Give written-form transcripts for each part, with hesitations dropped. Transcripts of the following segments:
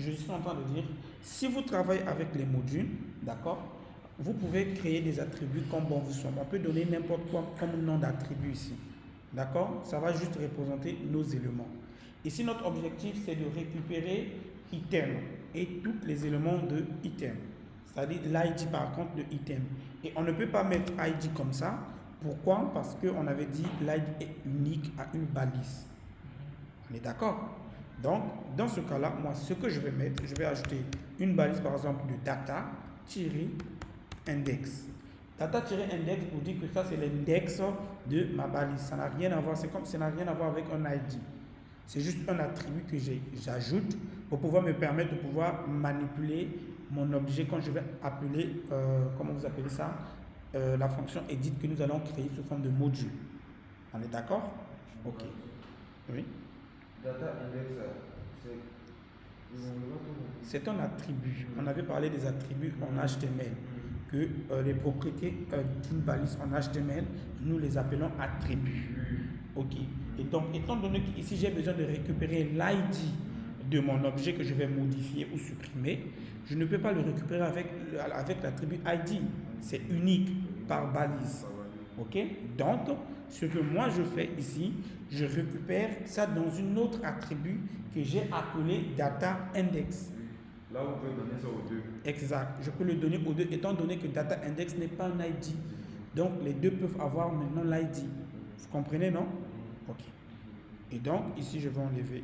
Je suis en train de dire, si vous travaillez avec les modules, d'accord, vous pouvez créer des attributs comme bon vous semble. On peut donner n'importe quoi comme nom d'attribut ici. D'accord? Ça va juste représenter nos éléments. Ici, notre objectif, c'est de récupérer item et tous les éléments de item. C'est-à-dire l'ID par contre de item. Et on ne peut pas mettre ID comme ça. Pourquoi? Parce qu'on avait dit l'ID est unique à une balise. On est d'accord? Donc, dans ce cas-là, moi, ce que je vais mettre, je vais ajouter une balise, par exemple, de data-index. Data-index pour dire que ça, c'est l'index de ma balise. Ça n'a rien à voir, c'est comme ça n'a rien à voir avec un ID. C'est juste un attribut que j'ajoute pour pouvoir me permettre de pouvoir manipuler mon objet quand je vais appeler, comment vous appelez ça, la fonction edit que nous allons créer sous forme de module. On est d'accord? Ok. Oui. Data index, c'est un attribut. On avait parlé des attributs en HTML. Que les propriétés d'une balise en HTML, nous les appelons attributs. Ok. Et donc, étant donné qu'ici j'ai besoin de récupérer l'ID de mon objet que je vais modifier ou supprimer, je ne peux pas le récupérer avec l'attribut ID. C'est unique par balise. Ok. Donc, ce que moi je fais ici, je récupère ça dans une autre attribut que j'ai appelé data index. Là, vous pouvez donner ça aux deux. Exact. Je peux le donner aux deux, étant donné que data index n'est pas un ID. Donc, les deux peuvent avoir maintenant l'ID. Vous comprenez, non? Ok. Et donc, ici, je vais enlever,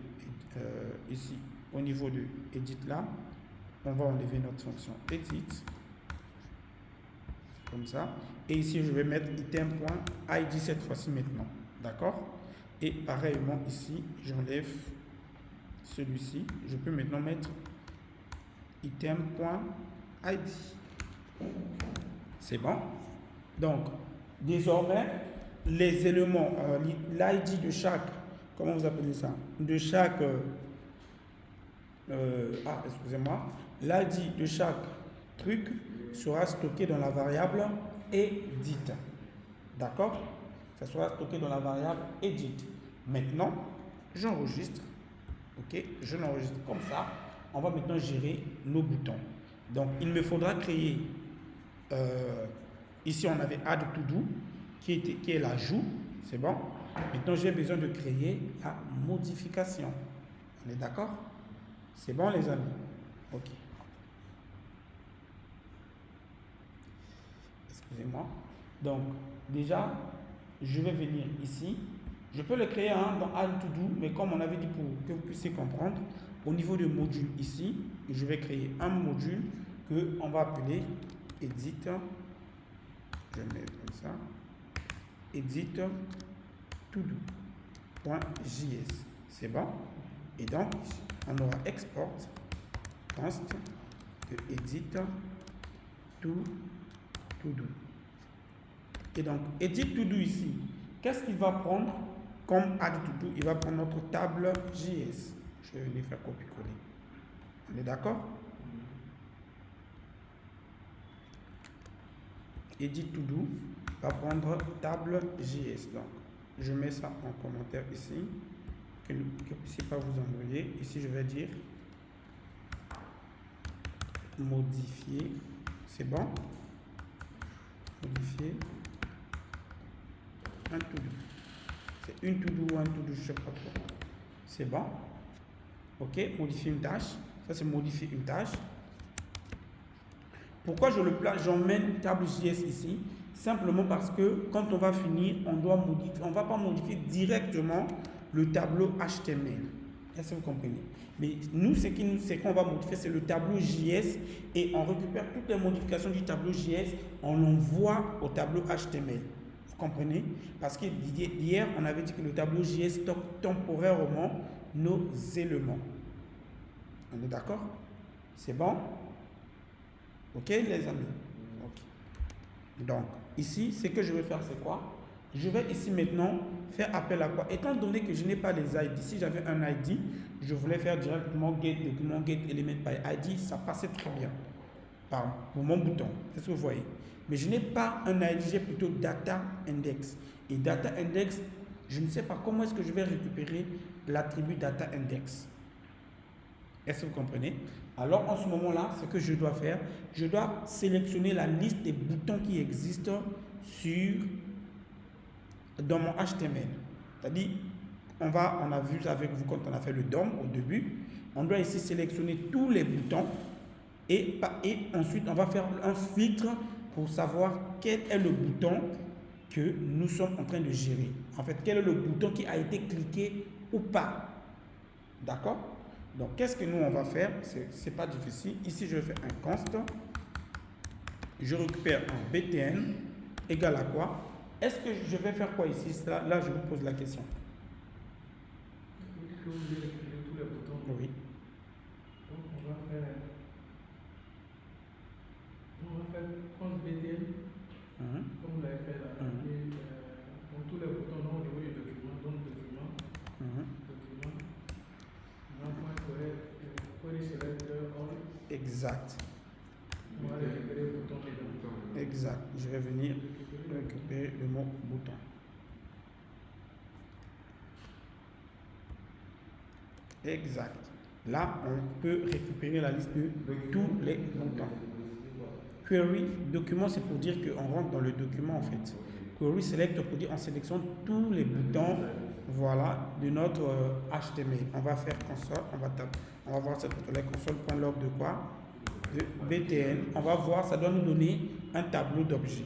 ici, au niveau de edit là, on va enlever notre fonction edit. Comme ça. Et ici, je vais mettre item.id cette fois-ci maintenant. D'accord? Et pareillement, ici, j'enlève celui-ci. Je peux maintenant mettre item.id. C'est bon? Donc, désormais, les éléments, l'ID de chaque, comment vous appelez ça? De chaque, excusez-moi, l'ID de chaque truc sera stocké dans la variable edit. D'accord? Ça sera stocké dans la variable edit. Maintenant, j'enregistre. Ok? Je l'enregistre comme ça. On va maintenant gérer nos boutons. Donc, il me faudra créer, ici on avait add to do, qui est l'ajout. C'est bon? Maintenant, j'ai besoin de créer la modification. On est d'accord? C'est bon, les amis? Ok. Excusez-moi. Donc, déjà, je vais venir ici. Je peux le créer dans Add to Do, mais comme on avait dit pour que vous puissiez comprendre, au niveau du module ici, je vais créer un module que on va appeler Edit. Je mets comme ça. Edit to do.js. C'est bon? Et donc, on aura export const de edit to do. Et donc, edit to do ici, qu'est-ce qu'il va prendre comme add to do? Il va prendre notre table JS. Je vais venir faire copier-coller. On est d'accord? Edit to do va prendre table JS. Donc, je mets ça en commentaire ici, que vous ne puissiez pas vous embrouiller. Ici, je vais dire modifier. C'est bon? Modifier un to do. C'est une to do ou un to do, je ne sais pas trop. C'est bon? Ok, modifier une tâche. Ça, c'est modifier une tâche. Pourquoi je le place, j'emmène table JS ici? Simplement parce que quand on va finir, on doit modifier. On ne va pas modifier directement le tableau HTML. Est-ce que vous comprenez? Mais nous, ce qu'on va modifier, c'est le tableau JS et on récupère toutes les modifications du tableau JS, on l'envoie au tableau HTML. Vous comprenez? Parce que hier, on avait dit que le tableau JS stocke temporairement nos éléments. On est d'accord? C'est bon? Ok, les amis? Ok. Donc, ici, ce que je vais faire, c'est quoi? Je vais ici maintenant faire appel à quoi? Étant donné que je n'ai pas les ID, si j'avais un ID, je voulais faire directement get document get element by ID, ça passait très bien pour mon bouton. Est-ce que vous voyez? Mais je n'ai pas un ID, j'ai plutôt data index. Et data index, je ne sais pas comment est-ce que je vais récupérer l'attribut data index. Est-ce que vous comprenez? Alors, en ce moment-là, ce que je dois faire, je dois sélectionner la liste des boutons qui existent dans mon HTML. C'est-à-dire, on a vu avec vous quand on a fait le DOM au début, on doit ici sélectionner tous les boutons et ensuite, on va faire un filtre pour savoir quel est le bouton que nous sommes en train de gérer. En fait, quel est le bouton qui a été cliqué ou pas. D'accord? Donc, qu'est-ce que nous, on va faire? C'est pas difficile. Ici, je vais faire un const. Je récupère un btn égal à quoi? Est-ce que je vais faire quoi ici? Là, je vous pose la question. Vous dites que vous voulez récupérer tous les boutons. Oui. Donc, on va faire const btn, comme vous l'avez fait là. Et, pour tous les boutons, donc, au niveau du document, document, query selector all. Exact. On va récupérer le bouton dedans. Exact. Je vais venir récupérer le mot bouton. Exact. Là, on peut récupérer la liste de tous les boutons. Query, document, c'est pour dire qu'on rentre dans le document en fait. Query select pour dire on sélectionne tous les boutons, voilà, de notre HTML. On va faire console, on va voir cette photo-là, console.log de quoi? De btn. On va voir, ça doit nous donner un tableau d'objets.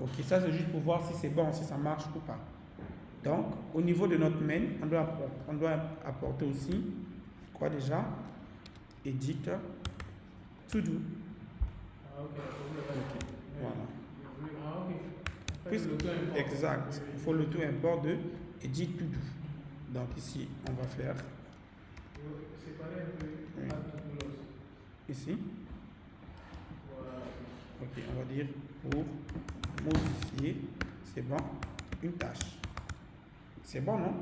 Ok, ça c'est juste pour voir si c'est bon, si ça marche ou pas. Donc, au niveau de notre main, on doit apporter aussi, quoi déjà? Edit, to do. Ah, ok. Voilà. Ah, ok. Exact. Il faut le tout import de edit to do. Donc ici, on va faire. Séparer un peu. Oui. Ici. Voilà. Ok, on va dire pour modifier, c'est bon, une tâche. C'est bon, non?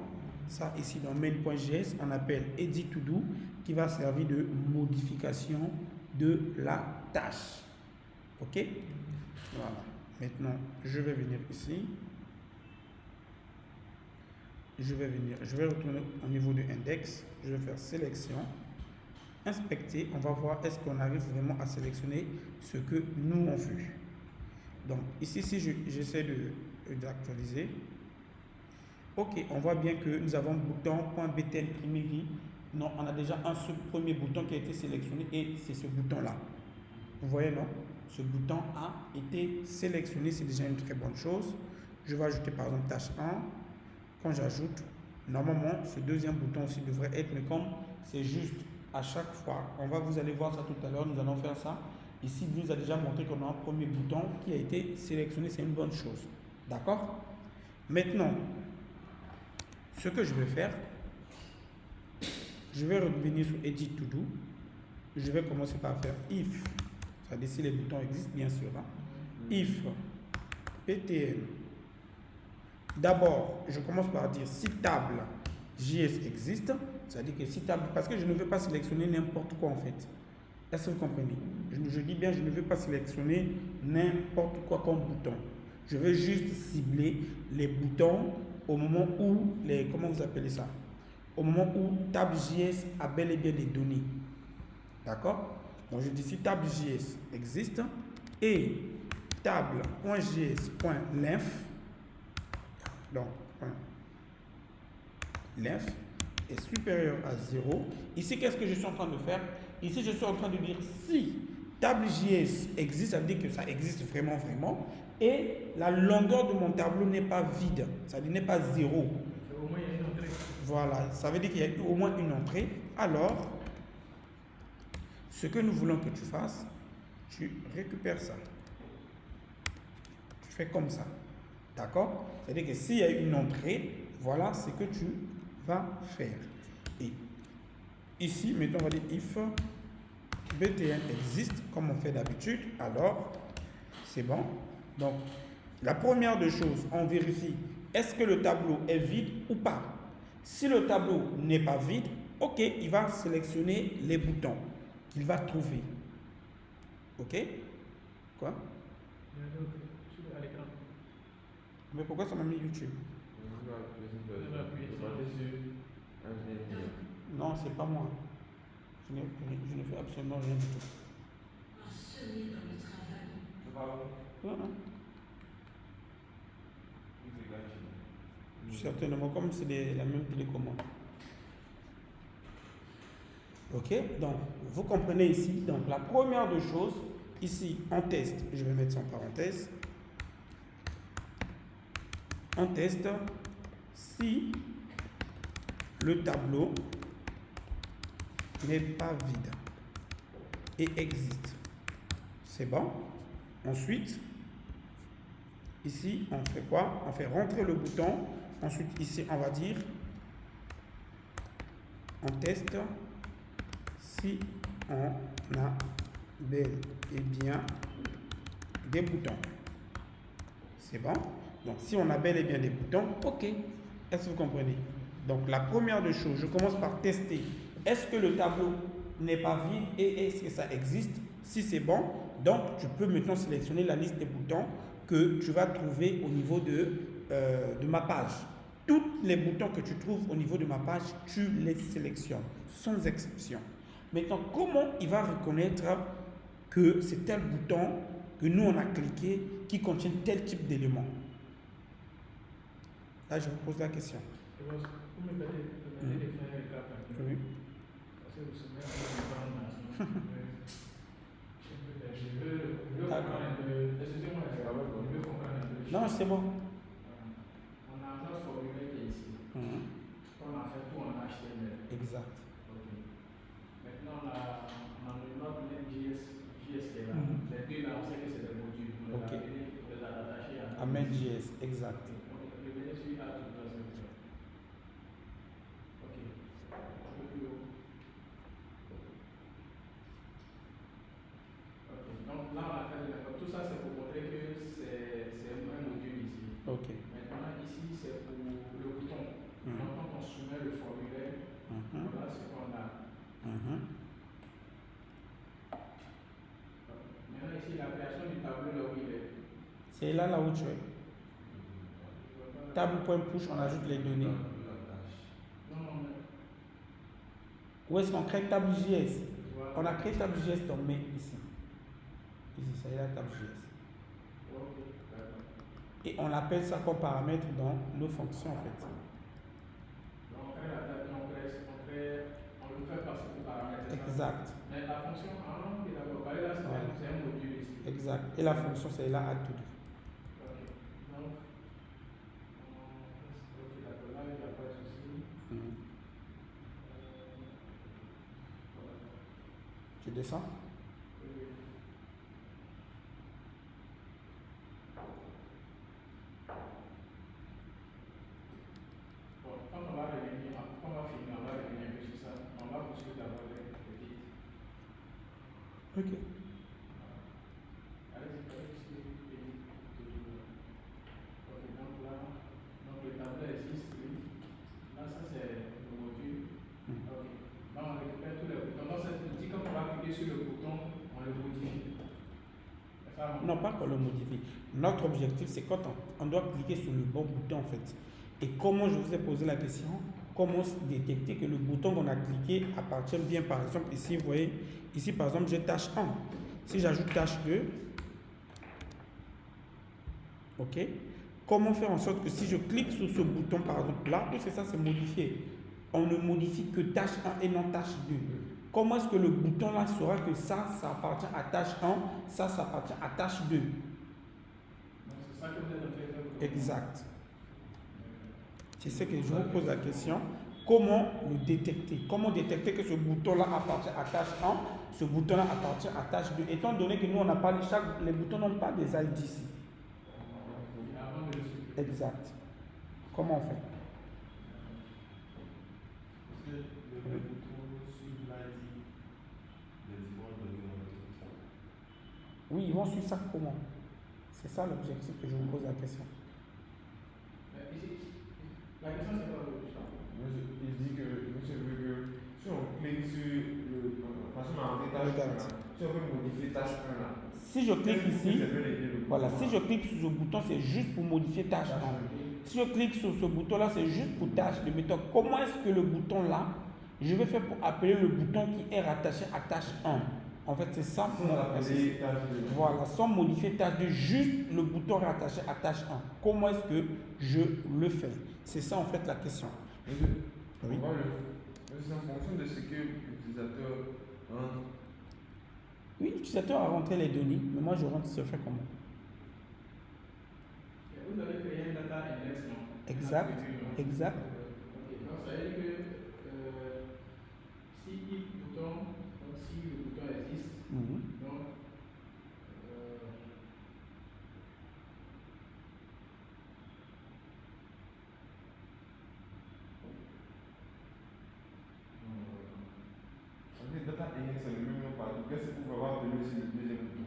Ça, ici dans main.js, on appelle edit to do qui va servir de modification de la tâche. Ok? Voilà. Maintenant, je vais venir ici. Je vais retourner au niveau de index. Je vais faire sélection. Inspecter. On va voir est-ce qu'on arrive vraiment à sélectionner ce que nous on veut. Donc, ici, si j'essaie d'actualiser. Ok, on voit bien que nous avons bouton.btn primary. Non, on a déjà un seul premier bouton qui a été sélectionné et c'est ce bouton-là. Vous voyez, non? Ce bouton a été sélectionné, c'est déjà une très bonne chose. Je vais ajouter par exemple tâche 1. Quand j'ajoute, normalement, ce deuxième bouton aussi devrait être, mais comme c'est juste à chaque fois, vous allez voir ça tout à l'heure, nous allons faire ça. Ici, il nous a déjà montré qu'on a un premier bouton qui a été sélectionné, c'est une bonne chose. D'accord? Maintenant, ce que je vais faire, je vais revenir sur Edit to Do. Je vais commencer par faire if. C'est-à-dire si les boutons existent, bien sûr. Hein. If ptn. D'abord, je commence par dire si table JS existe. C'est-à-dire que si table, parce que je ne veux pas sélectionner n'importe quoi en fait. Est-ce que vous comprenez? Je dis bien, je ne veux pas sélectionner n'importe quoi comme bouton. Je veux juste cibler les boutons au moment où, comment vous appelez ça? Au moment où table.js a bel et bien des données. D'accord? Donc je dis si table.js existe et table.js.length, donc length est supérieur à 0. Ici, qu'est-ce que je suis en train de faire? Ici, je suis en train de dire si table.js existe, ça veut dire que ça existe vraiment, et la longueur de mon tableau n'est pas vide, ça veut dire n'est pas 0. Au moins, il y a une entrée. Voilà, ça veut dire qu'il y a au moins une entrée. Alors, ce que nous voulons que tu fasses, tu récupères ça. Tu fais comme ça. D'accord? C'est-à-dire que s'il y a une entrée, voilà ce que tu vas faire. Et ici, mettons, on va dire if btn existe, comme on fait d'habitude, alors c'est bon. Donc, la première des choses, on vérifie est-ce que le tableau est vide ou pas. Si le tableau n'est pas vide, ok, il va sélectionner les boutons qu'il va trouver. Ok? Quoi? À l'écran. Mais pourquoi ça m'a mis YouTube? Non, c'est pas moi. Je ne fais absolument rien du tout. C'est pas bon. Non, non. C'est gâché. Certainement, comme c'est la même télécommande. Ok, donc vous comprenez ici. Donc la première des choses, ici en test, je vais mettre ça en parenthèse. On teste si le tableau n'est pas vide et existe. C'est bon. Ensuite, ici, on fait quoi? On fait rentrer le bouton. Ensuite, ici, on va dire on teste si on a bel et bien des boutons. C'est bon? Donc, si on a bel et bien des boutons, ok. Est-ce que vous comprenez? Donc, la première des choses, je commence par tester. Est-ce que le tableau n'est pas vide et est-ce que ça existe? Si c'est bon, donc tu peux maintenant sélectionner la liste des boutons que tu vas trouver au niveau de ma page. Tous les boutons que tu trouves au niveau de ma page, tu les sélectionnes, sans exception. Maintenant, comment il va reconnaître que c'est tel bouton que nous on a cliqué qui contient tel type d'élément? Là, je vous pose la question. Vous me permettez de faire un cap. Oui. Parce que vous savez, je veux comprendre un peu. Excusez-moi, je veux comprendre un peu. Non, c'est bon. On a un formulaire qui est ici. On a fait tout en HTML. Exact. Ok. Maintenant, on a le bloc JS qui est là. Les deux là, on sait que c'est des modules. On Ok. les a attachés à Amen.js, exact. le bénéfice à tout ça. Ok. Un peu plus haut. Ok. Donc là, on a fait tout ça, c'est pour montrer que c'est un module ici. Ok. Maintenant, ici, c'est pour le bouton. Donc, quand on soumet le formulaire, voilà ce qu'on a. Maintenant, ici, la création du tableau, là où il est. C'est là où tu es. Table.push, on ajoute les données. Non. Où est-ce qu'on crée table.js? Voilà. On a créé table.js dans main ici. Ici, c'est là table.js. Ok, d'accord. Et on appelle ça comme paramètre dans nos fonctions en fait. Donc, on crée la table, on le fait passer pour paramètre. Exact. Mais la fonction, ok, d'accord. Là, c'est un module ici. Exact. Et la fonction, c'est là add to do. Ok. Donc, ok, d'accord. Là, il n'y a pas de souci. Tu descends? Oui. Bon, quand on va revenir, quand on va finir, on va revenir un peu sur ça. On va poursuivre d'abord les petites. Ok. Allez-y, ok, donc là, le tableau existe, oui. Là, ça c'est le module. Ok. Là, on récupère tous les boutons. Dans cette boutique, quand on va cliquer sur le bouton, on le modifie. C'est ça, Non, pas qu'on le modifie. Notre objectif, c'est quand on doit cliquer sur le bon bouton en fait. Et comment, je vous ai posé la question, comment détecter que le bouton qu'on a cliqué appartient bien, par exemple, ici, vous voyez, ici, par exemple, j'ai tâche 1. Si j'ajoute tâche 2, ok, comment faire en sorte que si je clique sur ce bouton, par exemple, là, tout ça, c'est modifié. On ne modifie que tâche 1 et non tâche 2. Comment est-ce que le bouton là saura que ça appartient à tâche 1, ça appartient à tâche 2? Donc, c'est ça que vous êtes en train de faire. Exact. C'est ce que je vous pose la question. Comment le détecter? Comment détecter que ce bouton-là appartient à tâche 1, ce bouton-là appartient à tâche 2? Étant donné que nous, on n'a pas les boutons n'ont pas des ID ici. Exact. Comment on fait? Oui, ils vont suivre ça comment? C'est ça l'objectif que je vous pose la question. La question, c'est quoi le champ? Il dit que monsieur veut que si on clique sur le. Franchement, on tâche 1 là. Si on veut modifier tâche 1 là. Si je clique ici, voilà, si je clique sur ce bouton, c'est juste pour modifier tâche 1. Si je clique sur ce bouton-là, c'est juste pour tâche 2. Mettons, comment est-ce que le bouton là je vais faire pour appeler le bouton qui est rattaché à tâche 1. En fait, c'est ça. Voilà, sans modifier tâche 2, juste le bouton rattaché à tâche 1. Comment est-ce que je le fais? C'est ça en fait la question. Oui. C'est en fonction de ce que l'utilisateur rentre. Oui, l'utilisateur a rentré les données, mais moi je rentre, je fais comment? Vous avez créé un data index, non? Exact. Exact. Ok, donc ça veut dire que si le bouton existe, donc Le data index c'est le même nom partout. Qu'est-ce que vous pouvez avoir appelé sur le deuxième bouton?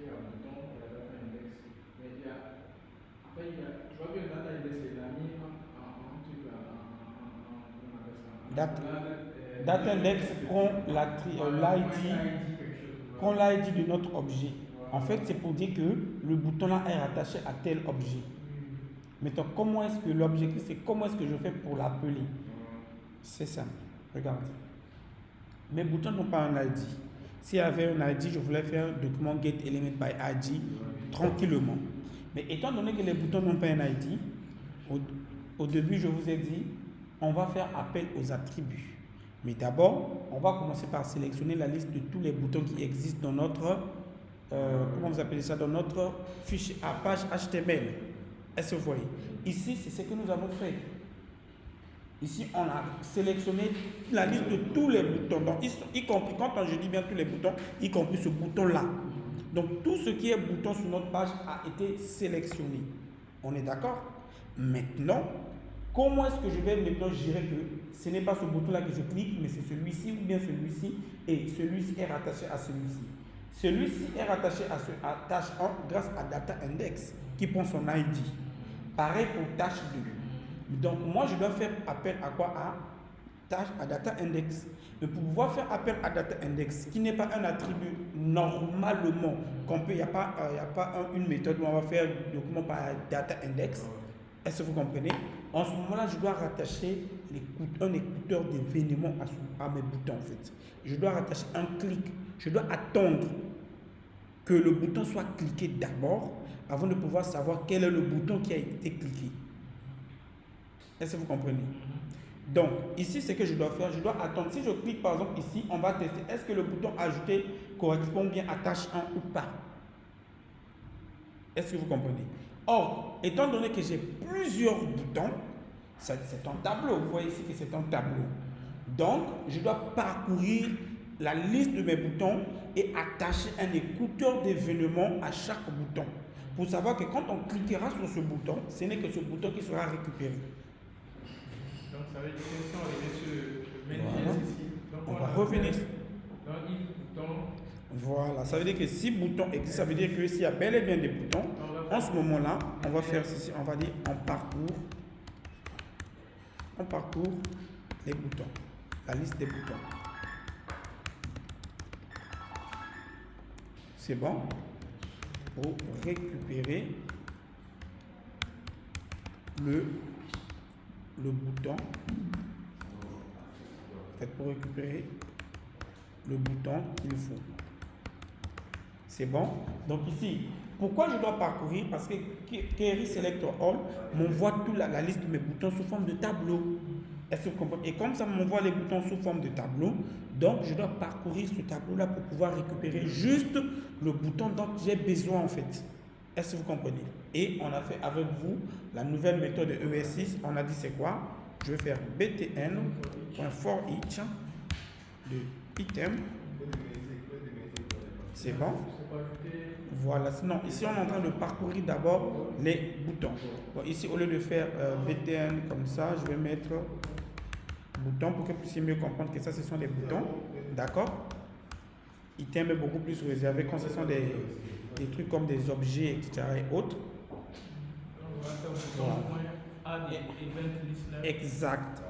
il y a un bouton, il y a data index, mais il y a, en fait, tu vois que le data index il a mis un truc là, Data index prend l'ID de notre objet. En fait, c'est pour dire que le bouton là est rattaché à tel objet. Maintenant, comment est-ce que l'objectif, c'est comment est-ce que je fais pour l'appeler? C'est simple. Regarde. Mes boutons n'ont pas un ID. S'il y avait un ID, je voulais faire un document get element by ID tranquillement. Mais étant donné que les boutons n'ont pas un ID, au début, je vous ai dit, on va faire appel aux attributs. Mais d'abord, on va commencer par sélectionner la liste de tous les boutons qui existent dans notre, comment vous appelez ça, dans notre fichier à page HTML. Est-ce que vous voyez? Ici, c'est ce que nous avons fait. Ici, on a sélectionné la liste de tous les boutons. Donc, y compris, quand je dis bien tous les boutons, y compris ce bouton-là. Donc, tout ce qui est bouton sur notre page a été sélectionné. On est d'accord? Maintenant, comment est-ce que je vais maintenant gérer que ce n'est pas ce bouton-là que je clique, mais c'est celui-ci ou bien celui-ci, et celui-ci est rattaché à celui-ci. Celui-ci est rattaché à tâche 1 grâce à Data Index qui prend son ID. Pareil pour tâche 2. Donc, moi, je dois faire appel à quoi? À Data Index. Mais pour pouvoir faire appel à Data Index, qui n'est pas un attribut normalement, il n'y a pas une méthode où on va faire document par Data Index. Est-ce que vous comprenez? En ce moment-là, je dois rattacher un écouteur d'événements à mes boutons, en fait. Je dois rattacher un clic. Je dois attendre que le bouton soit cliqué d'abord avant de pouvoir savoir quel est le bouton qui a été cliqué. Est-ce que vous comprenez? Donc, ici, ce que je dois faire, je dois attendre. Si je clique, par exemple, ici, on va tester. Est-ce que le bouton ajouter correspond bien à tâche 1 ou pas? Est-ce que vous comprenez? Or, étant donné que j'ai plusieurs boutons, c'est un tableau. Vous voyez ici que c'est un tableau. Donc, je dois parcourir la liste de mes boutons et attacher un écouteur d'événements à chaque bouton. Pour savoir que quand on cliquera sur ce bouton, ce n'est que ce bouton qui sera récupéré. Donc, ça veut dire que si on remet sur le main ici, donc on va revenir. Dans if bouton. Voilà, ça veut dire que si bouton existe, ça veut dire que s'il y a bel et bien des boutons, en ce moment-là, on va faire ceci, on va dire on parcourt les boutons, la liste des boutons. C'est bon? Pour récupérer le bouton, pour récupérer le bouton qu'il faut. C'est bon? Donc ici, pourquoi je dois parcourir? Parce que Query Selector All m'envoie toute la liste de mes boutons sous forme de tableau. Est-ce que vous comprenez? Et comme ça m'envoie les boutons sous forme de tableau, donc je dois parcourir ce tableau-là pour pouvoir récupérer juste le bouton dont j'ai besoin en fait. Est-ce que vous comprenez? Et on a fait avec vous la nouvelle méthode de ES6. On a dit c'est quoi? Je vais faire btn.forEach de item. C'est bon? Voilà. Sinon, ici on est en train de parcourir d'abord les boutons. Bon, ici au lieu de faire btn comme ça, je vais mettre bouton pour que vous puissiez mieux comprendre que ça ce sont des boutons. D'accord? Item est beaucoup plus réservé quand ce sont des trucs comme des objets, etc. et autres. Voilà. Exact.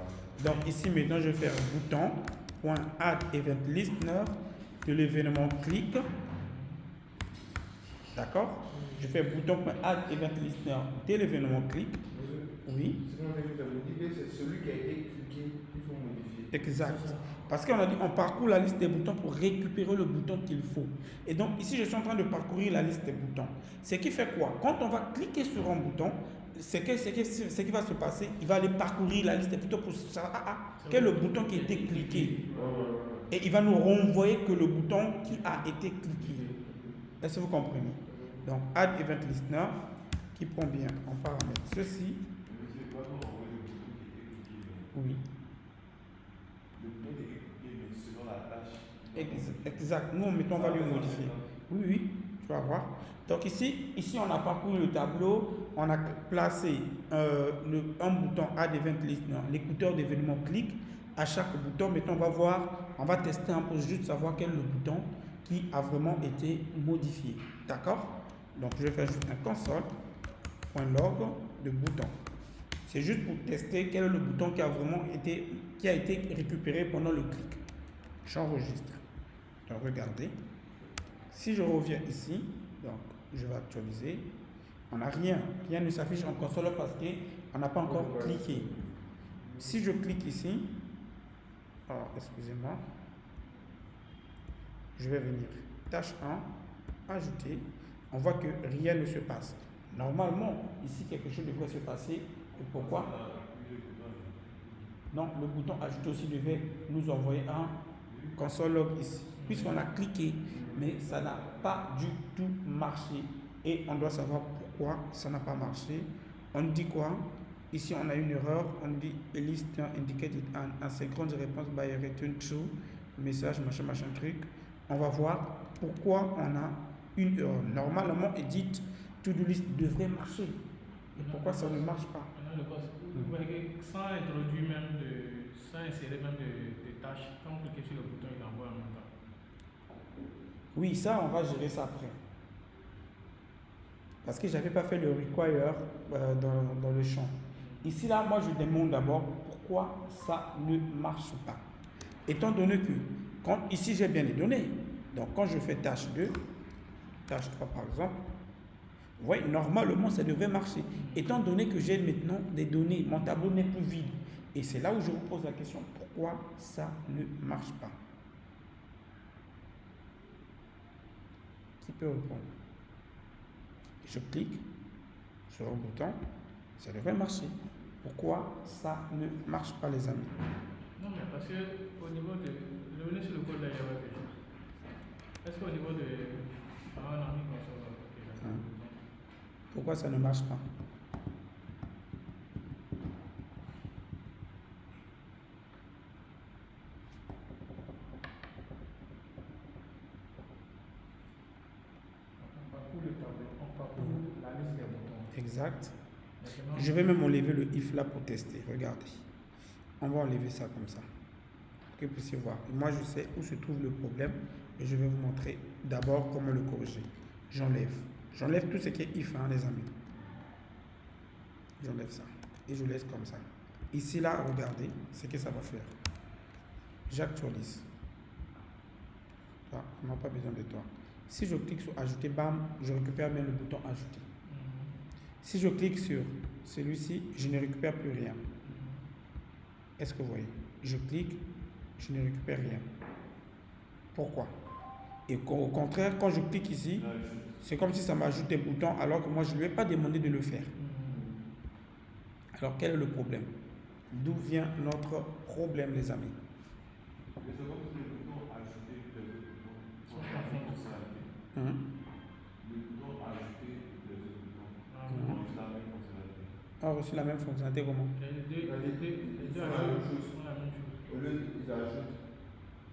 Donc ici maintenant je vais faire bouton.add event listener de l'événement click. D'accord? Je fais bouton.add event listener de l'événement click. Oui. Ce qu'on a modifié, c'est celui qui a été cliqué qu'il faut modifier. Exact. Parce qu'on a dit on parcourt la liste des boutons pour récupérer le bouton qu'il faut. Et donc ici, je suis en train de parcourir la liste des boutons. Ce qui fait quoi? Quand on va cliquer sur un bouton, ce qui va se passer, il va aller parcourir la liste des boutons pour savoir quel est le bouton qui a été cliqué. Et il va nous renvoyer que le bouton qui a été cliqué. Est-ce que vous comprenez? Donc, Add Event Listener qui prend bien en paramètre ceci. Oui. Le bouton qui est cliqué, mais selon la tâche. Exact. Nous, on va lui modifier. Oui, tu vas voir. Donc ici, on a parcouru le tableau, on a placé un bouton Add Event Listener, l'écouteur d'événements clic à chaque bouton. Maintenant, on va voir, on va tester un peu juste savoir quel est le bouton qui a vraiment été modifié. D'accord? Donc, je vais faire juste un console.log de bouton. C'est juste pour tester quel est le bouton qui a été récupéré pendant le clic. J'enregistre. Donc, regardez. Si je reviens ici, donc je vais actualiser. On n'a rien ne s'affiche en console parce qu'on n'a pas encore cliqué. Si je clique ici, excusez-moi, je vais venir. Tâche 1, ajouter. On voit que rien ne se passe. Normalement, ici, quelque chose devrait se passer. Et pourquoi? Non, le bouton ajouter aussi devait nous envoyer un console log ici. Puisqu'on a cliqué, mais ça n'a pas du tout marché. Et on doit savoir pourquoi ça n'a pas marché. On dit quoi? Ici, on a une erreur. On dit list indicated an asynchronous response by return true. Message, machin, truc. On va voir pourquoi on a une erreur. Normalement, edit to-do list devrait marcher. Et pourquoi ça ne marche pas? Vous voyez que sans introduire même sans insérer même de tâches, quand on clique sur le bouton, il envoie en même temps. Oui, ça, on va gérer ça après. Parce que je n'avais pas fait le require dans le champ. Ici, là, moi, je demande d'abord pourquoi ça ne marche pas. Étant donné que, ici, j'ai bien les données. Donc, quand je fais tâche 2, tâche 3 par exemple, vous voyez, normalement, ça devrait marcher. Étant donné que j'ai maintenant des données, mon tableau n'est plus vide. Et c'est là où je vous pose la question, pourquoi ça ne marche pas? Qui peut répondre? Je clique sur un bouton, ça devrait marcher. Pourquoi ça ne marche pas, les amis? Non, mais parce que au niveau de... Je venais sur le code là, il y avait quelque chose. Est-ce qu'au niveau de... on a mis comme ça, pourquoi ça ne marche pas? On parcourt le tableau, on parcourt la liste des boutons. Exact. Maintenant, Je vais même enlever le if là pour tester. Regardez. On va enlever ça comme ça. Pour que vous puissiez voir. Moi, je sais où se trouve le problème et je vais vous montrer d'abord comment le corriger. J'enlève. J'enlève tout ce qui est if, les amis. J'enlève ça. Et je laisse comme ça. Ici, là, regardez ce que ça va faire. J'actualise. On n'a pas besoin de toi. Si je clique sur ajouter, bam, je récupère bien le bouton ajouter. Si je clique sur celui-ci, je ne récupère plus rien. Est-ce que vous voyez? Je clique, je ne récupère rien. Pourquoi? Et au contraire, quand je clique ici, c'est comme si ça m'ajoute des boutons alors que moi, je ne lui ai pas demandé de le faire. Alors, quel est le problème? D'où vient notre problème, les amis? Mais c'est comme si le bouton ajouter les boutons sont en fonctionnalité. Le bouton ajouter les boutons ont la même fonctionnalité. A reçu la même fonctionnalité comment? les deux la même chose. sont la même chose. Au lieu qu'ils ajoutent.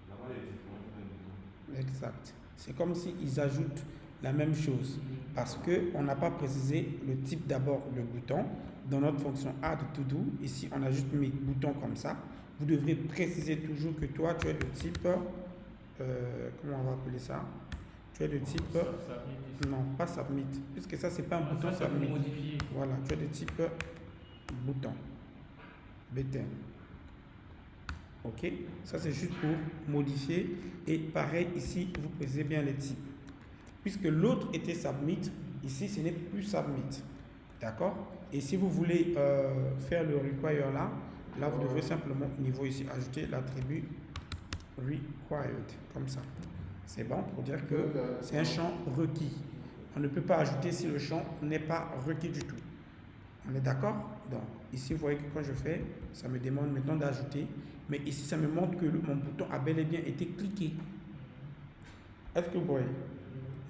Là-bas, il y a des différences dans les boutons. Exact. C'est comme s'ils ajoutent la même chose. Parce qu'on n'a pas précisé le type d'abord de bouton. Dans notre fonction add to do, ici on a juste mis bouton comme ça. Vous devrez préciser toujours que toi tu es de type, comment on va appeler ça? Tu es de type, non pas submit, puisque ça c'est pas un bouton submit. Voilà, tu es de type bouton, button. Ok, ça c'est juste pour modifier. Et pareil ici, vous précisez bien les types. Puisque l'autre était submit, ici ce n'est plus submit. D'accord? Et si vous voulez faire le require là, vous devrez simplement au niveau ici ajouter l'attribut required, comme ça. C'est bon pour dire que c'est un champ requis. On ne peut pas ajouter si le champ n'est pas requis du tout. On est d'accord? Donc, ici, vous voyez que quand je fais, ça me demande maintenant d'ajouter. Mais ici, ça me montre que mon bouton a bel et bien été cliqué. Est-ce que vous voyez?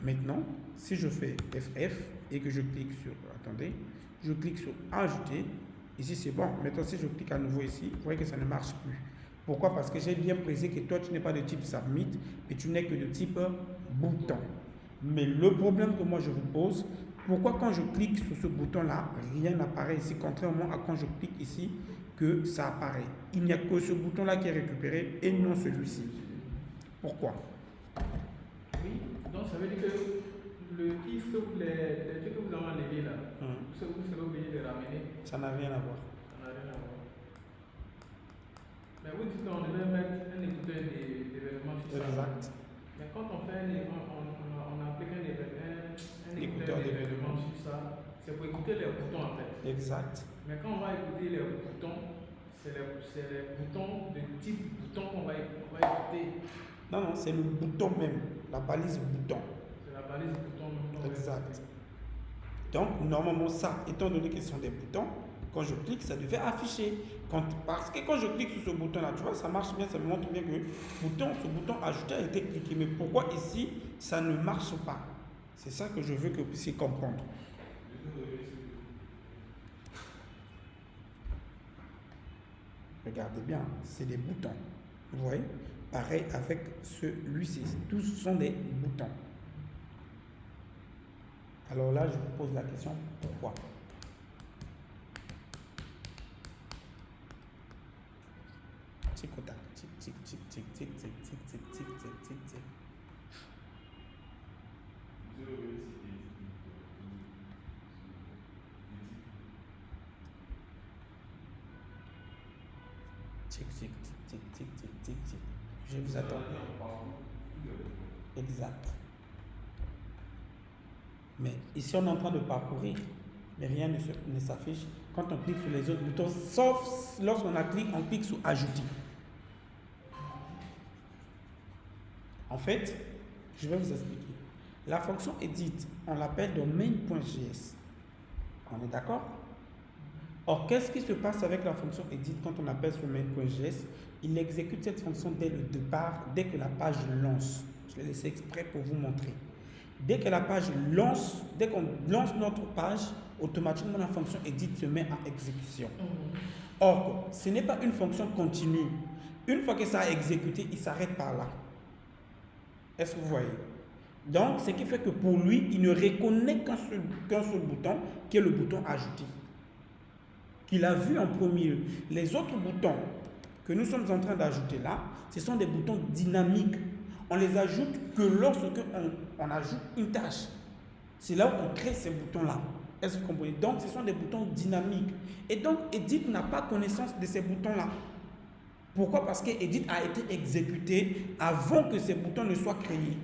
Maintenant, si je fais FF et que je clique sur... Attendez. Je clique sur ajouter. Ici, c'est bon. Maintenant, si je clique à nouveau ici, vous voyez que ça ne marche plus. Pourquoi? Parce que j'ai bien précisé que toi, tu n'es pas de type submit, mais tu n'es que de type bouton. Mais le problème que moi, je vous pose, pourquoi quand je clique sur ce bouton-là, rien n'apparaît ici, contrairement à quand je clique ici, que ça apparaît. Il n'y a que ce bouton-là qui est récupéré et non celui-ci. Pourquoi? Oui, donc ça veut dire que le if, les trucs que vous avez enlevés là, vous serez obligé de ramener. Ça n'a rien à voir. Ça n'a rien à voir. Mais vous dites qu'on devait mettre un écouteur d'événement fixable. Exact. Mais quand on fait on applique un écouteur d'événement sur ça, c'est pour écouter les boutons en fait. Exact. Mais quand on va écouter les boutons, c'est les boutons de type bouton qu'on va écouter. Non, c'est le bouton même, la balise bouton. C'est la balise bouton même. Exact. Donc, normalement, ça, étant donné qu'ils sont des boutons, quand je clique, ça devait afficher. Parce que quand je clique sur ce bouton-là, tu vois, ça marche bien, ça me montre bien que ce bouton ajouter a été cliqué. Mais pourquoi ici, ça ne marche pas? C'est ça que je veux que vous puissiez comprendre. Regardez bien, c'est des boutons. Vous voyez? Pareil avec celui-ci. Tous sont des boutons. Alors là, je vous pose la question, pourquoi? Tic au tac, tic tic tic tic tic tic tic tic tic tic tic tic. Tic tic tic tic tic tic tic tic. Je vous attends. Exact. Mais ici, on est en train de parcourir, mais rien ne s'affiche quand on clique sur les autres boutons, sauf lorsqu'on on clique sur ajouter. En fait, je vais vous expliquer. La fonction edit, on l'appelle dans main.js. On est d'accord? Or, qu'est-ce qui se passe avec la fonction edit quand on appelle sur main.js? Il exécute cette fonction dès le départ, dès que la page lance. Je l'ai laissé exprès pour vous montrer. Dès que la page lance, dès qu'on lance notre page, automatiquement la fonction edit se met en exécution. Or, ce n'est pas une fonction continue. Une fois que ça a exécuté, il s'arrête par là. Est-ce que vous voyez? Donc, ce qui fait que pour lui, il ne reconnaît qu'un seul bouton, qui est le bouton ajouter, qu'il a vu en premier lieu. Les autres boutons que nous sommes en train d'ajouter là, ce sont des boutons dynamiques. On les ajoute que lorsque on ajoute une tâche. C'est là où on crée ces boutons-là. Est-ce que vous comprenez? Donc, ce sont des boutons dynamiques. Et donc, Edit n'a pas connaissance de ces boutons-là. Pourquoi? Parce que Edit a été exécuté avant que ces boutons ne soient créés.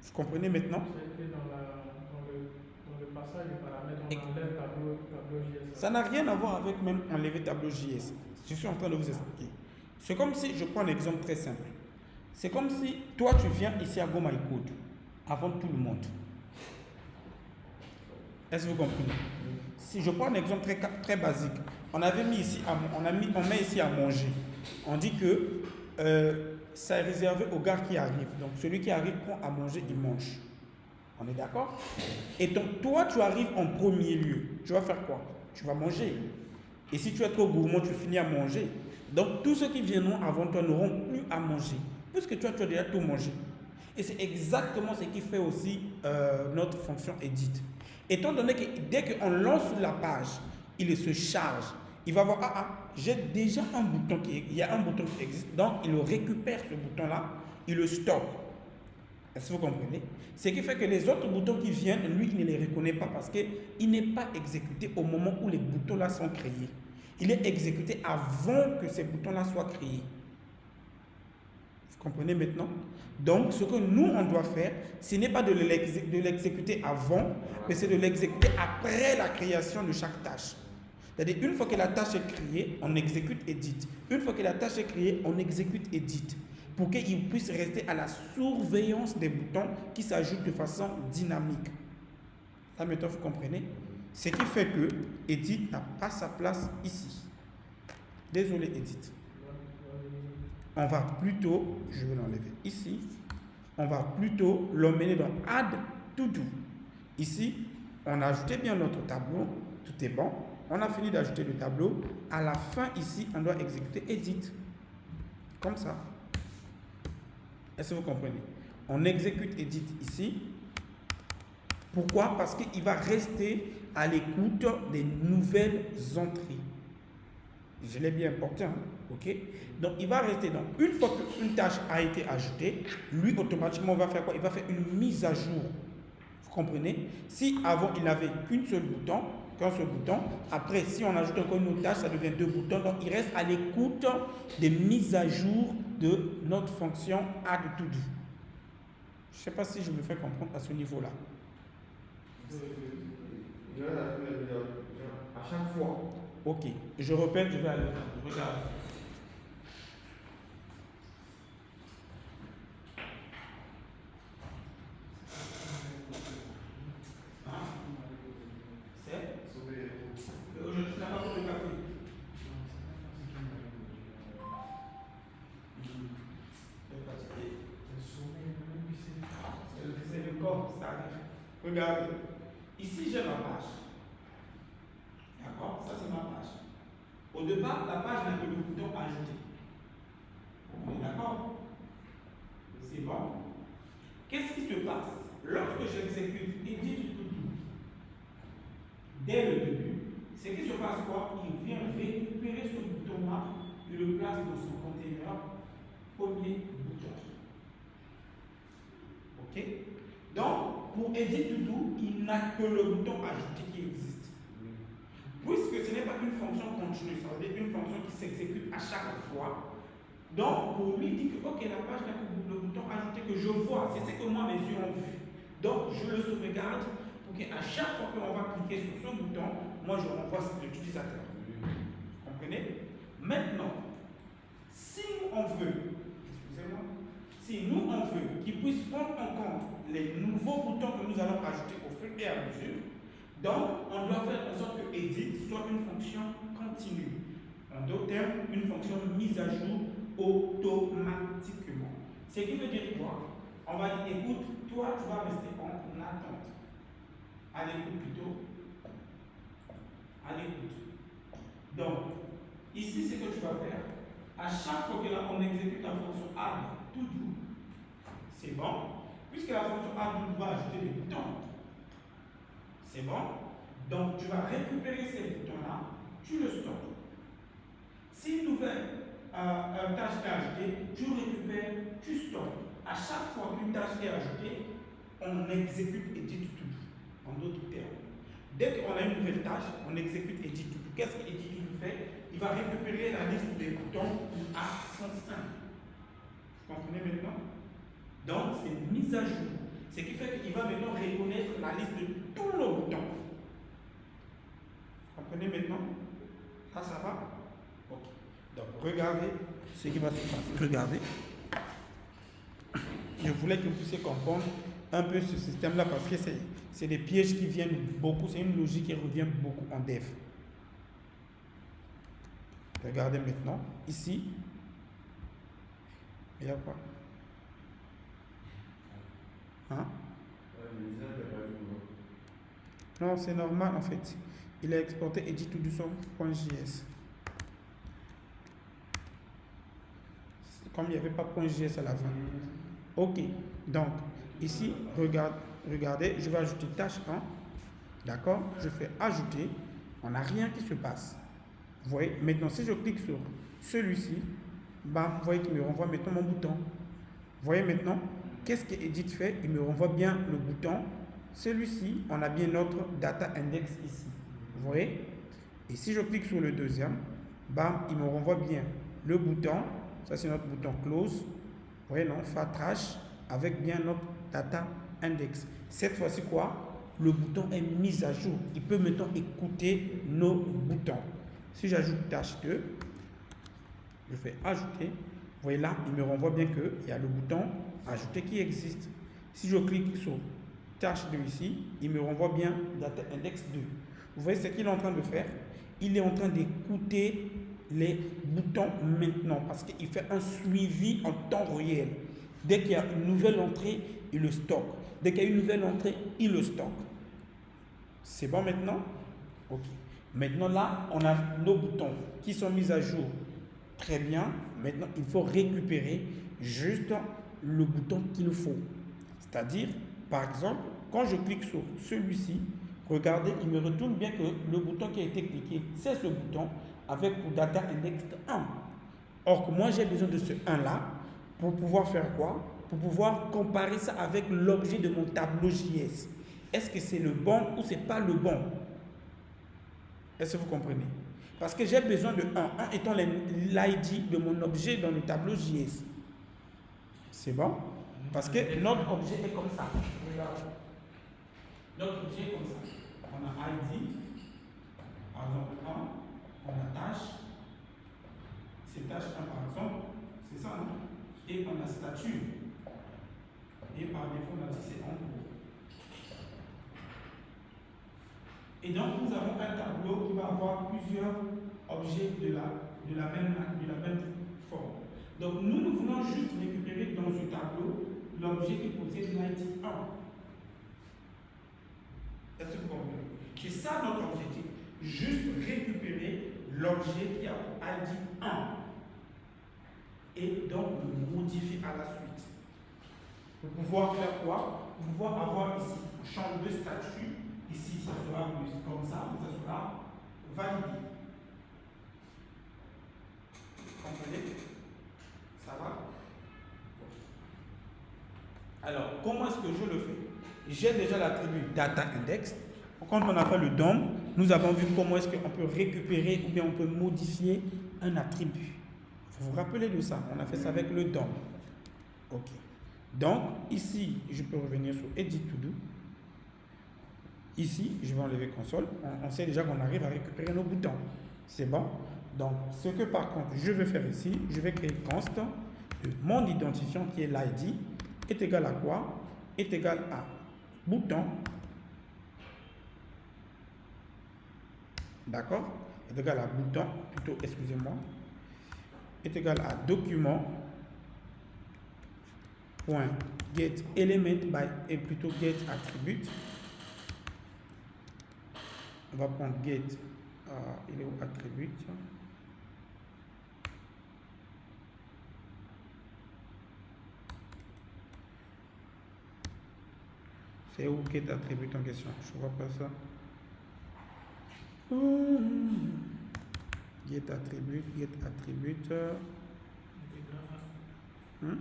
Vous comprenez maintenant? C'est écrit dans le passage du paramètre, on enlève tableau JS. Ça n'a rien à voir avec même enlever tableau JS. Je suis en train de vous expliquer. C'est comme si, je prends un exemple très simple. C'est comme si toi tu viens ici à Go My Code avant tout le monde. Est-ce que vous comprenez? Si je prends un exemple très basique, on met ici à manger. On dit que ça est réservé aux gars qui arrivent. Donc celui qui arrive prend à manger, il mange. On est d'accord? Et donc toi tu arrives en premier lieu. Tu vas faire quoi? Tu vas manger. Et si tu es trop gourmand, tu finis à manger. Donc tous ceux qui viendront avant toi n'auront plus à manger. Puisque toi tu as déjà tout mangé. Et c'est exactement ce qui fait aussi notre fonction edit. Étant donné que dès qu'on lance la page, il se charge. Il va voir, j'ai déjà un bouton il y a un bouton qui existe. Donc il récupère ce bouton-là, il le stocke. Est-ce que vous comprenez? Ce qui fait que les autres boutons qui viennent, lui, il ne les reconnaît pas parce qu'il n'est pas exécuté au moment où les boutons-là sont créés. Il est exécuté avant que ces boutons-là soient créés. Vous Vous comprenez maintenant? Donc, ce que nous, on doit faire, ce n'est pas de l'exécuter avant, mais c'est de l'exécuter après la création de chaque tâche. C'est-à-dire, une fois que la tâche est créée, on exécute edit. Une fois que la tâche est créée, on exécute edit. Pour qu'il puisse rester à la surveillance des boutons qui s'ajoutent de façon dynamique. Là, maintenant, vous comprenez? Ce qui fait que edit n'a pas sa place ici. Désolé, edit. On va plutôt, je vais l'enlever ici, on va plutôt l'emmener dans Add To Do. Ici, on a ajouté bien notre tableau, tout est bon. On a fini d'ajouter le tableau. À la fin, ici, on doit exécuter Edit. Comme ça. Est-ce que vous comprenez? On exécute Edit ici. Pourquoi? Parce qu'il va rester à l'écoute des nouvelles entrées. Je l'ai bien porté, hein? Ok? Donc, il va rester. Donc, une fois qu'une tâche a été ajoutée, lui, automatiquement, va faire quoi? Il va faire une mise à jour. Vous comprenez? Si avant, il n'avait qu'un seul bouton, après, si on ajoute encore une autre tâche, ça devient 2 boutons. Donc, il reste à l'écoute des mises à jour de notre fonction Add To Do. Je ne sais pas si je me fais comprendre à ce niveau-là. À chaque fois. Ok, je répète, je vais aller. Regarde. Aujourd'hui, tu n'as pas pris de café. C'est le corps, ça arrive. Regardez. Ici, j'ai ma page. D'accord? Ça, c'est ma page. Au départ, la page n'a que le bouton ajouter. On est d'accord? C'est bon. Qu'est-ce qui se passe? Lorsque j'exécute Edit To Do, dès le début, ce qui se passe quoi? Il vient récupérer ce bouton-là et le place dans son conteneur, premier bouton. Ok? Donc, pour Edit To Do, il n'a que le bouton ajouter qui existe. Puisque ce n'est pas une fonction continue, ça veut dire une fonction qui s'exécute à chaque fois. Donc, pour lui dire que, ok, la page n'a que le bouton ajouter que je vois, c'est ce que moi mes yeux ont vu. Donc, je le sauvegarde pour qu'à chaque fois qu'on va cliquer sur ce bouton, moi je renvoie l'utilisateur. Vous comprenez? Maintenant, si nous on veut, excusez-moi, si nous on veut qu'il puisse prendre en compte les nouveaux boutons que nous allons ajouter au fur et à mesure, donc on doit faire en sorte que edit soit une fonction continue. En d'autres termes, une fonction de mise à jour automatiquement. Ce qui veut dire quoi? On va dire, écoute, toi tu vas rester en attente. À l'écoute plutôt. À l'écoute. Donc, ici, ce que tu vas faire, à chaque fois que là, on exécute la fonction add to do, c'est bon. Puisque la fonction add to do va ajouter des boutons, c'est bon. Donc, tu vas récupérer ces boutons-là, tu le stockes. Si une nouvelle tâche est ajoutée, tu récupères, tu stockes. À chaque fois qu'une tâche est ajoutée, on exécute Edit To Do. En d'autres termes. Dès qu'on a une nouvelle tâche, on exécute Edit To Do. Qu'est-ce que Edit To Do fait? Il va récupérer la liste des boutons à son sein. Vous comprenez maintenant? Donc, c'est une mise à jour. Ce qui fait qu'il va maintenant reconnaître la liste de tous nos boutons. Vous comprenez maintenant? Là, ça va? Ok. Donc, regardez ce qui va se passer. Regardez. Je voulais que vous puissiez comprendre un peu ce système-là parce que c'est des pièges qui viennent beaucoup, c'est une logique qui revient beaucoup en dev. Regardez maintenant, ici, il y a quoi? Hein? Non, c'est normal en fait. Il a exporté Edit To Do sur.js. Comme il n'y avait pas .js à la fin. Ok, donc ici, regardez, je vais ajouter tâche 1. D'accord? Je fais ajouter. On n'a rien qui se passe. Vous voyez? Maintenant, si je clique sur celui-ci, bam, vous voyez qu'il me renvoie maintenant mon bouton. Vous voyez maintenant? Qu'est-ce que Edit fait? Il me renvoie bien le bouton. Celui-ci, on a bien notre data index ici. Vous voyez? Et si je clique sur le deuxième, bam, il me renvoie bien le bouton. Ça, c'est notre bouton close. voyez non, fatrash avec bien notre data index. Cette fois-ci quoi? Le bouton est mis à jour. Il peut maintenant écouter nos boutons. Si j'ajoute tâche 2, je fais ajouter. Vous voyez là, il me renvoie bien qu'il y a le bouton ajouter qui existe. Si je clique sur tâche 2 ici, il me renvoie bien data index 2. Vous voyez ce qu'il est en train de faire? Il est en train d'écouter les boutons maintenant parce qu'il fait un suivi en temps réel. Dès qu'il y a une nouvelle entrée, il le stocke. Dès qu'il y a une nouvelle entrée, il le stocke. C'est bon maintenant? Ok. Maintenant là, on a nos boutons qui sont mis à jour. Très bien. Maintenant, il faut récupérer juste le bouton qu'il nous faut. C'est-à-dire, par exemple, quand je clique sur celui-ci, regardez, il me retourne bien que le bouton qui a été cliqué, c'est ce bouton avec pour data index 1. Or que moi, j'ai besoin de ce 1-là pour pouvoir faire quoi? Pour pouvoir comparer ça avec l'objet de mon tableau JS. Est-ce que c'est le bon ou c'est pas le bon? Est-ce que vous comprenez? Parce que j'ai besoin de 1. 1 étant l'ID de mon objet dans le tableau JS. C'est bon? Parce que notre objet est comme ça. Regarde. Notre objet est comme ça. On a ID, par exemple 1, on a tâche. C'est tâche 1 par exemple. C'est ça, non? Et on a statut. Et par défaut, on a dit c'est en cours. Et donc, nous avons un tableau qui va avoir plusieurs objets de la même forme. Donc, nous voulons juste récupérer dans ce tableau l'objet qui possède l'ID 1. Est-ce que vous comprenez? C'est ça notre objectif. Juste récupérer l'objet qui a pour ID 1. Et donc, le modifier à la suite. Pour pouvoir faire quoi? Pour pouvoir avoir ici un champ de statut. Ici, ça sera comme ça, mais ça sera validé. Vous comprenez? Ça va? Alors, comment est-ce que je le fais? J'ai déjà l'attribut data index. Quand on a fait le DOM, nous avons vu comment est-ce qu'on peut récupérer ou bien on peut modifier un attribut. Vous vous rappelez de ça? On a fait ça avec le DOM. Ok. Donc, ici, je peux revenir sur Edit To Do. Ici, je vais enlever console. On sait déjà qu'on arrive à récupérer nos boutons. C'est bon? Donc, ce que par contre, je vais faire ici, je vais créer const de mon identifiant qui est l'ID est égal à quoi? Est égal à bouton. D'accord? Est égal à bouton, plutôt, excusez-moi. Est égal à document. Point get element by et plutôt get attribute. On va prendre get, il est où attribute? C'est où get attribute en question? Je ne vois pas ça. Get attribute, get attribute. Je ne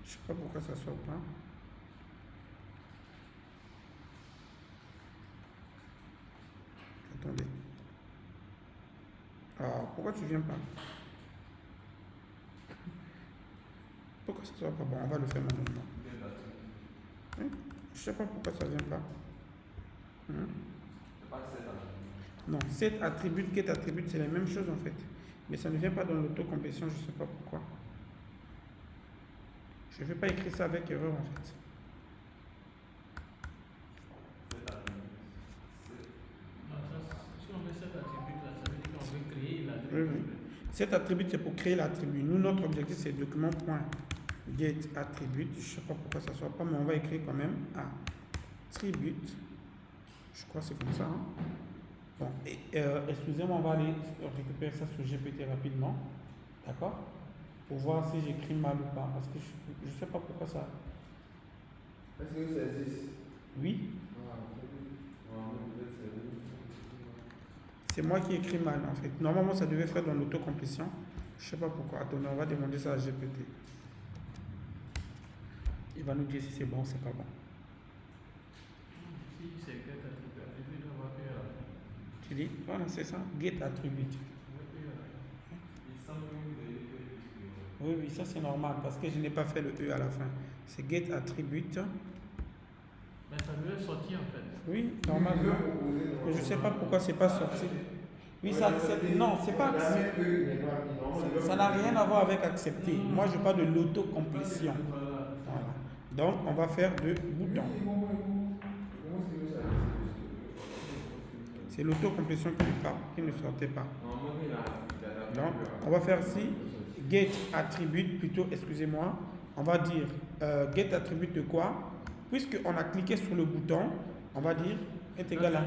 sais pas pourquoi ça ne sort pas. Attendez. Pourquoi tu viens pas? Pourquoi ça ne sort pas? Bon, on va le faire maintenant. Je ne sais pas pourquoi ça ne vient pas. Non, set attribute, get attribute, c'est la même chose en fait. Mais ça ne vient pas dans l'autocomplétion, je ne sais pas pourquoi. Je ne vais pas écrire ça avec erreur en fait. Si on met cet attribut là, ça veut dire qu'on veut créer l'attribut. Oui. Cet attribut, c'est pour créer l'attribut. Nous, notre objectif, c'est document.get attribute. Je ne sais pas pourquoi ça ne sort pas, mais on va écrire quand même attribute. Je crois que c'est comme ça. Hein? Bon, excusez-moi, on va aller récupérer ça sur GPT rapidement. D'accord? Pour voir si j'écris mal ou pas. Parce que je ne sais pas pourquoi ça. Est-ce que ça existe? Oui. C'est moi qui écris mal en fait. Normalement, ça devait faire dans l'autocomplétion. Je ne sais pas pourquoi. Attendez, on va demander ça à GPT. Il va nous dire si c'est bon ou c'est pas bon. Si c'est get attribute, on va payer à la fin. Tu dis, voilà, c'est ça. Get attribute. On va payer à la fin. Il semble que vous avez fait plus que Oui, oui, ça c'est normal parce que je n'ai pas fait le E à la fin. C'est get attribute. Mais ça devait sortir en fait. Oui, normalement. Mais je ne sais pas pourquoi c'est pas sorti. Oui, ça accepte. Non, c'est pas accepté. Ça n'a rien à voir avec accepter. Moi, je parle de l'autocomplétion. Voilà. Donc, on va faire de bouton. C'est l'autocomplétion qui ne sortait pas. Donc, on va faire ici get attribute plutôt, excusez-moi. On va dire get attribute de quoi? Puisqu'on a cliqué sur le bouton, on va dire est égal à.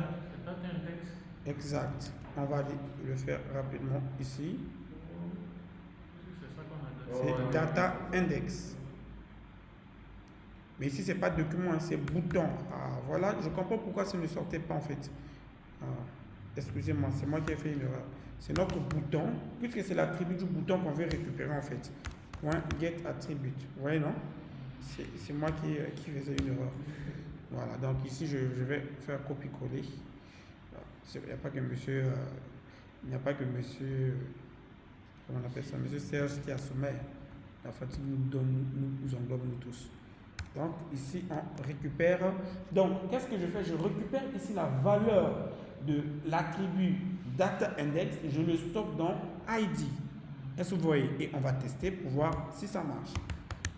Exact. On va le faire rapidement ici. C'est data index. Mais ici, c'est pas document, c'est bouton. Ah, voilà, je comprends pourquoi ça ne sortait pas en fait. Ah, excusez-moi, c'est moi qui ai fait une erreur. C'est notre bouton, puisque c'est l'attribut du bouton qu'on veut récupérer en fait. Point get attribute. Vous voyez, non? C'est moi qui faisais une erreur. Voilà, donc ici, je vais faire copier-coller. Il n'y a pas que monsieur. Il n'y a pas que monsieur. Comment on appelle ça? Monsieur Serge qui a sommeil. La fatigue nous englobe nous tous. Donc ici on récupère. Donc qu'est-ce que je fais? Je récupère ici la valeur de l'attribut data index et je le stocke dans ID. Est-ce que vous voyez? Et on va tester pour voir si ça marche.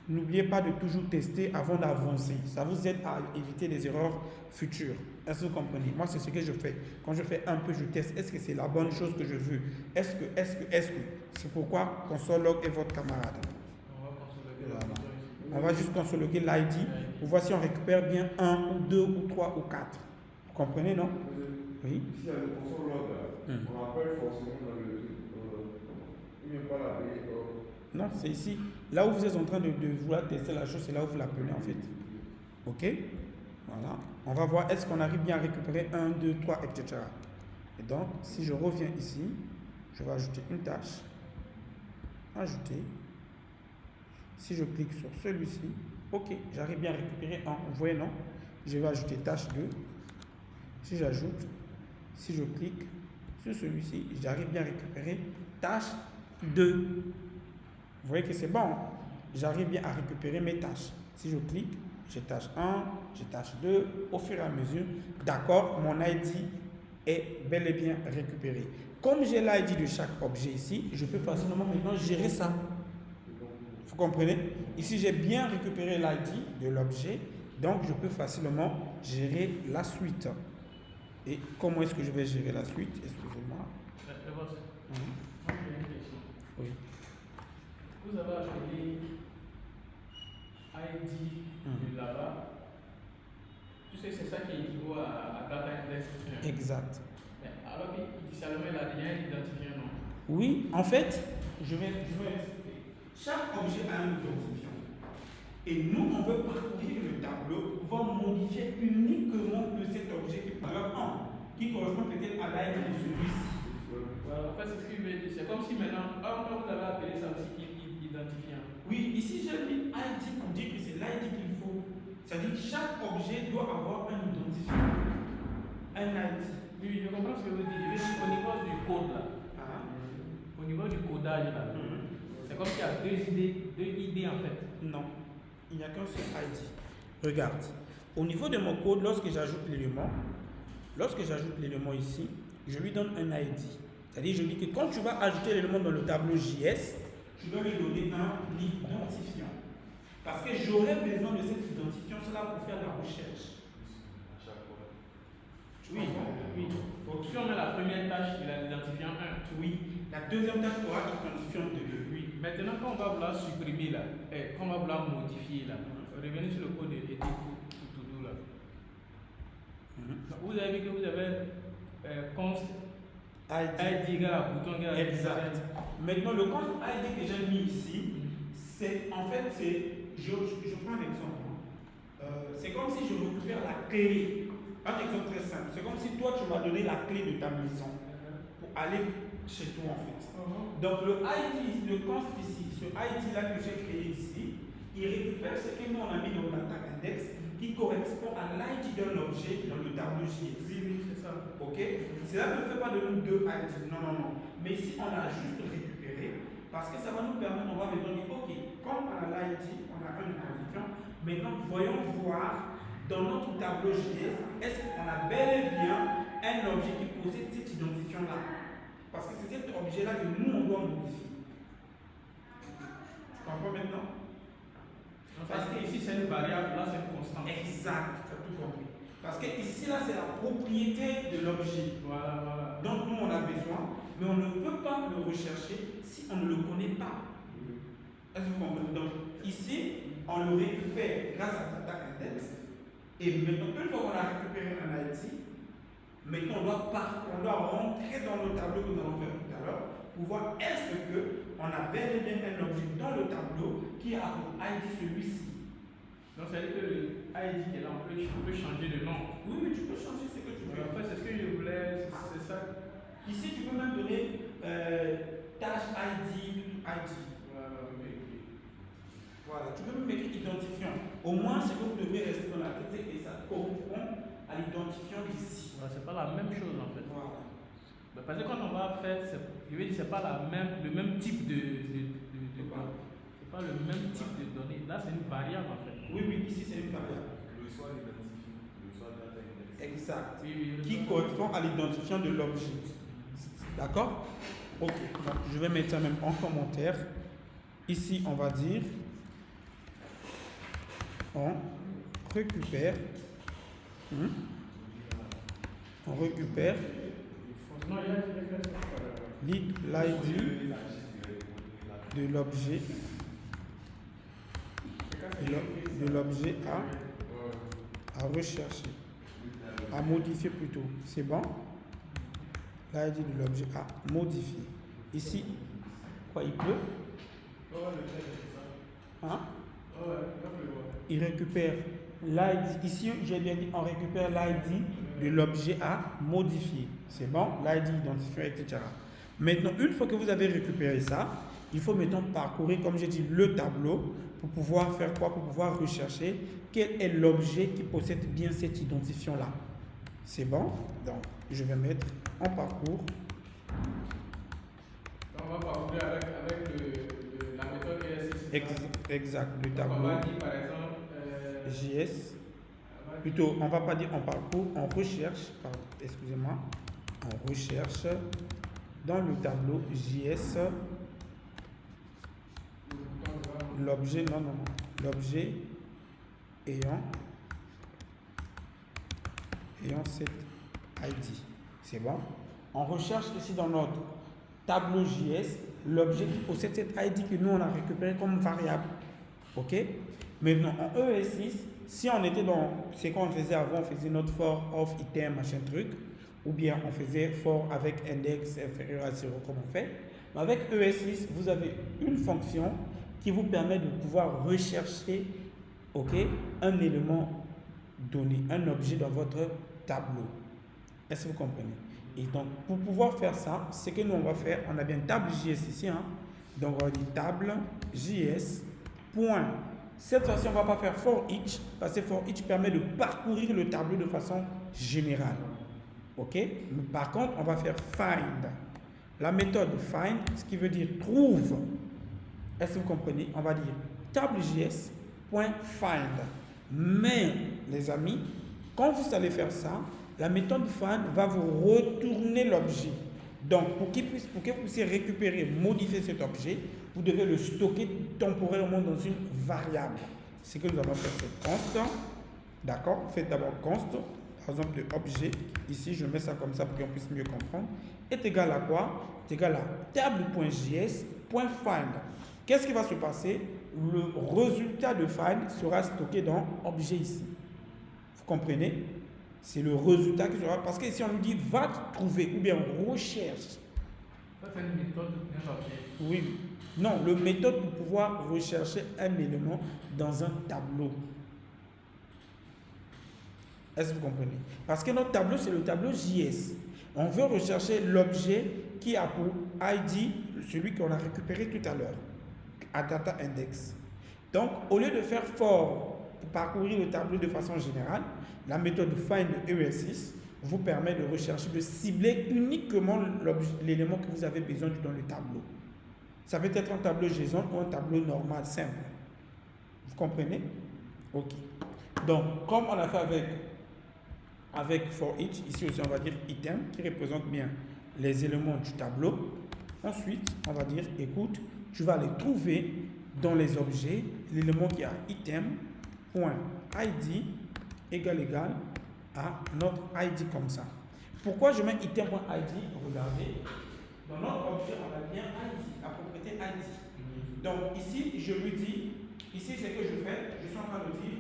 N'oubliez pas de toujours tester avant d'avancer. Ça vous aide à éviter les erreurs futures. Est-ce que vous comprenez? Moi, c'est ce que je fais. Quand je fais un peu, je teste. Est-ce que c'est la bonne chose que je veux? Est-ce que? C'est pourquoi console log est votre camarade. Voilà. On va juste consolider l'ID pour voir si on récupère bien 1 ou 2 ou 3 ou 4. Vous comprenez, non? Oui. Ici, il y a le console log, on appelle forcément dans le. Il n'y a pas la B. Non, c'est ici. Là où vous êtes en train de vouloir tester la chose, c'est là où vous l'appelez en fait. Ok? Voilà. On va voir est-ce qu'on arrive bien à récupérer 1, 2, 3, etc. Et donc, si je reviens ici, je vais ajouter une tâche. Ajouter. Si je clique sur celui-ci, ok, j'arrive bien à récupérer 1. Vous voyez, non? Je vais ajouter tâche 2. Si j'ajoute, si je clique sur celui-ci, j'arrive bien à récupérer tâche 2. Vous voyez que c'est bon. J'arrive bien à récupérer mes tâches. Si je clique, j'ai tâche 1, j'ai tâche 2. Au fur et à mesure, d'accord, mon ID est bel et bien récupéré. Comme j'ai l'ID de chaque objet ici, je peux facilement maintenant gérer ça. Vous comprenez? Ici, j'ai bien récupéré l'ID de l'objet, donc je peux facilement gérer la suite. Et comment est-ce que je vais gérer la suite? Excusez-moi. Oui. Vous avez appelé ID de là-bas. Tu sais, c'est ça qui équivaut à data index. Exact. Mais alors qu'initialement, il a déjà un identifiant, non? Oui, en fait, je vais expliquer. Chaque objet a un identifiant. Et nous, on veut parcourir le tableau pour modifier uniquement de cet objet qui par exemple 1, qui correspond peut-être à l'ID de celui-ci. Voilà, en fait, c'est ce que je veux dire. C'est comme si maintenant, quand vous avez appelé ça aussi identifiant. Oui, ici j'ai mis ID pour dire que c'est l'ID qu'il faut. C'est-à-dire que chaque objet doit avoir un identifiant. Un ID. Oui, je comprends ce que vous dites. Au niveau du code là. Au niveau du codage là. C'est comme s'il y a deux idées en fait. Non, il n'y a qu'un seul ID. Regarde, au niveau de mon code, lorsque j'ajoute l'élément ici, je lui donne un ID. C'est-à-dire, je dis que quand tu vas ajouter l'élément dans le tableau JS, tu dois lui donner un identifiant. Parce que j'aurai besoin de cet identifiant, cela pour faire la recherche. Oui. Donc, si on met la première tâche, il a l'identifiant 1. Oui. La deuxième tâche aura l'identifiant 2. Oui. Maintenant, quand on va vouloir supprimer là, quand on va vouloir modifier là, revenez sur le code de edit tout là. Vous avez vu que vous avez const ID égale bouton égale. Exact. Maintenant, le const ID que j'ai mis ici, c'est en fait, je prends un exemple. C'est comme si je récupère la clé. Un exemple très simple. C'est comme si toi, tu m'as donné la clé de ta maison pour aller chez toi en fait. Donc le ID, le const ici, ce ID là que j'ai créé ici, il récupère ce que nous on a mis dans le data index qui correspond à l'ID d'un objet dans le tableau JS. Oui, c'est ça. Ok? Cela ne fait pas de nous deux ID. Non. Mais ici on a juste récupéré Parce que ça va nous permettre, on va maintenant dire, ok, comme on a l'ID, on a une identifiant, maintenant voyons voir dans notre tableau JS, est-ce qu'on a bel et bien un objet qui possède cet identifiant-là? Parce que c'est cet objet-là que nous, on doit modifier. Tu comprends maintenant? Parce que ici, c'est une variable, là, c'est une constante. Exact, tu as tout compris. Parce que ici, là, c'est la propriété de l'objet. Voilà, voilà. Donc, nous, on a besoin, mais on ne peut pas le rechercher si on ne le connaît pas. Est-ce que vous comprenez? Donc, ici, on le récupère grâce à Data Index. Et maintenant, une fois qu'on a récupéré un ID, maintenant, on doit rentrer dans le tableau que nous allons faire tout à l'heure pour voir est-ce qu'on a bel et bien un objet dans le tableau qui a pour ID celui-ci. Donc, ça veut dire que le ID qui est là, on peut changer de nom. Oui, mais tu peux changer ce que tu veux. En fait, c'est ce que je voulais, c'est ça. Ici, tu peux même donner tâche ID, ID. Voilà, tu peux même écrire identifiant. Au moins, ce que vous devez rester dans la tête, c'est que ça correspond à l'identifiant d'ici. Voilà, c'est pas la même chose en fait. Voilà. Parce que quand on va faire, je veux dire, c'est pas le même type c'est pas le même type de données. Là, c'est une variable en fait. Oui, oui, ici, c'est une variable. Le soit identifié, le soit data index. Exact. Oui, Qui correspond à l'identifiant de l'objet. D'accord? Ok. Donc, je vais mettre ça même en commentaire. Ici, on va dire on récupère l'ID de l'objet à rechercher, à modifier plutôt. C'est bon? L'ID de l'objet à modifier. Ici, quoi, il pleut? Hein? Il récupère l'ID. Ici, j'ai bien dit, on récupère l'ID de l'objet à modifier. C'est bon? L'ID, identifiant, etc. Maintenant, une fois que vous avez récupéré ça, il faut maintenant parcourir, comme j'ai dit, le tableau pour pouvoir faire quoi? Pour pouvoir rechercher quel est l'objet qui possède bien cet identifiant-là. C'est bon? Donc, je vais mettre en parcours. On va parcourir avec la méthode ES6. Exact, le tableau. On va dire par exemple JS. Plutôt, on ne va pas dire en parcours, on recherche, excusez-moi, on recherche dans le tableau JS l'objet, l'objet ayant cette ID. C'est bon? On recherche ici dans notre tableau JS l'objet qui possède cette ID que nous on a récupéré comme variable. Ok? Maintenant en ES6, si on était dans ce qu'on faisait avant, on faisait notre for of item machin truc, ou bien on faisait for avec index inférieur à 0 comme on fait. Mais avec ES6, vous avez une fonction qui vous permet de pouvoir rechercher, ok, un élément donné, un objet dans votre tableau. Est-ce que vous comprenez? Et donc, pour pouvoir faire ça, ce que nous on va faire, on a bien table JS ici, hein? Donc on va dire table JS point. Cette fois-ci, on ne va pas faire for each, parce que for each permet de parcourir le tableau de façon générale. Ok? Mais par contre, on va faire find. La méthode find, ce qui veut dire trouve. Est-ce que vous comprenez? On va dire table.js.find. Mais, les amis, quand vous allez faire ça, la méthode find va vous retourner l'objet. Donc, pour que vous puissiez récupérer, modifier cet objet, vous devez le stocker temporairement dans une variable. Ce que nous allons faire, c'est const. D'accord? Faites d'abord const. Par exemple, le objet, ici, je mets ça comme ça pour qu'on puisse mieux comprendre, est égal à quoi? Est égal à table.js.find. Qu'est-ce qui va se passer? Le résultat de find sera stocké dans objet ici. Vous comprenez? C'est le résultat qui sera... Parce que si on nous dit va trouver ou bien recherche. Ça, c'est une méthode d'un objet. Oui. Non, le méthode pour pouvoir rechercher un élément dans un tableau. Est-ce que vous comprenez? Parce que notre tableau, c'est le tableau JS. On veut rechercher l'objet qui a pour ID celui qu'on a récupéré tout à l'heure, à Data Index. Donc, au lieu de faire for pour parcourir le tableau de façon générale, la méthode find de ES6 vous permet de rechercher, de cibler uniquement l'élément que vous avez besoin dans le tableau. Ça peut être un tableau JSON ou un tableau normal, simple. Vous comprenez? Ok. Donc, comme on a fait avec for each, ici aussi on va dire item, qui représente bien les éléments du tableau. Ensuite, on va dire, écoute, tu vas les trouver dans les objets, l'élément qui a item.id égal à notre ID comme ça. Pourquoi je mets item.id? Regardez, dans notre objet, on a bien ID, la propriété ID. Donc ici, je lui dis, ici c'est ce que je fais, je suis en train de dire,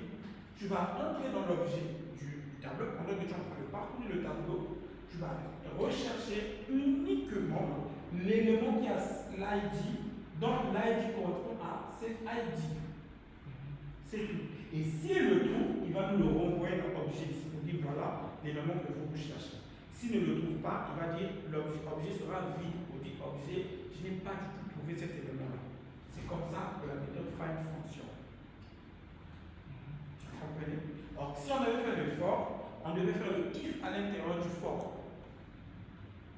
tu vas entrer dans l'objet du tableau, pendant que tu es en train de parcourir le tableau, tu vas rechercher uniquement l'élément qui a l'ID, donc l'ID correspond à cet ID. C'est tout. Et s'il le trouve, il va nous le renvoyer dans l'objet ici pour dire voilà l'élément que vous cherchez. S'il ne le trouve pas, il va dire l'objet sera vide. Pour dire objet, je n'ai pas du tout trouvé cet élément-là. C'est comme ça que la méthode find fonctionne. Vous comprenez? Alors, si on devait faire le for, on devait faire le if à l'intérieur du for.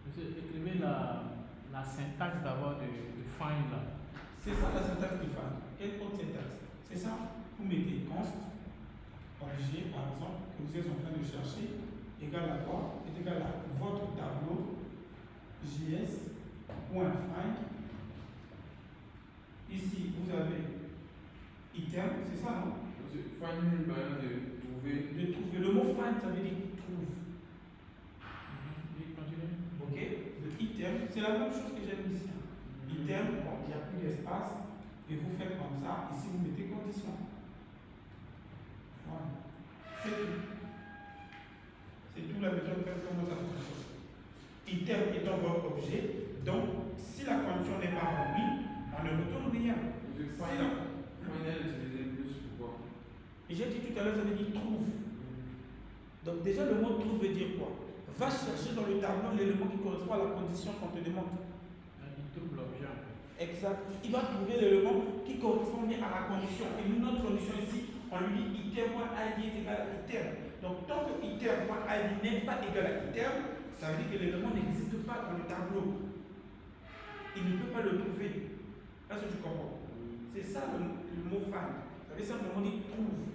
Monsieur, écrivez la syntaxe d'abord de find là. C'est ça la syntaxe de find. Quelle autre syntaxe? C'est ça. Vous mettez const, objet par exemple, que vous êtes en train de chercher, égal à quoi? Est égal à votre tableau js.find. Ici, vous avez item, c'est ça, non? Find une manière de trouver. De trouver. Le mot find, ça veut dire trouve. Continuez. Ok? Le item, c'est la même chose que j'ai mis ici. Item, bon, il n'y a plus d'espace, et vous faites comme ça, ici vous mettez condition. Voilà. C'est tout. C'est tout la méthode comment ça fonctionne. Item étant votre objet, donc si la condition n'est pas remplie, on ne retourne rien. Final utiliser plus pourquoi? Et j'ai dit tout à l'heure, ça veut dire trouve. Donc déjà le mot trouve veut dire quoi? Va chercher dans le tableau l'élément qui correspond à la condition qu'on te demande. Il trouve l'objet. Exact. Il va trouver l'élément qui correspond bien à la condition. Et nous, notre condition ici, on lui dit item.id est égal à item. Donc tant que item.id n'est pas égal à item, ça veut dire que l'élément n'existe pas dans le tableau. Il ne peut pas le trouver. Est-ce que tu comprends? C'est ça le mot find. Ça veut simplement dire trouve.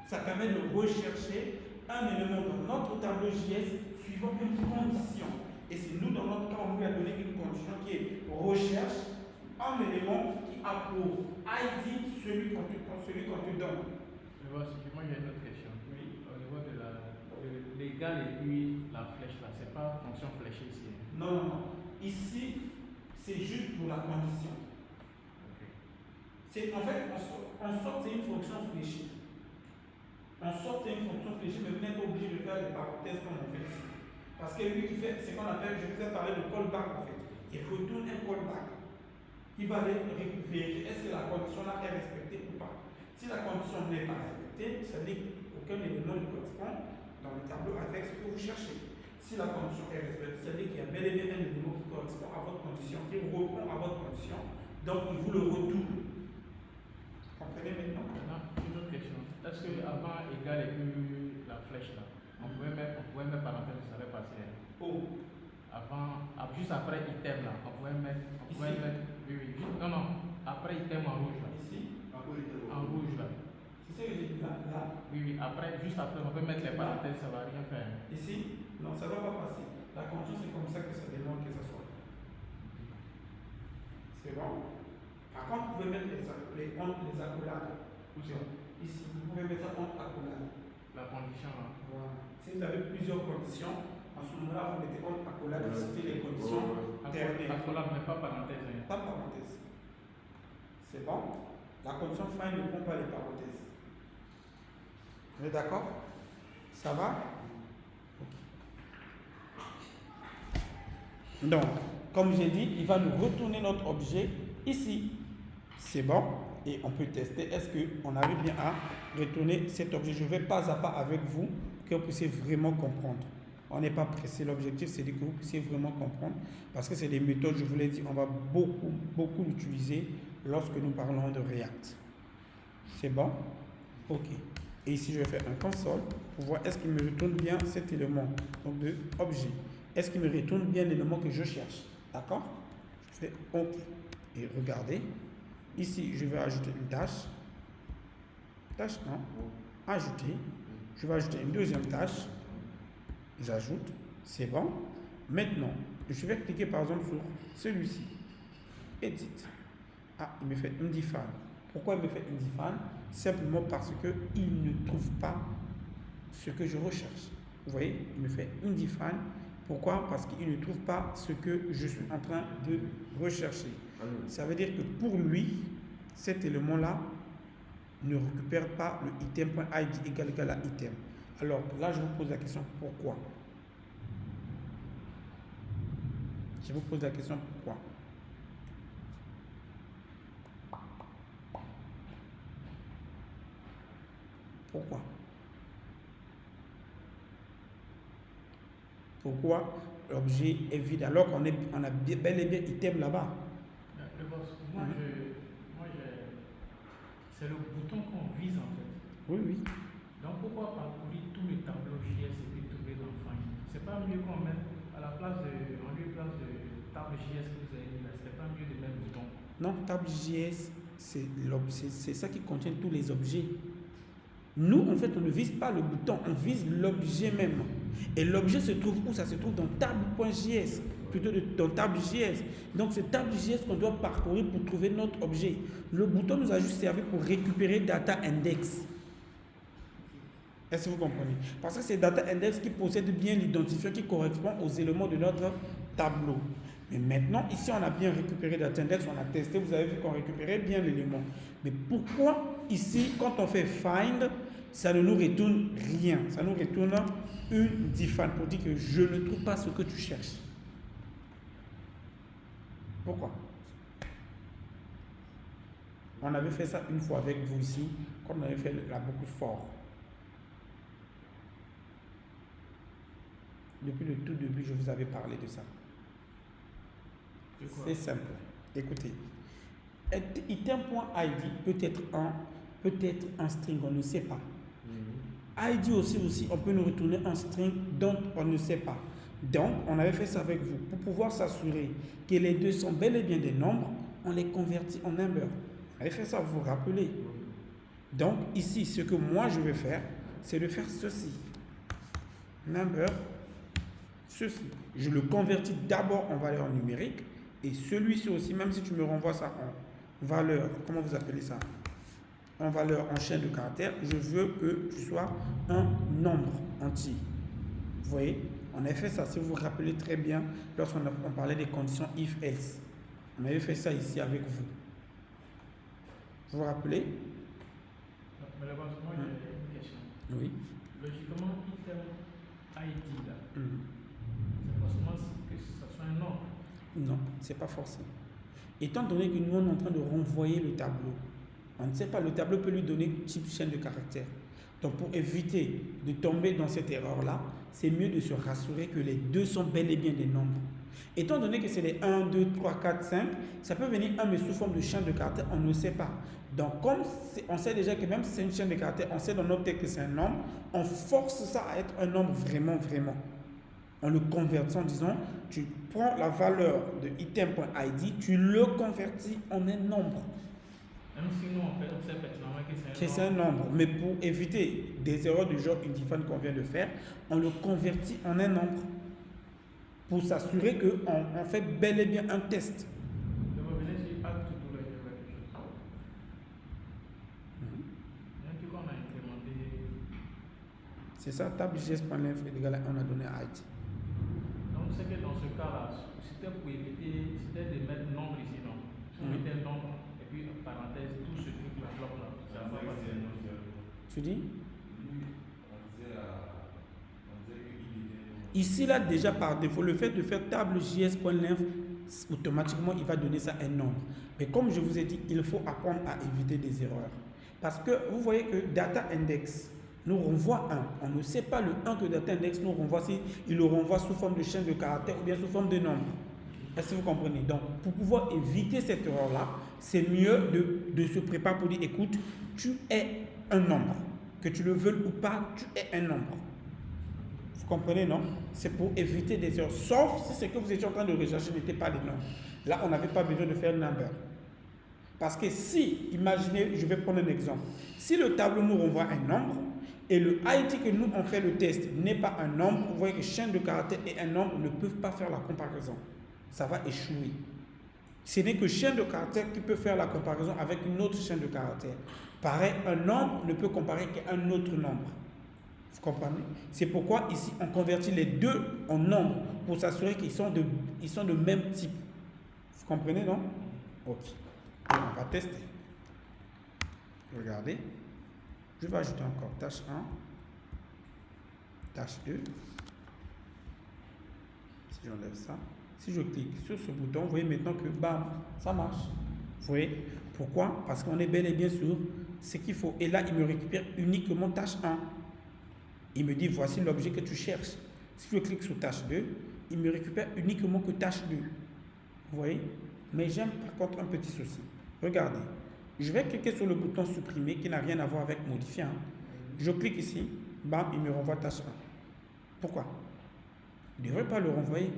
Ça permet de rechercher un élément dans notre tableau JS suivant une condition. Et c'est nous, dans notre cas, on lui a donné une condition qui est recherche un élément qui a pour ID celui qu'on te donne. Je vois, moi j'ai une autre question. Oui. Au niveau de l'égal et puis la flèche là, c'est pas fonction fléchée ici. Non, non, non. Ici, c'est juste pour la condition. Okay. En fait, en sorte, c'est une fonction fléchée. En sorte, c'est une fonction fléchée, mais vous n'êtes pas obligé de faire des parenthèses comme on fait ici. Parce que lui, il fait ce qu'on appelle, je vous ai parlé de callback en fait. Il retourne un callback. Il va aller vérifier est-ce que la condition là est respectée ou pas. Si la condition n'est pas respectée, ça veut dire qu'aucun élément ne correspond dans le tableau avec ce que vous cherchez. Si la condition est respectée, ça veut dire qu'il y a bel et bien un élément qui correspond à votre condition, qui répond à votre condition, donc il vous le retourne. Vous comprenez maintenant? Non, une autre question. Est-ce que avant égal et puis la flèche là, on pouvait mettre parenthèse, ça allait passer? Oh. Avant, juste après item là, on pouvait mettre, oui, non, après item en rouge là. Ici? En rouge là. C'est ce que j'ai dit là. Oui, après, juste après, on peut mettre les parenthèses, ça va rien faire. Ici? Non, ça ne va pas passer. La condition, c'est comme ça que ça demande que ça soit. C'est bon? Par contre, vous pouvez mettre les accolades. Ici, vous pouvez mettre ça entre accolades. La condition là. Voilà. Si vous avez plusieurs conditions, en ce moment-là, vous mettez entre accolades, vous citez les conditions dernières. Accolade, mais pas parenthèse. Hein. Pas parenthèse. C'est bon? La condition fin ne prend pas les parenthèses. Vous êtes d'accord? Ça va? Okay. Donc, comme j'ai dit, il va nous retourner notre objet ici. C'est bon? Et on peut tester, est-ce qu'on arrive bien à retourner cet objet? Je vais pas à pas avec vous, pour que vous puissiez vraiment comprendre. On n'est pas pressé, l'objectif c'est que vous puissiez vraiment comprendre, parce que c'est des méthodes, je vous l'ai dit, on va beaucoup l'utiliser lorsque nous parlons de React. C'est bon? Ok. Et ici je vais faire un console pour voir est-ce qu'il me retourne bien cet élément, donc de objet. Est-ce qu'il me retourne bien l'élément que je cherche? D'accord? Je fais OK. Et regardez, ici, je vais ajouter une tâche. Tâche 1, ajouter. Je vais ajouter une deuxième tâche. J'ajoute, c'est bon. Maintenant, je vais cliquer par exemple sur celui-ci. Edit. Ah, il me fait indefine. Pourquoi il me fait indefine? Simplement parce qu'il ne trouve pas ce que je recherche. Vous voyez, il me fait indefine. Pourquoi? Parce qu'il ne trouve pas ce que je suis en train de rechercher. Ça veut dire que pour lui, cet élément-là ne récupère pas le item.id égal à item. Alors là, je vous pose la question pourquoi? Je vous pose la question pourquoi? Pourquoi? Pourquoi l'objet est vide alors qu'on a bel et bien item là-bas? Le boss, c'est le bouton qu'on vise en fait. Oui, oui. Donc pourquoi parcourir tout le tableau JS et puis trouver l'enfant? C'est pas mieux qu'on mette à la place de table JS que vous avez mis là, c'est pas mieux de mettre bouton? Non, table JS, c'est ça qui contient tous les objets. Nous, en fait, on ne vise pas le bouton, on vise l'objet même. Et l'objet se trouve où? Ça se trouve dans table.js, plutôt dans table.js. Donc, c'est table.js qu'on doit parcourir pour trouver notre objet. Le bouton nous a juste servi pour récupérer data index. Est-ce que vous comprenez? Parce que c'est data index qui possède bien l'identifiant qui correspond aux éléments de notre tableau. Mais maintenant, ici, on a bien récupéré data index, on a testé, vous avez vu qu'on récupérait bien l'élément. Mais pourquoi ici, quand on fait find, ça ne nous retourne rien? Ça nous retourne une define pour dire que je ne trouve pas ce que tu cherches. Pourquoi? On avait fait ça une fois avec vous ici, quand on avait fait la boucle fort. Depuis le tout début, je vous avais parlé de ça. C'est simple. Écoutez, item.id peut être un string, on ne sait pas. ID aussi, on peut nous retourner un string dont on ne sait pas. Donc, on avait fait ça avec vous. Pour pouvoir s'assurer que les deux sont bel et bien des nombres, on les convertit en number. On avait fait ça, vous vous rappelez. Donc, ici, ce que moi je vais faire, c'est de faire ceci. Number, ceci. Je le convertis d'abord en valeur numérique. Et celui-ci aussi, même si tu me renvoies ça en valeur, comment vous appelez ça? En valeur, en chaîne de caractères, je veux que tu sois un nombre entier. Vous voyez? On avait fait ça, si vous vous rappelez très bien, lorsqu'on parlait des conditions if-else. On avait fait ça ici avec vous. Vous vous rappelez? Mais d'abord, moi j'ai une question. Oui. Logiquement, item ID là, c'est forcément que ça soit un nombre. Non, ce n'est pas forcément. Étant donné que nous, on est en train de renvoyer le tableau, on ne sait pas, le tableau peut lui donner type chaîne de caractères. Donc, pour éviter de tomber dans cette erreur-là, c'est mieux de se rassurer que les deux sont bel et bien des nombres. Étant donné que c'est les 1, 2, 3, 4, 5, ça peut venir 1, mais sous forme de chaîne de caractères, on ne sait pas. Donc, comme on sait déjà que même si c'est une chaîne de caractères, on sait dans notre texte que c'est un nombre, on force ça à être un nombre vraiment, vraiment. En le convertissant, disons, tu prends la valeur de item.id, tu le convertis en un nombre. Même si nous, on sait pertinemment que c'est un nombre. Mais pour éviter des erreurs du genre indefine qu'on vient de faire, on le convertit en un nombre. Pour s'assurer qu'on fait bel et bien un test. C'est ça, table JS.length égale on a donné à ID. Donc c'est que dans ce cas-là, c'était pour éviter, c'était de mettre nombre ici, non? Si on mettait nombre, et puis en parenthèse, tout ce truc-là, bloc-là, ça va passer. Tu dis? Ici, là, déjà par défaut, le fait de faire table JS.length, automatiquement, il va donner ça un nombre. Mais comme je vous ai dit, il faut apprendre à éviter des erreurs. Parce que vous voyez que data index nous renvoie 1. On ne sait pas le 1 que data index nous renvoie, si il le renvoie sous forme de chaîne de caractères ou bien sous forme de nombre. Est-ce que vous comprenez? Donc, pour pouvoir éviter cette erreur-là, c'est mieux de se préparer pour dire, écoute, tu es un nombre. Que tu le veuilles ou pas, tu es un nombre. Vous comprenez, non? C'est pour éviter des erreurs. Sauf si ce que vous étiez en train de rechercher n'était pas des nombres. Là, on n'avait pas besoin de faire number. Parce que si, imaginez, je vais prendre un exemple. Si le tableau nous renvoie un nombre et le IT que nous on fait le test n'est pas un nombre, vous voyez que chaîne de caractères et un nombre ne peuvent pas faire la comparaison. Ça va échouer. Ce n'est que chaîne de caractères qui peut faire la comparaison avec une autre chaîne de caractères. Pareil, un nombre ne peut comparer qu'un autre nombre. Vous comprenez? C'est pourquoi ici on convertit les deux en nombres pour s'assurer qu'ils sont de même type. Vous comprenez, non? Ok. On va tester. Regardez. Je vais ajouter encore tâche 1, tâche 2. Si j'enlève ça, si je clique sur ce bouton, vous voyez maintenant que bam, ça marche. Vous voyez? Pourquoi? Parce qu'on est bel et bien sur ce qu'il faut. Et là, il me récupère uniquement tâche 1. Il me dit, voici l'objet que tu cherches. Si je clique sur tâche 2, il me récupère uniquement que tâche 2. Vous voyez? Mais j'aime par contre un petit souci. Regardez. Je vais cliquer sur le bouton supprimer qui n'a rien à voir avec modifier. Je clique ici, bam, il me renvoie tâche 1. Pourquoi? Il ne devrait pas le renvoyer.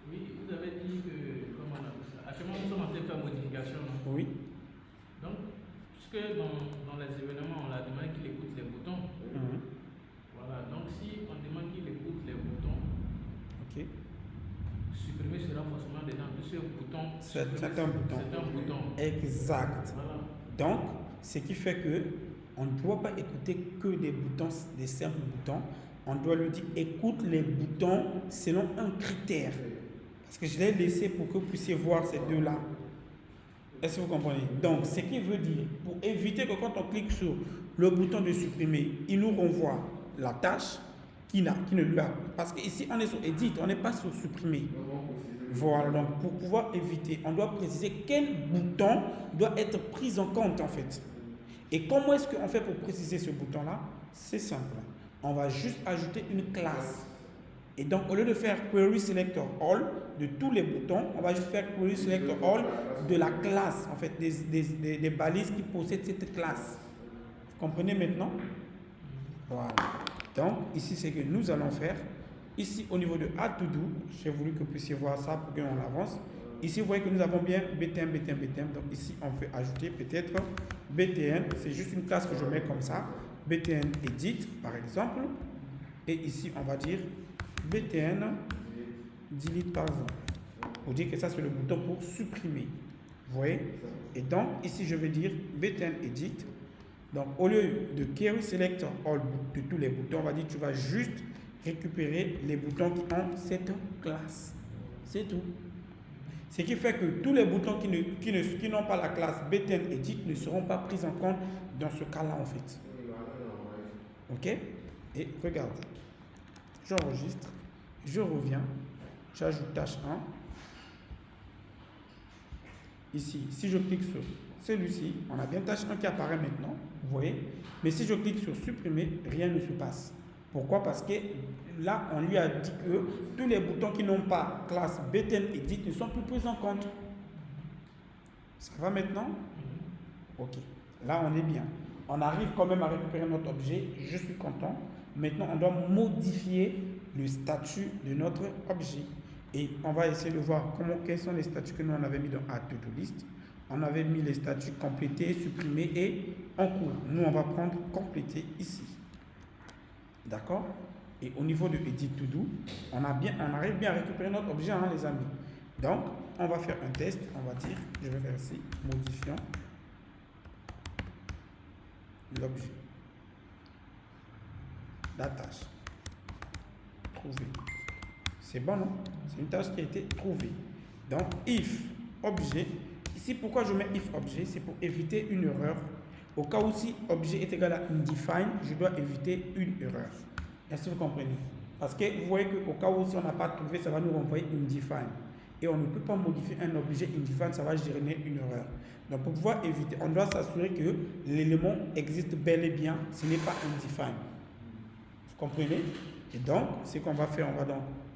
Oui, vous avez dit que, comment on appelle ça? Actuellement, nous sommes en train de faire modification, non? Oui. Donc, puisque dans les événements, on a demandé qu'il écoute les boutons. Voilà, donc si on demande qu'il écoute les boutons, Ok. supprimer sera forcément dedans, puisque le bouton. C'est un bouton. C'est un bouton. Exact. Voilà. Donc, ce qui fait que on ne doit pas écouter que des boutons, des simples boutons. On doit lui dire écoute les boutons selon un critère. Parce que je l'ai laissé pour que vous puissiez voir ces deux-là. Est-ce que vous comprenez? Donc, ce qui veut dire, pour éviter que quand on clique sur le bouton de supprimer, il nous renvoie la tâche qui ne lui a. Parce qu'ici, on est sur Edit, on n'est pas sur supprimer. Voilà, donc pour pouvoir éviter, on doit préciser quel bouton doit être pris en compte en fait. Et comment est-ce qu'on fait pour préciser ce bouton-là? C'est simple. On va juste ajouter une classe. Et donc, au lieu de faire Query Selector All de tous les boutons, on va juste faire Query Selector All de la classe, en fait, des balises qui possèdent cette classe. Vous comprenez maintenant? Voilà. Donc, ici, c'est que nous allons faire. Ici, au niveau de Add to Do, j'ai voulu que vous puissiez voir ça pour qu'on avance. Ici, vous voyez que nous avons bien BTN, BTN, BTN. Donc, ici, on peut ajouter peut-être BTN. C'est juste une classe que je mets comme ça. BTN Edit, par exemple. Et ici, on va dire BTN Delete, par exemple. Pour dire que ça, c'est le bouton pour supprimer. Vous voyez? Et donc, ici, je vais dire BTN Edit. Donc, au lieu de Query Selector All de tous les boutons, on va dire tu vas juste récupérer les boutons qui ont cette classe. C'est tout. Ce qui fait que tous les boutons qui n'ont pas la classe BTN Edit ne seront pas pris en compte dans ce cas-là, en fait. Ok? Et regardez. J'enregistre. Je reviens. J'ajoute tâche 1. Ici, si je clique sur celui-ci, on a bien tâche 1 qui apparaît maintenant. Vous voyez? Mais si je clique sur supprimer, rien ne se passe. Pourquoi? Parce que là, on lui a dit que tous les boutons qui n'ont pas classe BTN Edit ne sont plus pris en compte. Ça va maintenant? Ok. Là, on est bien. On arrive quand même à récupérer notre objet. Je suis content. Maintenant, on doit modifier le statut de notre objet. Et on va essayer de voir quels sont les statuts que nous on avait mis dans Add to Do List. On avait mis les statuts complétés, supprimés et en cours. Nous, on va prendre compléter ici. D'accord? Et au niveau de Edit to Do, on arrive bien à récupérer notre objet, hein, les amis. Donc, on va faire un test. On va dire, je vais faire ici, modifiant l'objet. La tâche. Trouver. C'est bon, non? C'est une tâche qui a été trouvée. Donc, if objet. Ici, pourquoi je mets if objet? C'est pour éviter une erreur. Au cas où si objet est égal à undefined, je dois éviter une erreur. Est-ce que vous comprenez? Parce que vous voyez qu'au cas où si on n'a pas trouvé, ça va nous renvoyer undefined. Et on ne peut pas modifier un objet undefined, ça va générer une erreur. Donc pour pouvoir éviter, on doit s'assurer que l'élément existe bel et bien, ce n'est pas undefined. Vous comprenez? Et donc, ce qu'on va faire,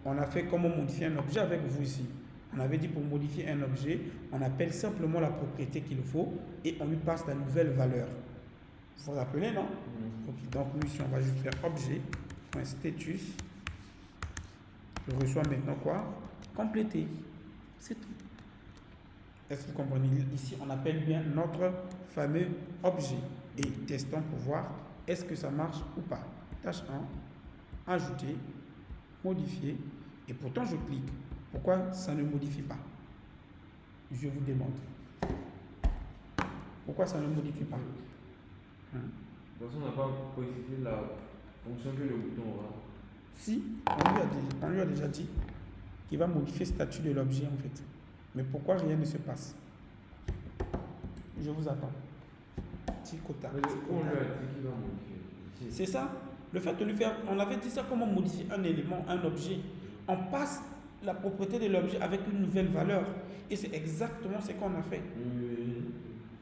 on a fait comment modifier un objet avec vous ici. On avait dit pour modifier un objet, on appelle simplement la propriété qu'il faut et on lui passe la nouvelle valeur. Vous vous rappelez, non? Okay. Donc nous ici, on va juste faire objet.status Je reçois maintenant quoi? Compléter. C'est tout. Est-ce que vous comprenez? Ici, on appelle bien notre fameux objet. Et testons pour voir est-ce que ça marche ou pas. Tâche 1, ajouter, modifier. Et pourtant, je clique. Pourquoi ça ne modifie pas? Je vous demande. Pourquoi ça ne modifie pas? De toute façon, on n'a pas précisé la fonction que le bouton aura. Si, on lui a déjà dit qu'il va modifier le statut de l'objet en fait. Mais pourquoi rien ne se passe? Je vous attends. Petit quota. On lui a dit qu'il va modifier. C'est ça. Le fait de lui faire, on avait dit ça, comment modifier un élément, un objet. On passe la propriété de l'objet avec une nouvelle valeur. Et c'est exactement ce qu'on a fait.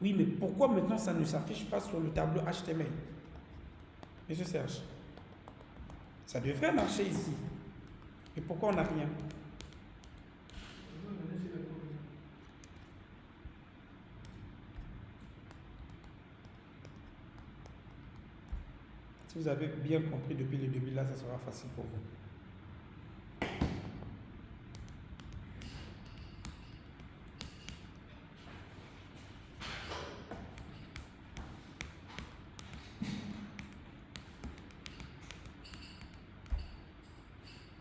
Oui, mais pourquoi maintenant ça ne s'affiche pas sur le tableau HTML? Monsieur Serge, ça devrait marcher ici. Et pourquoi on n'a rien? Si vous avez bien compris depuis le début, là, ça sera facile pour vous.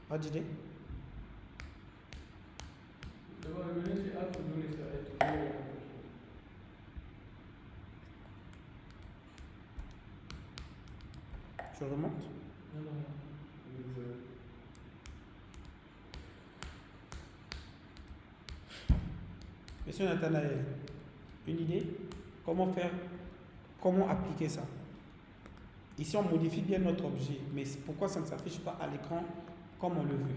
Pas d'idée? Je remonte? Monsieur Nathanaël, une idée? Comment faire? Comment appliquer ça? Ici, on modifie bien notre objet, mais pourquoi ça ne s'affiche pas à l'écran comme on le veut?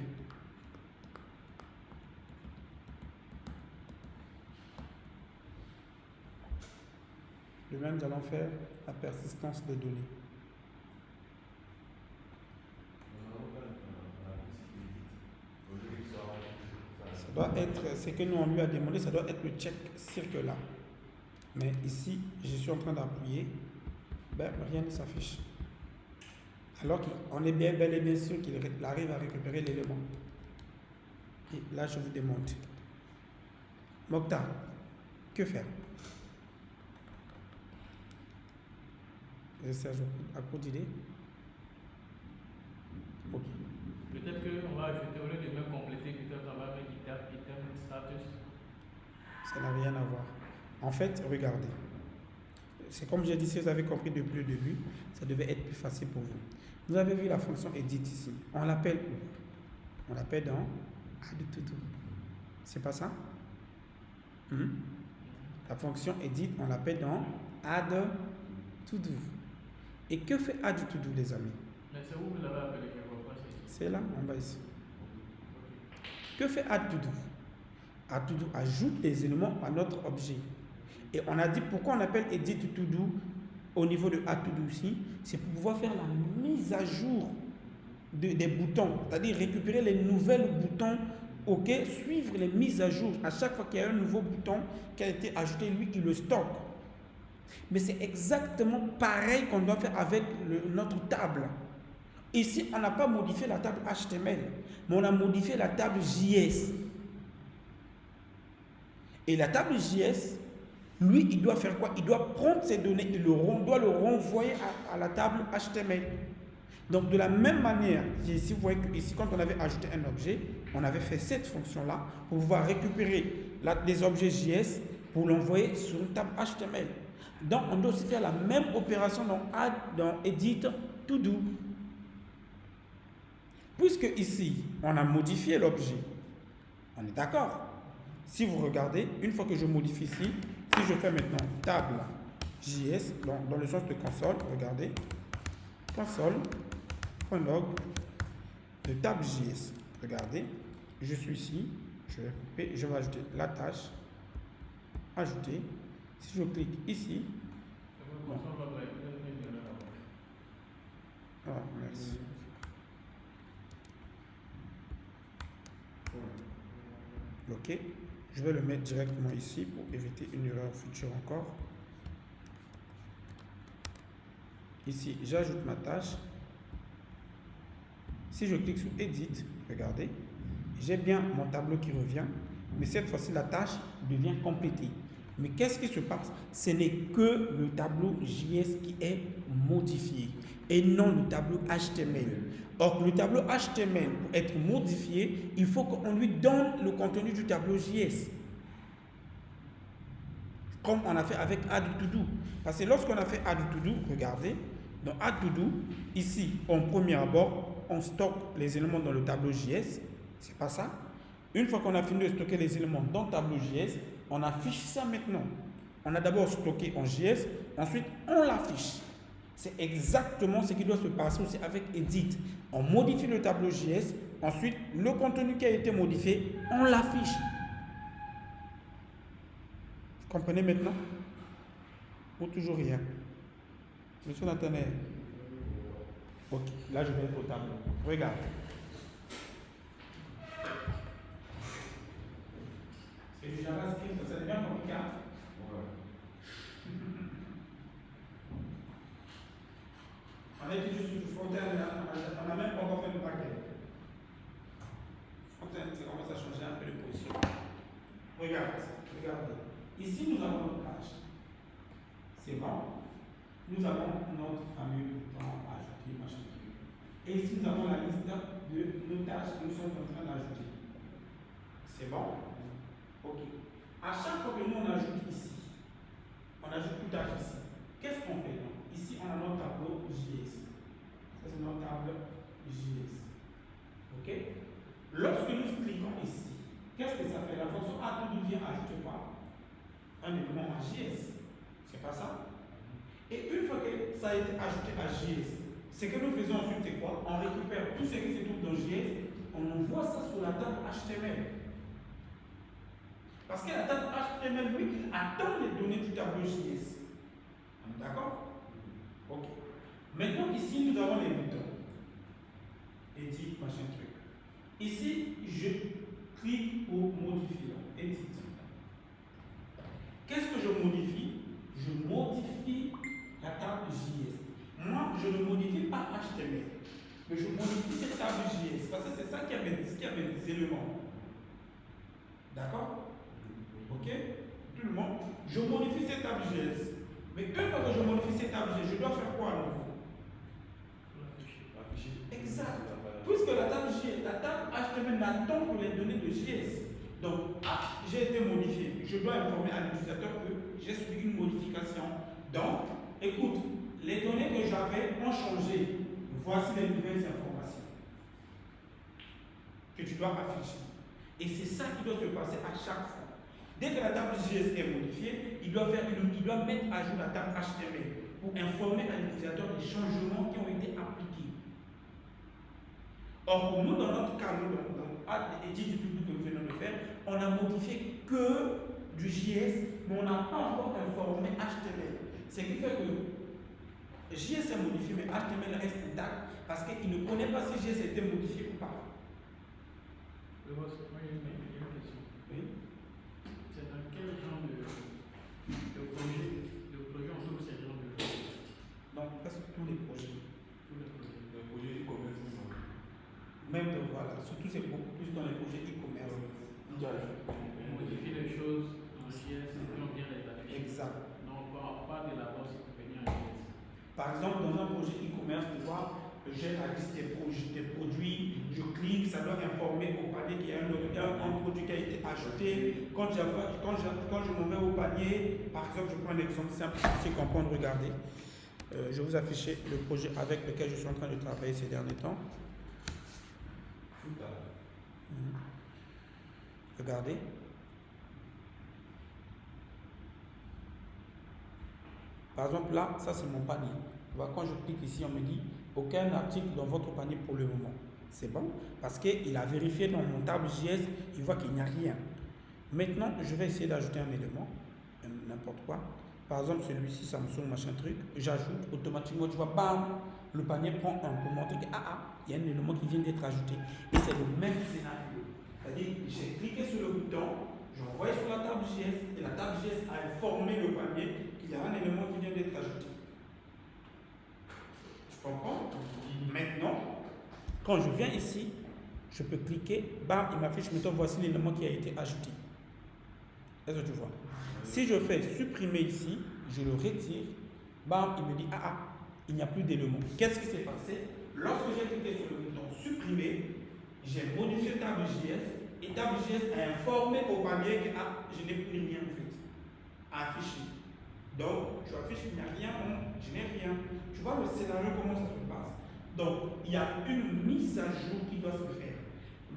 De même, nous allons faire la persistance des données. Ça doit être, ce que nous on lui a demandé, ça doit être le check circle là. Mais ici, je suis en train d'appuyer, ben, rien ne s'affiche. Alors qu'on est bien bel et bien sûr qu'il arrive à récupérer l'élément. Et là, je vous demande, Mokhtar, que faire? Serge, à court d'idée? Ok. Peut-être qu'on va ajouter, au lieu de même compléter, peut-être on va mettre item status. Ça n'a rien à voir. En fait, regardez. C'est comme j'ai dit, si vous avez compris depuis le début, ça devait être plus facile pour vous. Vous avez vu la fonction edit ici. On l'appelle où? On l'appelle dans add to do. C'est pas ça? La fonction edit, on l'appelle dans add to do. Et que fait add to do, les amis? Mais c'est où vous l'avez appelé? Je vois pas. C'est là, en bas ici. Que fait add to do? Add to do ajoute des éléments à notre objet. Et on a dit pourquoi on appelle edit to do au niveau de add to do ici, c'est pour pouvoir faire la mise à jour des boutons, c'est-à-dire récupérer les nouvelles boutons, ok, suivre les mises à jour. À chaque fois qu'il y a un nouveau bouton qui a été ajouté, lui, il le stocke. Mais c'est exactement pareil qu'on doit faire avec notre table. Ici, on n'a pas modifié la table HTML, mais on a modifié la table JS. Et la table JS, lui, il doit faire quoi? Il doit prendre ces données, il doit le renvoyer à la table HTML. Donc, de la même manière, ici, vous voyez que ici, quand on avait ajouté un objet, on avait fait cette fonction-là pour pouvoir récupérer les objets JS pour l'envoyer sur une table HTML. Donc, on doit aussi faire la même opération dans Edit to Do. Puisque ici, on a modifié l'objet, on est d'accord? Si vous regardez, une fois que je modifie ici, si je fais maintenant table JS, dans le sens de console, regardez, console.log de table JS. Regardez, je suis ici, je vais ajouter la tâche, ajouter. Si je clique ici, bon. Ah, merci. Ok, je vais le mettre directement ici pour éviter une erreur future encore. Ici, j'ajoute ma tâche. Si je clique sur Edit, regardez, j'ai bien mon tableau qui revient, mais cette fois-ci, la tâche devient complétée. Mais qu'est-ce qui se passe? Ce n'est que le tableau JS qui est modifié et non le tableau HTML. Or, le tableau HTML, pour être modifié, il faut qu'on lui donne le contenu du tableau JS. Comme on a fait avec Add to Do. Parce que lorsqu'on a fait Add to Do, regardez, dans Add to Do, ici, en premier abord, on stocke les éléments dans le tableau JS. C'est pas ça. Une fois qu'on a fini de stocker les éléments dans le tableau JS, on affiche ça maintenant. On a d'abord stocké en JS, ensuite on l'affiche. C'est exactement ce qui doit se passer aussi avec Edit. On modifie le tableau JS, ensuite le contenu qui a été modifié, on l'affiche. Vous comprenez maintenant? Ou toujours rien? Monsieur Nathanaël? Ok, là je vais être au tableau. Regarde. C'est du JavaScript, ça devient compliqué. On a été juste du front-end, on n'a même pas encore fait le back-end. Front-end, c'est comment ça changer un peu de position. Regardez. Ici, nous avons notre page. C'est bon. Nous avons notre fameux bouton ajouter, machin. Et ici, nous avons la liste de nos tâches que nous sommes en train d'ajouter. C'est bon? Ok. À chaque fois que nous on ajoute ici, on ajoute une tâche ici. Qu'est-ce qu'on fait? Ici, on a notre tableau JS. Ça, c'est notre tableau JS. Ok? Lorsque nous cliquons ici, qu'est-ce que ça fait? La fonction A2 vient ajouter quoi? Un élément à JS. C'est pas ça? Et une fois que ça a été ajouté à JS, ce que nous faisons ensuite, c'est quoi? On récupère tout ce qui se trouve dans JS, on envoie ça sur la table HTML. Parce que la table HTML, lui, il attend les données du tableau JS. On est d'accord? Ok. Maintenant, ici, nous avons les boutons. Edit, machin truc. Ici, je clique pour modifier. Edit. Qu'est-ce que je modifie? Je modifie la table JS. Moi, je ne modifie pas HTML. Mais je modifie cette table JS. Parce que c'est ça qui avait des éléments. D'accord? Ok? Tout le monde. Je modifie cette table JS. Mais une fois que je modifie cette table JS, je dois faire quoi à nouveau? Exact. Puisque la table HTML n'attend que les données de JS. Donc, j'ai été modifié. Je dois informer à l'utilisateur que j'ai subi une modification. Donc, écoute, les données que j'avais ont changé. Voici les nouvelles informations que tu dois afficher. Et c'est ça qui doit se passer à chaque fois. Dès que la table JS est modifiée, il doit mettre à jour la table HTML pour informer à l'utilisateur des changements qui ont été appliqués. Or, pour nous, dans notre cas, dans Edit du public que nous venons de faire, on a modifié que du JS, mais on n'a pas encore informé HTML. Ce qui fait que JS est modifié, mais HTML reste intact parce qu'il ne connaît pas si JS a été modifié ou pas. Moi, il y a une question. Oui. C'est dans quel genre de projet on trouve ces genres de choses? Donc, presque tous les projets. Tous les projets. Le projet e-commerce, Même voilà, surtout c'est beaucoup plus dans les projets e-commerce. On modifie les choses en JS et puis on vient les afficher. Exact. Non, pas de la base compagnie en JS. Par exemple, dans un projet e-commerce, tu vois, j'ai la liste des produits, je clique, ça doit informer au panier qu'il y a un produit qui a été acheté. Quand je m'en vais au panier, par exemple, je prends un exemple simple pour ceux comprendre, regardez. Je vais vous afficher le projet avec lequel je suis en train de travailler ces derniers temps. Regardez. Par exemple, là, ça c'est mon panier. Tu vois, quand je clique ici, on me dit aucun article dans votre panier pour le moment. C'est bon parce qu'il a vérifié dans mon table JS, il voit qu'il n'y a rien. Maintenant, je vais essayer d'ajouter un élément, n'importe quoi. Par exemple, celui-ci, Samsung, machin truc. J'ajoute automatiquement, tu vois, bam, le panier prend un pour montrer qu'il y a un élément qui vient d'être ajouté. Et c'est le même scénario. C'est-à-dire, j'ai cliqué sur le bouton, j'ai envoyé sur la table JS et la table JS a informé le panier qu'il y a un élément qui vient d'être ajouté. Tu comprends? Maintenant, quand je viens ici, Je peux cliquer, bam, il m'affiche maintenant voici l'élément qui a été ajouté. Est-ce que tu vois? Si je fais supprimer ici, je le retire, bam, il me dit il n'y a plus d'élément. Qu'est-ce qui s'est passé? Lorsque j'ai cliqué sur le bouton supprimer, j'ai modifié table.js et table.js a informé au panier que je n'ai plus rien en fait à afficher. Donc, tu affiches qu'il n'y a rien, je n'ai rien. Tu vois le scénario, comment ça se passe? Donc, il y a une mise à jour qui doit se faire.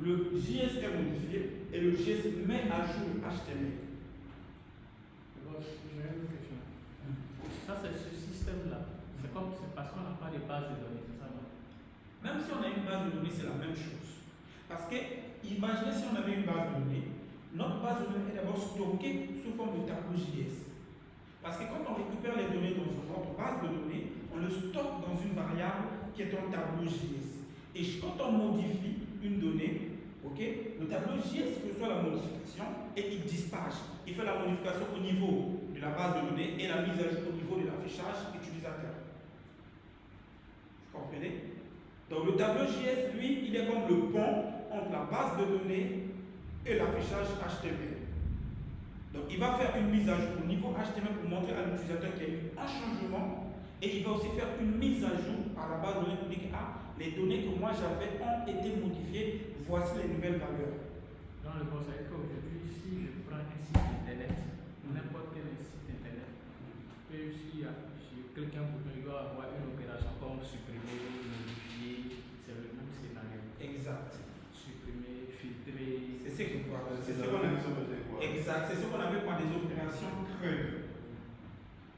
Le JS est modifié et le JS met à jour le HTML. J'ai une question. Ça, c'est ce système-là. C'est parce qu'on n'a pas de base de données, c'est ça, non? Même si on a une base de données, c'est la même chose. Parce que, imaginez si on avait une base de données, notre base de données est d'abord stockée sous forme de tableau JS. Parce que quand on récupère les données dans notre base de données, on le stocke dans une variable qui est un tableau JS. Et quand on modifie une donnée, le tableau JS reçoit la modification et il dispatch. Il fait la modification au niveau de la base de données et la mise à jour au niveau de l'affichage utilisateur. Vous comprenez? Donc le tableau JS, lui, il est comme le pont entre la base de données et l'affichage HTML. Donc il va faire une mise à jour au niveau HTML pour montrer à l'utilisateur qu'il y a eu un changement et il va aussi faire une mise à jour à la base de données pour dire que les données que moi j'avais ont été modifiées, voici les nouvelles valeurs. Dans le conseil qu'aujourd'hui, si je prends un site internet, n'importe quel site internet, et si quelqu'un doit avoir une opération comme supprimer, modifier, c'est le même scénario. Exact. Supprimer, filtrer. C'est ce qu'on exact. C'est ce qu'on appelle par des opérations CRUD.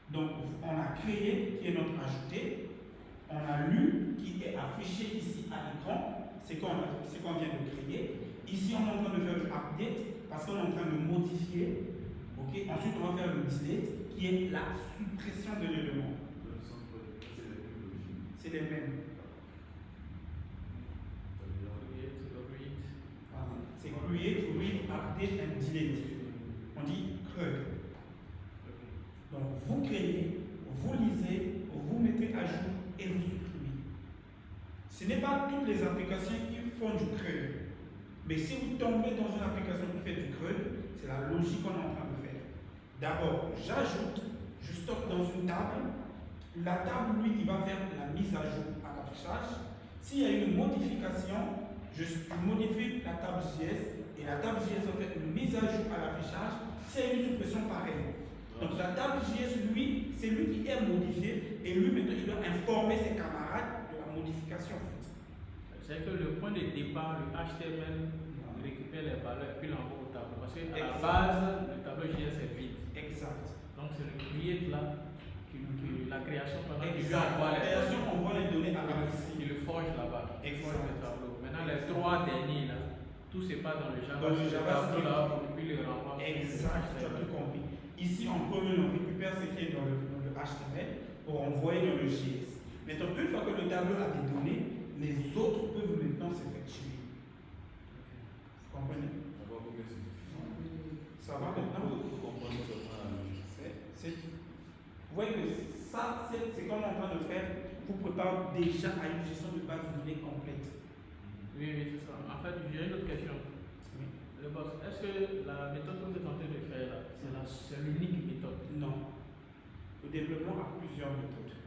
Donc on a créé qui est notre ajouté, on a lu qui est affiché ici à l'écran, c'est qu'on vient de créer. Ici on est en train de faire le update parce qu'on est en train de modifier. Ensuite on va faire le delete qui est la suppression de l'élément. C'est les mêmes. C'est create, read, update and delete. On dit CRUD. Donc vous créez, vous lisez, vous mettez à jour et vous supprimez. Ce n'est pas toutes les applications qui font du CRUD. Mais si vous tombez dans une application qui fait du CRUD, c'est la logique qu'on est en train de faire. D'abord, j'ajoute, je stocke dans une table. La table, lui, il va faire la mise à jour à l'affichage. S'il y a une modification, je modifie la table JS et la table JS va faire une mise à jour à l'affichage. S'il y a une suppression pareille. Donc la table JS, lui, c'est lui qui est modifié et lui, maintenant, il doit informer ses camarades de la modification. C'est que le point de départ, le HTML, récupère les valeurs et puis l'envoie au tableau. Parce qu'à la base, le tableau JS est vide. Exact. Donc c'est le create là, la création pendant qu'il lui Exact. envoie La création, on voit les données à la il le forge là-bas. Il forge le Exact. tableau. Maintenant, les trois derniers là, tout se passe dans le Java. Dans le JavaScript. Là, et puis le renvoie. Exact, tu as tout compris. Ici, en premier, on récupère ce qui est dans le HTML pour envoyer dans le JS. Maintenant, une fois que le tableau a des données, les autres peuvent maintenant s'effectuer. Vous comprenez? Ça va maintenant? Vous voyez que ça, c'est comme on est en train de faire pour préparer déjà à une gestion de base de données complète. Oui, c'est ça. En fait, j'ai une autre question. Oui. Le boss, est-ce que la méthode que vous êtes en train de faire là, c'est l'unique méthode? Non. Le développement a plusieurs méthodes.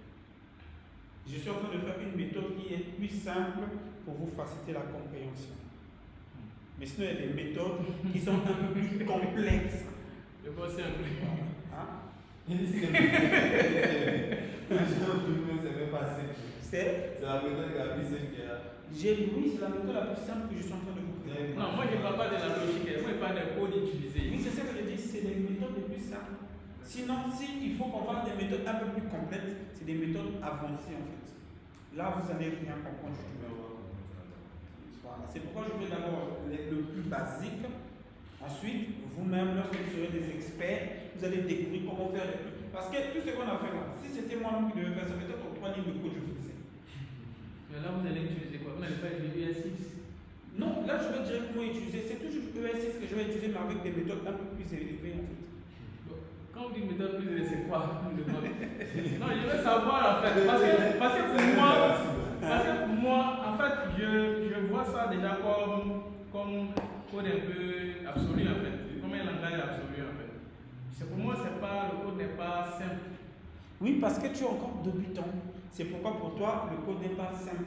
Je suis en train de faire une méthode qui est plus simple pour vous faciliter la compréhension. Mais sinon, il y a des méthodes qui sont un peu plus complexes. Le boss, c'est un peu. Hein? C'est la méthode la plus simple qu'il y a. oui, c'est la méthode la plus simple que je suis en train de vous présenter. Non, moi je ne parle pas de la logique, moi je parle des codes utilisés. Oui, c'est ce que je dis, c'est les méthodes les plus simples. Sinon, il faut qu'on fasse des méthodes un peu plus complètes, c'est des méthodes avancées en fait. Là, vous n'allez rien comprendre du tout. Voilà. C'est pourquoi je fais d'abord le plus basique. Ensuite, vous-même, lorsque vous serez des experts, vous allez découvrir comment faire les trucs. Parce que tout ce qu'on a fait là, si c'était moi-même qui devais faire ça, peut-être en 3 lignes de code, je faisais. Mais là, vous allez utiliser quoi? Vous n'allez pas utiliser ES6? Non, là, je vais directement utiliser. C'est toujours ES6 que je vais utiliser, mais avec des méthodes un peu plus élevées en fait. Quand on dit méthode plus élevée, c'est quoi? Non, je veux savoir en fait. Parce que pour moi, en fait, je vois ça déjà comme Oui, parce que tu es encore débutant. C'est pourquoi pour toi, le code n'est pas simple.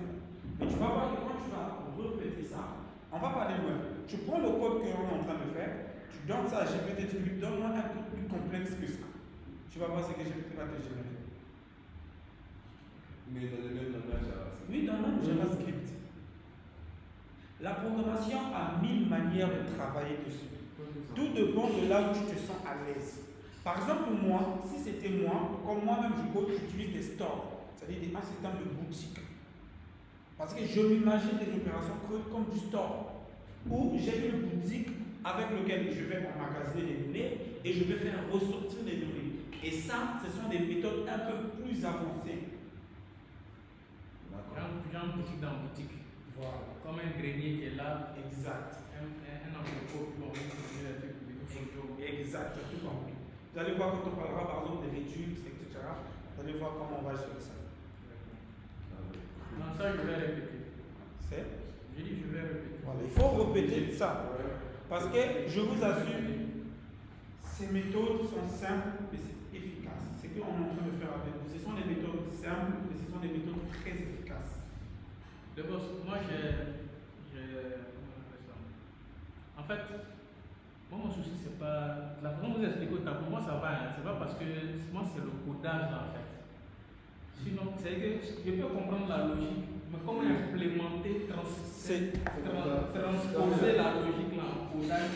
Mais tu vas voir que quand tu vas répéter ça, on va pas aller loin. Tu prends le code qu'on est en train de faire, tu donnes ça à GPT, tu lui donnes un code plus complexe que ça. Tu vas voir ce que GPT va te générer. Mais dans le même langage JavaScript. Oui, dans le même JavaScript. La programmation a 1000 manières de travailler dessus. Tout dépend de là où tu te sens à l'aise. Par exemple, moi, si c'était moi, comme moi-même je code, j'utilise des stores, c'est-à-dire un système de boutique. Parce que je m'imagine des opérations creuses comme du store, où j'ai une boutique avec laquelle je vais emmagasiner les données et je vais faire ressortir les données. Et ça, ce sont des méthodes un peu plus avancées. Genre une boutique dans boutique. Voilà. Comme un grenier qui est là. Exact. Un entrepôt pour utiliser les trucs de photo. Exact, tout compris. Vous allez voir quand on parlera par exemple des réduits, etc. Vous allez voir comment on va gérer ça. Non, ça je vais répéter. C'est J'ai dit je vais répéter. Voilà, il faut répéter ça. Parce que je vous assure, ces méthodes sont simples mais c'est efficace. C'est ce qu'on est en train de faire avec vous. Ce sont des méthodes simples mais ce sont des méthodes très efficaces. D'abord, moi j'ai. Comment on appelle ça? En fait, moi mon souci c'est pas. La façon dont vous expliquez au tableau, moi ça va, hein. C'est pas parce que moi c'est le codage là en fait. Sinon, c'est que je peux comprendre la logique, mais comment implémenter, transposer la logique là en codage,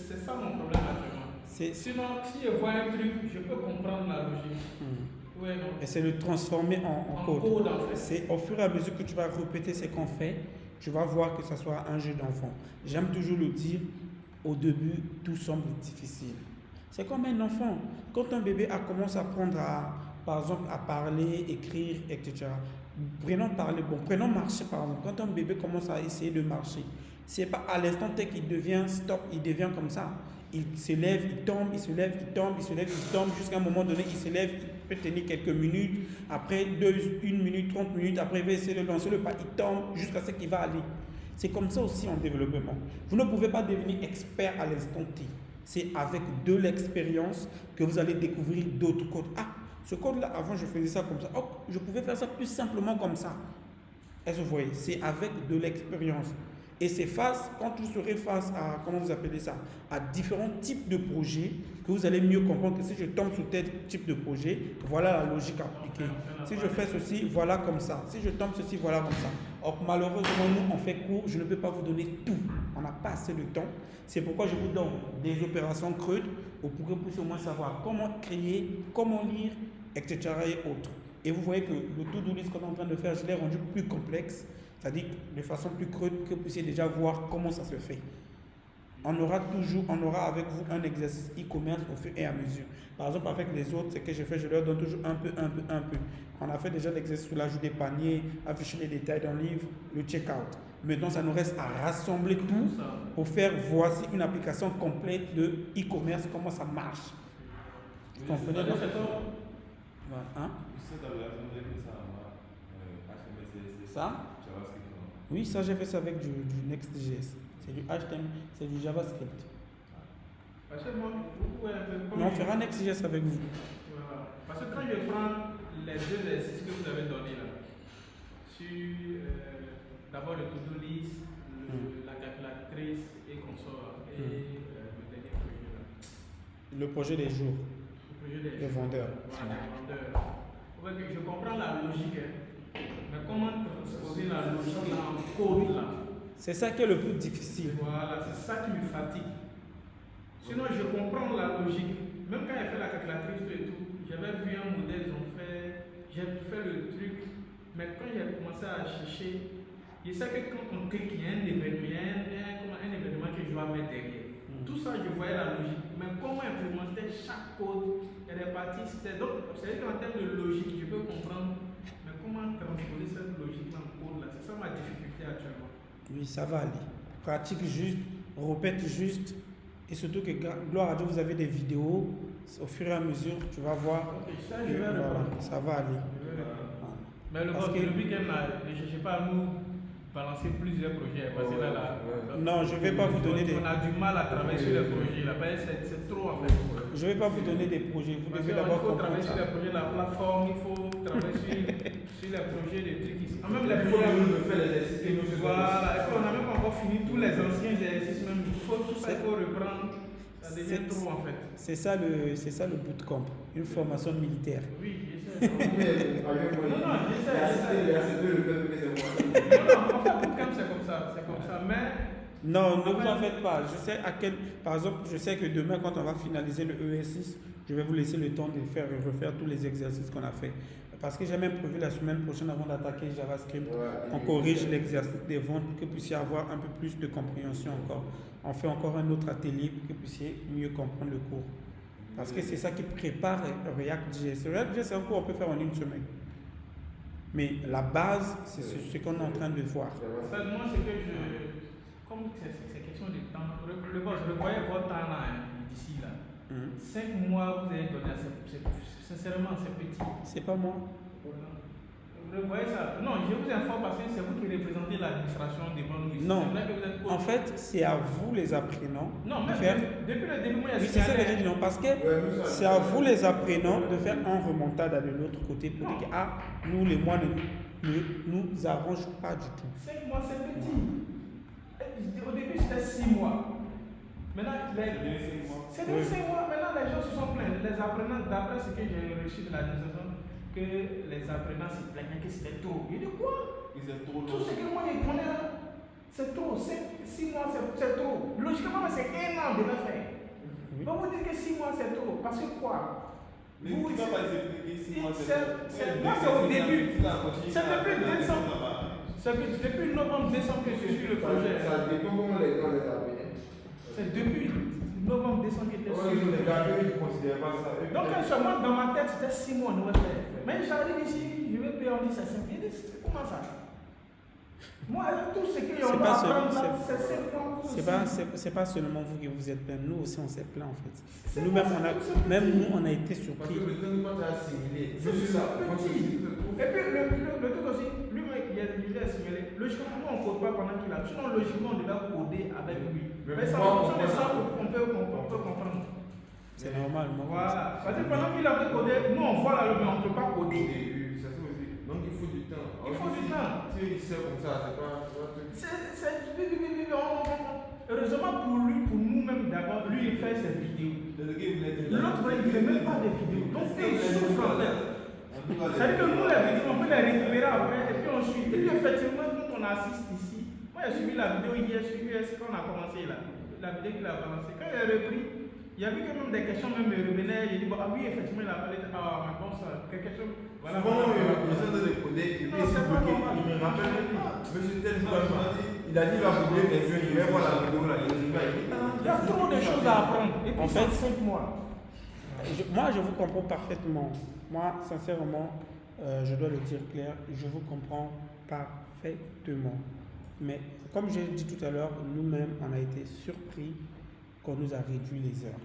c'est ça mon problème actuellement. Sinon, si je vois un truc, je peux comprendre la logique. Ouais, non. Et c'est le transformer en code. En fait. C'est au fur et à mesure que tu vas répéter ce qu'on fait, tu vas voir que ça soit un jeu d'enfant. J'aime toujours le dire, au début, tout semble difficile. C'est comme un enfant. Quand un bébé a commencé à apprendre par exemple, à parler, écrire, etc. Prenons marcher par exemple. Quand un bébé commence à essayer de marcher, c'est pas à l'instant tel qu'il devient stop, il devient comme ça. Il se lève, il tombe, il se lève, il tombe, il se lève, il tombe, jusqu'à un moment donné, il se lève, il peut tenir quelques minutes, après 1 minute, 30 minutes, après il va essayer de lancer le pas, il tombe jusqu'à ce qu'il va aller. C'est comme ça aussi en développement. Vous ne pouvez pas devenir expert à l'instant T. C'est avec de l'expérience que vous allez découvrir d'autres codes. Ah, ce code-là, avant je faisais ça comme ça. Oh, je pouvais faire ça plus simplement comme ça. Est-ce que vous voyez? C'est avec de l'expérience. Et c'est quand vous serez face à, comment vous appelez ça, à différents types de projets, que vous allez mieux comprendre que si je tombe sur tel type de projet, voilà la logique appliquée. Si je fais ceci, voilà comme ça. Si je tombe ceci, voilà comme ça. Or, malheureusement, nous, on fait court, je ne peux pas vous donner tout. On n'a pas assez de temps. C'est pourquoi je vous donne des opérations creuses pour que vous puissiez au moins savoir comment créer, comment lire, etc. et autres. Et vous voyez que le to-do list qu'on est en train de faire, je l'ai rendu plus complexe, c'est-à-dire de façon plus creuse, que vous puissiez déjà voir comment ça se fait. On aura avec vous un exercice e-commerce au fur et à mesure. Par exemple, avec les autres, ce que je fais, je leur donne toujours un peu. On a fait déjà l'exercice sur l'ajout des paniers, afficher les détails dans le livre, le check-out. Maintenant, ça nous reste à rassembler tout pour faire voici une application complète de e-commerce, comment ça marche. Vous comprenez? Hein? Ça? Oui, ça j'ai fait ça avec du Next.js. C'est du HTML, c'est du JavaScript. Parce que moi, Mais on fera Next.js avec vous. Voilà. Parce que quand je prends les deux exercices que vous avez donnés là, sur d'abord le to-do list, la calculatrice et consort, et le dernier projet là. Le projet des jours. Le projet des vendeurs. Voilà, les vendeurs. Ouais, je comprends la logique, mais comment transposer la logique là en code là? C'est ça qui est le plus difficile. Voilà, c'est ça qui me fatigue. Sinon, je comprends la logique. Même quand j'ai fait la calculatrice et tout, j'avais vu un modèle, j'ai fait le truc, mais quand j'ai commencé à chercher, je sais que quand on clique, il y a un événement que je dois mettre derrière. Tout ça, je voyais la logique. Mais comment implémenter chaque code, il y a des parties, donc, c'est-à-dire qu'en termes de logique, je peux comprendre, mais comment transposer cette logique-là en code là, c'est ça ma difficulté actuellement. Oui, ça va aller. Pratique juste, répète juste. Et surtout que, gloire à Dieu, vous avez des vidéos. Au fur et à mesure, tu vas voir. Okay, ça va aller. Voilà. Mais le but, ne cherchez pas à nous balancer plusieurs projets. Parce que là, non, je ne vais pas vous donner des... On a du mal à travailler sur les projets là. C'est trop en fait. Je ne vais pas vous donner des projets. Vous devez Il d'abord faut comprendre travailler sur ça. les projets de la plateforme, il faut travailler sur les projets de trucs ici. Même les Il faut projets. nous faire l'exercice que nous faisons. Voilà, et puis on n'a même pas encore fini tous les anciens exercices, même. Il faut tout ça, il faut reprendre. Ça devient trop en fait. C'est ça le bootcamp, une formation militaire. Oui, je sais. Non, Non, je sais. il a cédé le fait que c'est moi. Non, en fait, bootcamp c'est comme ça. Mais. Non, ne vous en faites pas. Je sais par exemple, je sais que demain, quand on va finaliser le ES6, je vais vous laisser le temps de refaire tous les exercices qu'on a fait. Parce que j'ai même prévu la semaine prochaine, avant d'attaquer JavaScript, on corrige l'exercice des ventes pour que vous puissiez avoir un peu plus de compréhension encore. On fait encore un autre atelier pour que vous puissiez mieux comprendre le cours. Parce que c'est ça qui prépare React.js. React.js, c'est un cours qu'on peut faire en une semaine. Mais la base, c'est ce qu'on est en train de voir. Moi, c'est que comme c'est question de temps, je voyais votre temps là, d'ici là. 5 mois, vous avez donné, sincèrement, c'est petit. C'est pas moi. Vous voyez ça? Non, je vous informe parce que c'est vous qui représentez l'administration devant nous ici. Non, vrai que vous êtes en fait, c'est à vous les apprenants non, de mais faire... depuis le début, moi, il y a Oui, c'est ça que j'ai dit non, parce que c'est à vous les apprenants de faire un remontada de l'autre côté pour dire que nous, les mois ne nous arrangent pas du tout. 5 mois, c'est petit. Au début, c'était 6 mois. Maintenant, c'est 5 mois. Maintenant, les gens se sont plaints. Les apprenants, d'après ce que j'ai reçu de l'administration, que les apprenants se plaignaient que c'était trop. Il dit quoi? Tout ce que moi je connais là, c'est trop. 6 mois, c'est trop. Logiquement, c'est 1 an de le faire. Donc vous dites que 6 mois, c'est trop. Parce que quoi? Mais tu vas pas expliquer 6 mois, c'est trop. Moi, c'est au début. C'est depuis décembre. C'est depuis novembre, décembre que je suis le projet. Ça dépend comment les gens les appellent. C'est depuis novembre, décembre que je suis le projet. Donc, moi, dans ma tête, c'était 6 mois, on devait faire. Mais j'arrive ici, je vais payer, on dit c'est simple. Comment ça? Moi, tout ce que on va apprendre là, c'est 5 mois. C'est pas seulement vous qui vous êtes plaint, nous aussi on s'est plaint en fait. Nous-mêmes, on a été surpris. Parce que le temps tu as assimilé. C'est petit. Et puis le truc aussi, lui, il est assimilé. Logiquement, nous on ne code pas pendant qu'il a. Sinon, logiquement, on devait coder avec lui. Mais ça, en fonction de ça, on peut comprendre. C'est normal, moi. Voilà. Parce que pendant qu'il a codé, nous on voit là, mais on ne peut pas coder. Donc il faut du temps. Il faut du temps. Si il sait comme ça, c'est pas. Heureusement pour lui, pour nous-mêmes d'abord, lui il fait ses vidéos. L'autre il ne fait même pas des vidéos. Donc il souffre en fait. C'est-à-dire que nous les vidéos, on peut les récupérer après et puis on suit. Et puis effectivement, quand on assiste ici, moi j'ai suivi la vidéo hier, quand on a commencé là. La vidéo qu'il a balancée. Quand il a repris, il y a vu que même des questions même me revenaient. Il dit bon, oui, effectivement, il a parlé de mais bon, ça, quelque chose. Voilà. Les gens de coder, il me rappelle, monsieur tel il a dit il va coder des jeux, il va voir la vidéo là, il y a trop de choses à apprendre. Et puis, en fait, 5 mois. Moi, je vous comprends parfaitement. Moi, sincèrement, je dois le dire clair, je vous comprends parfaitement. Mais comme j'ai dit tout à l'heure, nous-mêmes, on a été surpris qu'on nous a réduit les heures.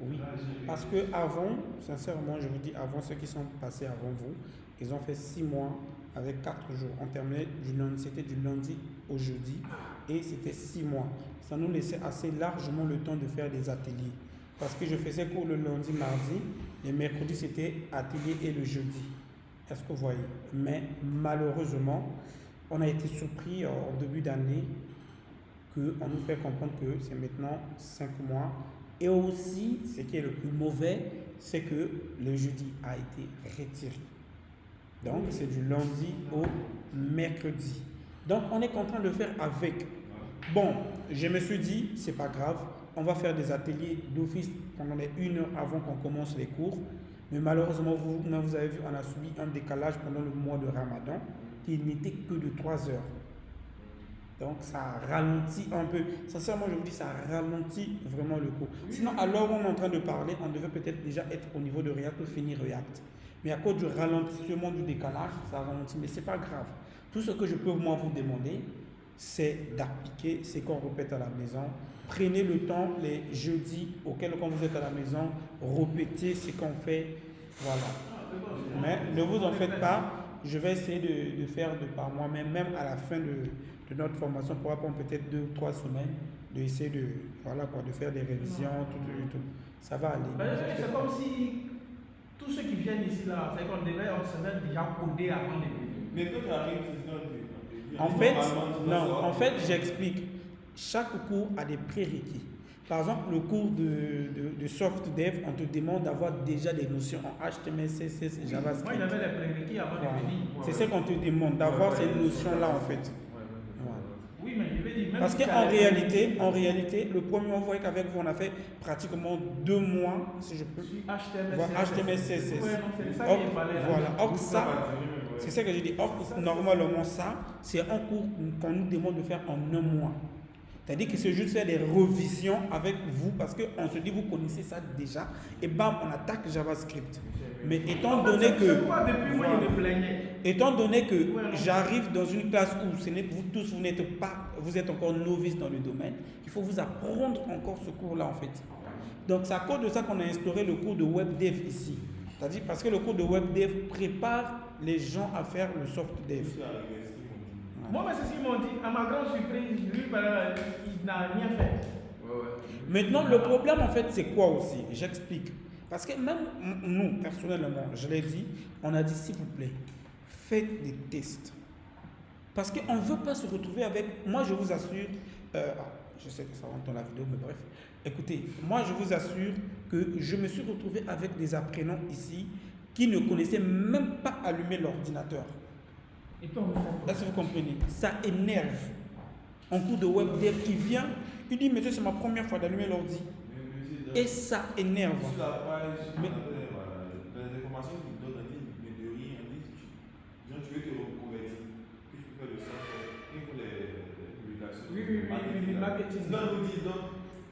Oui, parce que avant, sincèrement, je vous dis, avant ceux qui sont passés avant vous, ils ont fait 6 mois avec 4 jours. On terminait c'était du lundi au jeudi et c'était 6 mois. Ça nous laissait assez largement le temps de faire des ateliers. Parce que je faisais cours le lundi, mardi, les mercredis c'était atelier et le jeudi. Est-ce que vous voyez? Mais malheureusement, on a été surpris en début d'année qu'on nous fait comprendre que c'est maintenant 5 mois. Et aussi, ce qui est le plus mauvais, c'est que le jeudi a été retiré. Donc, c'est du lundi au mercredi. Donc, on est contraint de faire avec. Bon, je me suis dit, c'est pas grave, on va faire des ateliers d'office pendant les 1 heure avant qu'on commence les cours. Mais malheureusement, vous avez vu, on a subi un décalage pendant le mois de Ramadan qui n'était que de 3 heures. Donc ça ralentit un peu. Sincèrement, je vous dis, ça ralentit vraiment le cours. Sinon, à l'heure où on est en train de parler, on devait peut-être déjà être au niveau de React ou finir React. Mais à cause du ralentissement du décalage, ça ralentit. Mais ce n'est pas grave. Tout ce que je peux moi vous demander, c'est d'appliquer ce qu'on répète à la maison. Prenez le temps les jeudis auxquels quand vous êtes à la maison, répétez ce qu'on fait. Voilà. Mais ne vous en faites pas. je vais essayer de faire de par moi-même, même à la fin de notre formation, pour prendre peut-être 2 ou 3 semaines, d'essayer de faire des révisions, tout. Ça va aller. C'est comme si tous ceux qui viennent ici, là, c'est qu'on serait déjà codé avant de venir. Mais quand tu arrives, En fait, j'explique. Chaque cours a des prérequis. Par exemple, le cours de soft dev, on te demande d'avoir déjà des notions en HTML, CSS et JavaScript. Moi, j'avais les prérequis avant de venir. C'est ce qu'on te demande, d'avoir ces notions-là en fait. Oui, mais je veux dire, même parce qu'en réalité, le premier mois, vous voyez qu'avec vous, on a fait pratiquement 2 mois, si je peux. HTML, CSS. Or, ça, c'est ça que j'ai dit. Or, normalement, ça, c'est un cours qu'on nous demande de faire en 1 mois. C'est-à-dire que c'est juste faire des revisions avec vous parce qu'on se dit, vous connaissez ça déjà, et bam, on attaque JavaScript. Mais étant donné que j'arrive dans une classe où vous tous, vous êtes encore novices dans le domaine, il faut vous apprendre encore ce cours-là en fait. Donc c'est à cause de ça qu'on a instauré le cours de web dev ici. C'est-à-dire parce que le cours de web dev prépare les gens à faire le soft dev. Moi, c'est ce qu'ils m'ont dit. À ma grande surprise, lui, il n'a rien fait. Maintenant, le problème, en fait, c'est quoi aussi? J'explique. Parce que même nous, personnellement, je l'ai dit, on a dit, s'il vous plaît, faites des tests. Parce qu'on ne veut pas se retrouver avec... Moi, je vous assure... je sais que ça rentre dans la vidéo, mais bref. Écoutez, moi, je vous assure que je me suis retrouvé avec des apprenants ici qui ne connaissaient même pas allumer l'ordinateur. Est-ce que vous comprenez? Ça énerve. Un cours de web dev qui vient, il dit, monsieur, c'est ma première fois d'allumer l'ordi. Et ça énerve. Sur la page, les informations qu'ils donnent, mais de rien, tu veux te reconvertir, que tu peux faire le sens, il faut les publications. Oui, marketing.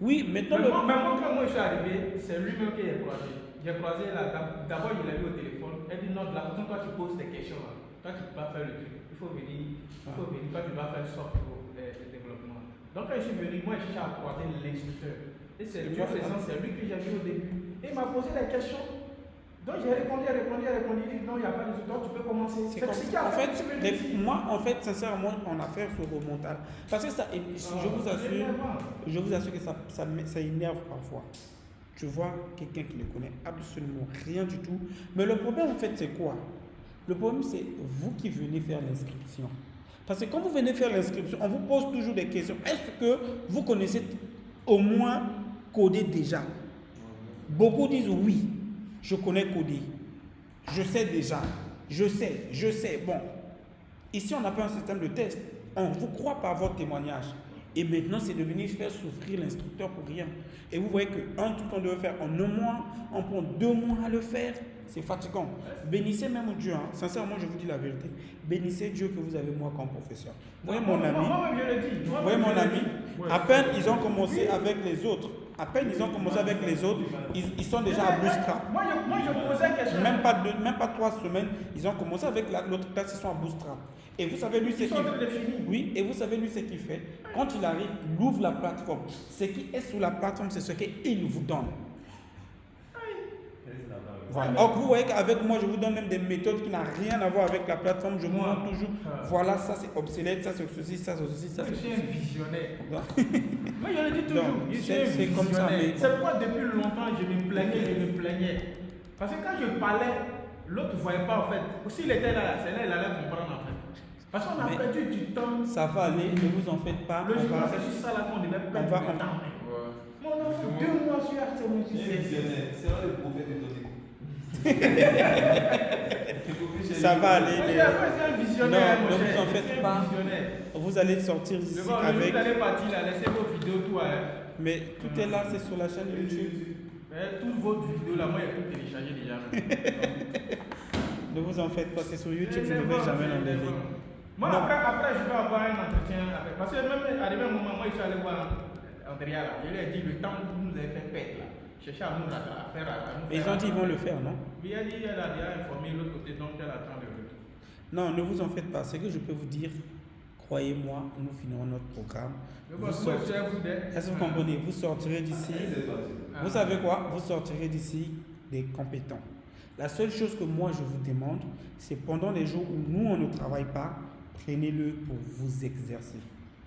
Oui, maintenant mais moi, quand moi je suis arrivé, c'est lui-même qui est croisé. J'ai croisé là, d'abord il l'a vu au téléphone, elle dit non, de la façon toi tu poses tes questions là. Toi, tu ne peux pas faire le truc. Il faut venir. Toi, tu vas faire sorte pour le développement. Donc, quand je suis venu, moi, je cherche à croiser l'instructeur. Et c'est lui que j'ai vu au début. Et il m'a posé des questions. Donc, j'ai répondu. Il dit non, il n'y a pas de souci. Tu peux commencer. Moi, en fait, sincèrement, on a fait ce remontage. Parce que ça, je vous assure que ça énerve parfois. Tu vois quelqu'un qui ne connaît absolument rien du tout. Mais le problème, en fait, c'est quoi? Le problème, c'est vous qui venez faire l'inscription. Parce que quand vous venez faire l'inscription, on vous pose toujours des questions. Est-ce que vous connaissez au moins coder déjà? Beaucoup disent oui, je connais coder. Je sais déjà. Je sais. Bon, ici, on n'a pas un système de test. On vous croit par votre témoignage. Et maintenant, c'est de venir faire souffrir l'instructeur pour rien. Et vous voyez qu'un truc qu'on devait faire en 1 mois, on prend 2 mois à le faire. C'est fatigant. Bénissez même Dieu. Hein. Sincèrement, je vous dis la vérité. Bénissez Dieu que vous avez moi comme professeur. Vous voyez mon ami. Vous voyez mon ami. À peine ils ont commencé avec les autres. Ils sont déjà à Bootstrap. Moi, je posais question. Même pas 3 semaines, ils ont commencé avec l'autre classe, ils sont à Bootstrap. Et vous savez, lui, ce qu'il fait. Oui, et vous savez, lui, ce qu'il fait. Quand il arrive, il ouvre la plateforme. Ce qui est sur la plateforme, c'est ce qu'il vous donne. Voilà. Alors vous voyez qu'avec moi, je vous donne même des méthodes qui n'ont rien à voir avec la plateforme. Je vous montre toujours, voilà, ça c'est obsolète, ça c'est ceci, ça c'est ceci, ça c'est ceci. Je suis un visionnaire. Moi je le dis toujours, je suis un visionnaire. Comme ça, mais... C'est pourquoi depuis longtemps je me plaignais. Parce que quand je parlais, l'autre ne voyait pas en fait. S'il était là, c'est là il allait comprendre en fait. Parce qu'on a perdu du temps. Ça va aller, ne vous en faites pas. Logiquement, c'est juste ça là qu'on devait perdre du temps. Mais on a fait 2 mois sur HTML. C'est là le prophète de ton école. Ça va aller. Non, ne vous en faites pas. Vous allez sortir d'ici avec. Vous allez partir là, laissez vos vidéos, tout. Mais tout est là, c'est sur la chaîne YouTube. Toutes vos vidéos là, moi, il tout téléchargé déjà. Ne vous en faites pas, c'est sur YouTube, je ne vais jamais l'enlever. Moi, après, je vais avoir un entretien avec. Parce que même arrivé un moment, moi, je suis allé voir Andrea là. Je lui ai dit le temps que vous nous avez fait perdre là. Chercher à nous faire. Mais ils ont dit qu'ils vont le faire, non? Oui, elle a déjà informé l'autre côté, donc elle attend le retour. Non, ne vous en faites pas. Ce que je peux vous dire, croyez-moi, nous finirons notre programme. Est-ce que vous comprenez? Vous sortirez d'ici. Vous savez quoi? Vous sortirez d'ici des compétents. La seule chose que moi je vous demande, c'est pendant les jours où nous on ne travaille pas, prenez-le pour vous exercer.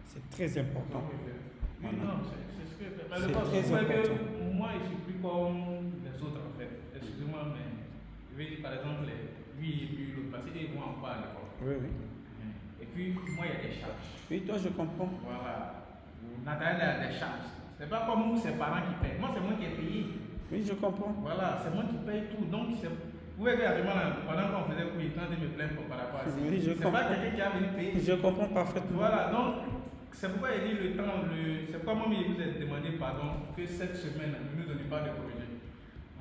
C'est très important. Oui, non, c'est ce que je fais. Mais C'est le très problème, c'est important. que moi, je suis plus comme les autres en fait. Excusez-moi, mais je vais dire par exemple, lui et puis l'autre, parce qu'ils vont en pas à l'école. Oui, oui. Et puis, moi, il y a des charges. Oui, toi je comprends. Voilà. Nathalie a des charges. C'est pas comme nous, ses parents qui payent. Moi, c'est moi qui ai payé. Oui, je comprends. Voilà, c'est moi qui paye tout. Donc, vous voyez qu'actuellement, pendant qu'on faisait cours, il est en train de me plaindre par rapport à ça. Oui, je C'est comprends. pas quelqu'un qui a venu payer. Je comprends parfaitement. Voilà, donc, c'est pourquoi il dit le temps, c'est pourquoi moi, il vous a demandé pardon que cette semaine, ne nous donnez pas de projet.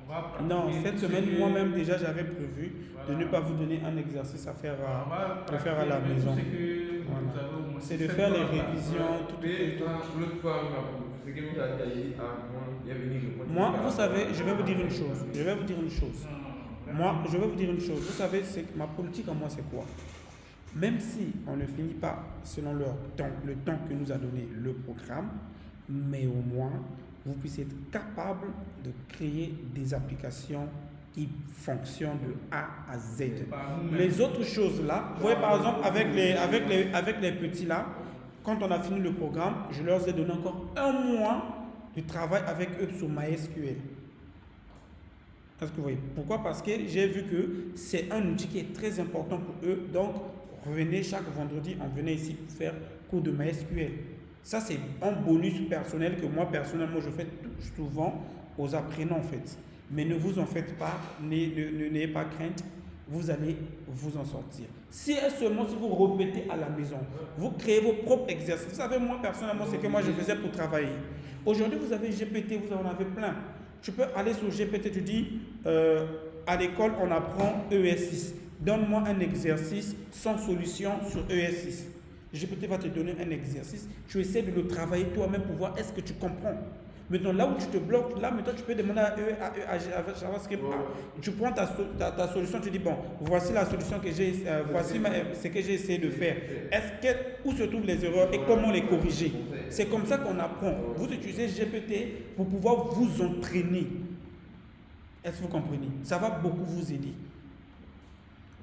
On va Non, pratiquer cette tout ce semaine, que- moi-même déjà j'avais prévu de Voilà. ne pas vous donner un exercice à faire On va à faire à la pratiquer maison. tout ce que Voilà. vous avez au moins C'est de 7 faire les heures là. révisions, tout. Mais l'autre fois, ce que vous avez dit à moi, il est venu répondre. Moi, vous savez, je vais vous dire une chose. Je vais vous dire une chose. Non, non, non. Moi, je vais vous dire une chose. Vous savez, c'est que ma politique à moi, c'est quoi? Même si on ne finit pas selon leur temps, le temps que nous a donné le programme, mais au moins, vous puissiez être capable de créer des applications qui fonctionnent de A à Z. C'est pas nous-mêmes. Les autres choses là, vous voyez par exemple avec les petits là, quand on a fini le programme, je leur ai donné encore un mois de travail avec eux sur MySQL. Est-ce que vous voyez? Pourquoi? Parce que j'ai vu que c'est un outil qui est très important pour eux. Donc, revenez chaque vendredi, on venait ici pour faire cours de MySQL. Ça, c'est un bonus personnel que moi, personnellement, je fais souvent aux apprenants, en fait. Mais ne vous en faites pas, n'ayez pas crainte, vous allez vous en sortir. Si et seulement si vous répétez à la maison, vous créez vos propres exercices. Vous savez, moi, personnellement, c'est que moi, je faisais pour travailler. Aujourd'hui, vous avez GPT, vous en avez plein. Tu peux aller sur GPT, tu dis, à l'école, on apprend ES6. Donne-moi un exercice sans solution sur ES6. GPT va te donner un exercice. Tu essaies de le travailler toi-même pour voir est-ce que tu comprends. Maintenant, là où tu te bloques, là, maintenant, tu peux demander à JavaScript. Tu prends ta solution, tu dis, bon, voici la solution que j'ai, voici ce que j'ai essayé de faire. Où se trouvent les erreurs et comment les corriger? C'est comme ça qu'on apprend. Vous utilisez GPT pour pouvoir vous entraîner. Est-ce que vous comprenez? Ça va beaucoup vous aider.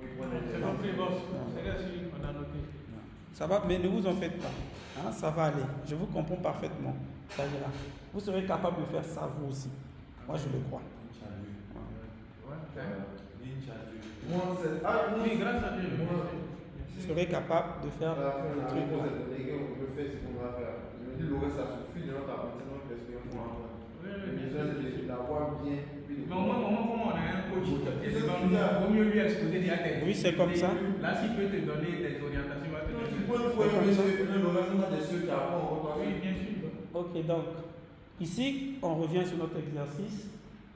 C'est compris, boss. C'est là on a noté. Ça va, mais ne vous en faites pas. Hein, ça va aller. Je vous comprends parfaitement. Ça ira. Vous serez capable de faire ça vous aussi. Moi, je le crois. Moi, c'est. Oui, grâce à Dieu. Vous serez capable de faire le truc. On peut faire ce qu'on va faire. Je me dis, le reste, ça suffit de notre apprentissage parce qu'on besoin d'avoir bien. Mais au moins, comme on a un coach, il vaut mieux lui exposer des actes. Oui, c'est comme ça. Là, s'il peut te donner des orientations, il va te donner. Tu peux le faire, de ceux qui apprennent. Oui, bien sûr. Ok, donc, ici, on revient sur notre exercice.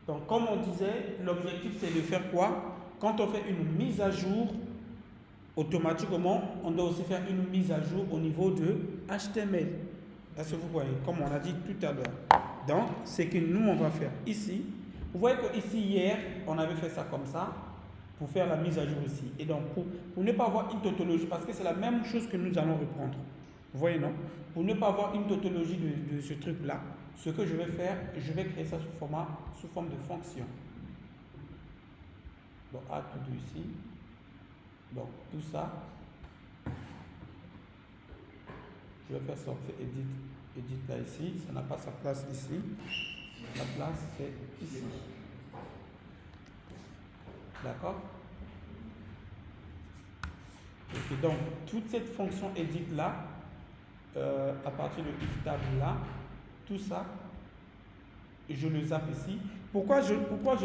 Donc, comme on disait, l'objectif, c'est de faire quoi? Quand on fait une mise à jour, automatiquement, on doit aussi faire une mise à jour au niveau de HTML. Est-ce que vous voyez? Comme on a dit tout à l'heure. Donc, c'est que nous, on va faire ici. Vous voyez qu'ici, hier, on avait fait ça comme ça, pour faire la mise à jour ici. Et donc, pour ne pas avoir une tautologie, parce que c'est la même chose que nous allons reprendre. Vous voyez, non? Pour ne pas avoir une tautologie de ce truc-là, ce que je vais faire, je vais créer ça sous forme de fonction. Donc, A tout ici. Donc, tout ça. Je vais faire sortir edit là ici. Ça n'a pas sa place ici. La place, c'est ici. D'accord? Et donc, toute cette fonction edit là, à partir de if tab là, tout ça, je le zappe ici. Pourquoi je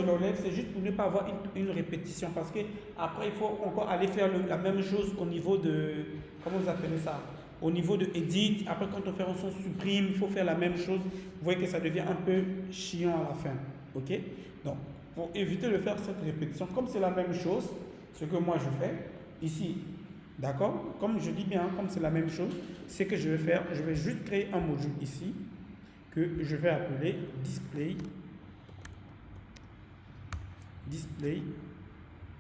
l'enlève? C'est juste pour ne pas avoir une répétition. Parce que après il faut encore aller faire la même chose au niveau de, comment vous appelez ça? Au niveau de edit. Après quand on fait un son supprime, il faut faire la même chose. Vous voyez que ça devient un peu chiant à la fin. Ok? Donc, pour éviter de faire cette répétition, comme c'est la même chose, ce que moi je fais ici, d'accord? Comme je dis bien, comme c'est la même chose, c'est que je vais faire, je vais juste créer un module ici que je vais appeler display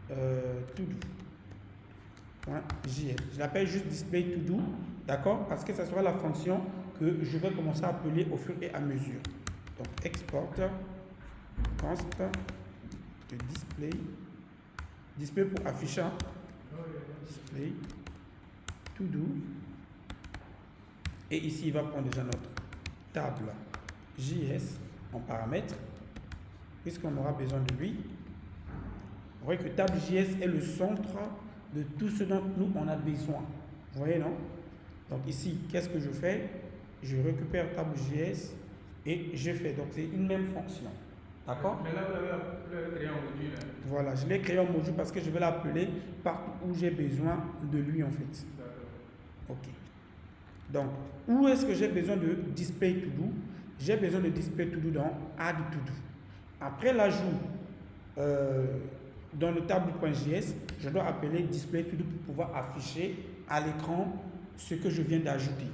to do.jl. Je l'appelle juste display to do, d'accord? Parce que ça sera la fonction que je vais commencer à appeler au fur et à mesure. Donc export const de display Display pour afficher. Display to do. Et ici, il va prendre déjà notre table JS en paramètre, puisqu'on aura besoin de lui. Vous voyez que table JS est le centre de tout ce dont nous on a besoin. Vous voyez, non? Donc ici, qu'est-ce que je fais? Je récupère table JS et je fais. Donc c'est une même fonction. D'accord? Mais là, vous l'avez créé en module. Voilà, je l'ai créé en module parce que je vais l'appeler partout où j'ai besoin de lui en fait. D'accord. Ok. Donc, où est-ce que j'ai besoin de display to do? J'ai besoin de display to do dans add to do. Après l'ajout dans le tableau.js, je dois appeler display to do pour pouvoir afficher à l'écran ce que je viens d'ajouter.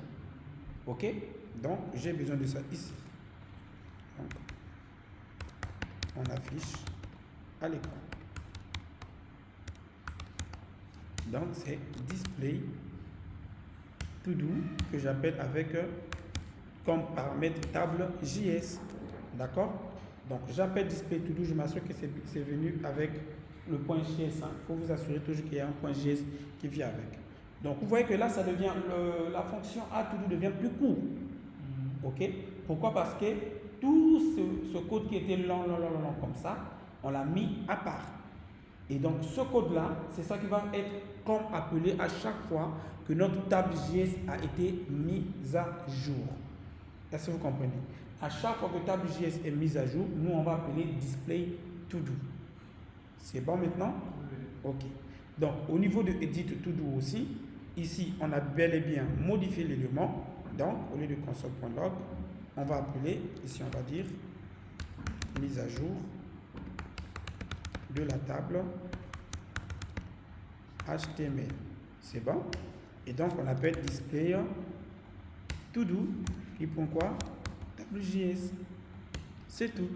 Ok? Donc, j'ai besoin de ça ici. Donc, on affiche à l'écran. Donc, c'est display to do que j'appelle avec comme paramètre table JS. D'accord? Donc, j'appelle display to do, je m'assure que c'est venu avec le point JS. Il faut vous assurer toujours qu'il y a un point JS qui vient avec. Donc, vous voyez que là, ça devient la fonction add to do devient plus court. Ok? Pourquoi? Parce que tout ce code qui était long comme ça, on l'a mis à part. Et donc, ce code-là, c'est ça qui va être comme appelé à chaque fois que notre table JS a été mise à jour. Est-ce que vous comprenez? À chaque fois que table JS est mise à jour, nous, on va appeler display to do. C'est bon maintenant? Ok. Donc, au niveau de edit to do aussi, ici, on a bel et bien modifié l'élément. Donc, au lieu de console.log, on va appeler, ici, on va dire mise à jour de la table HTML. C'est bon? Et donc, on appelle display to do. Il prend quoi? Table JS. C'est tout.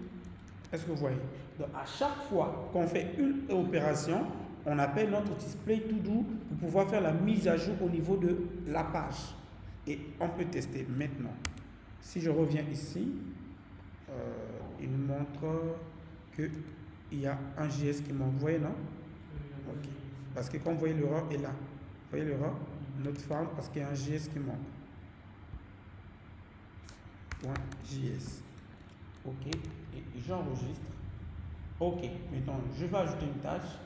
Est-ce que vous voyez? Donc, à chaque fois qu'on fait une opération, on appelle notre display to do pour pouvoir faire la mise à jour au niveau de la page. Et on peut tester maintenant. Si je reviens ici, il me montre qu'il y a un JS qui manque. Vous voyez, non? Ok. Parce que comme vous voyez, l'erreur est là. Vous voyez l'erreur? Notre forme parce qu'il y a un JS qui manque. .js. Ok. Et j'enregistre. Ok. Maintenant, je vais ajouter une tâche.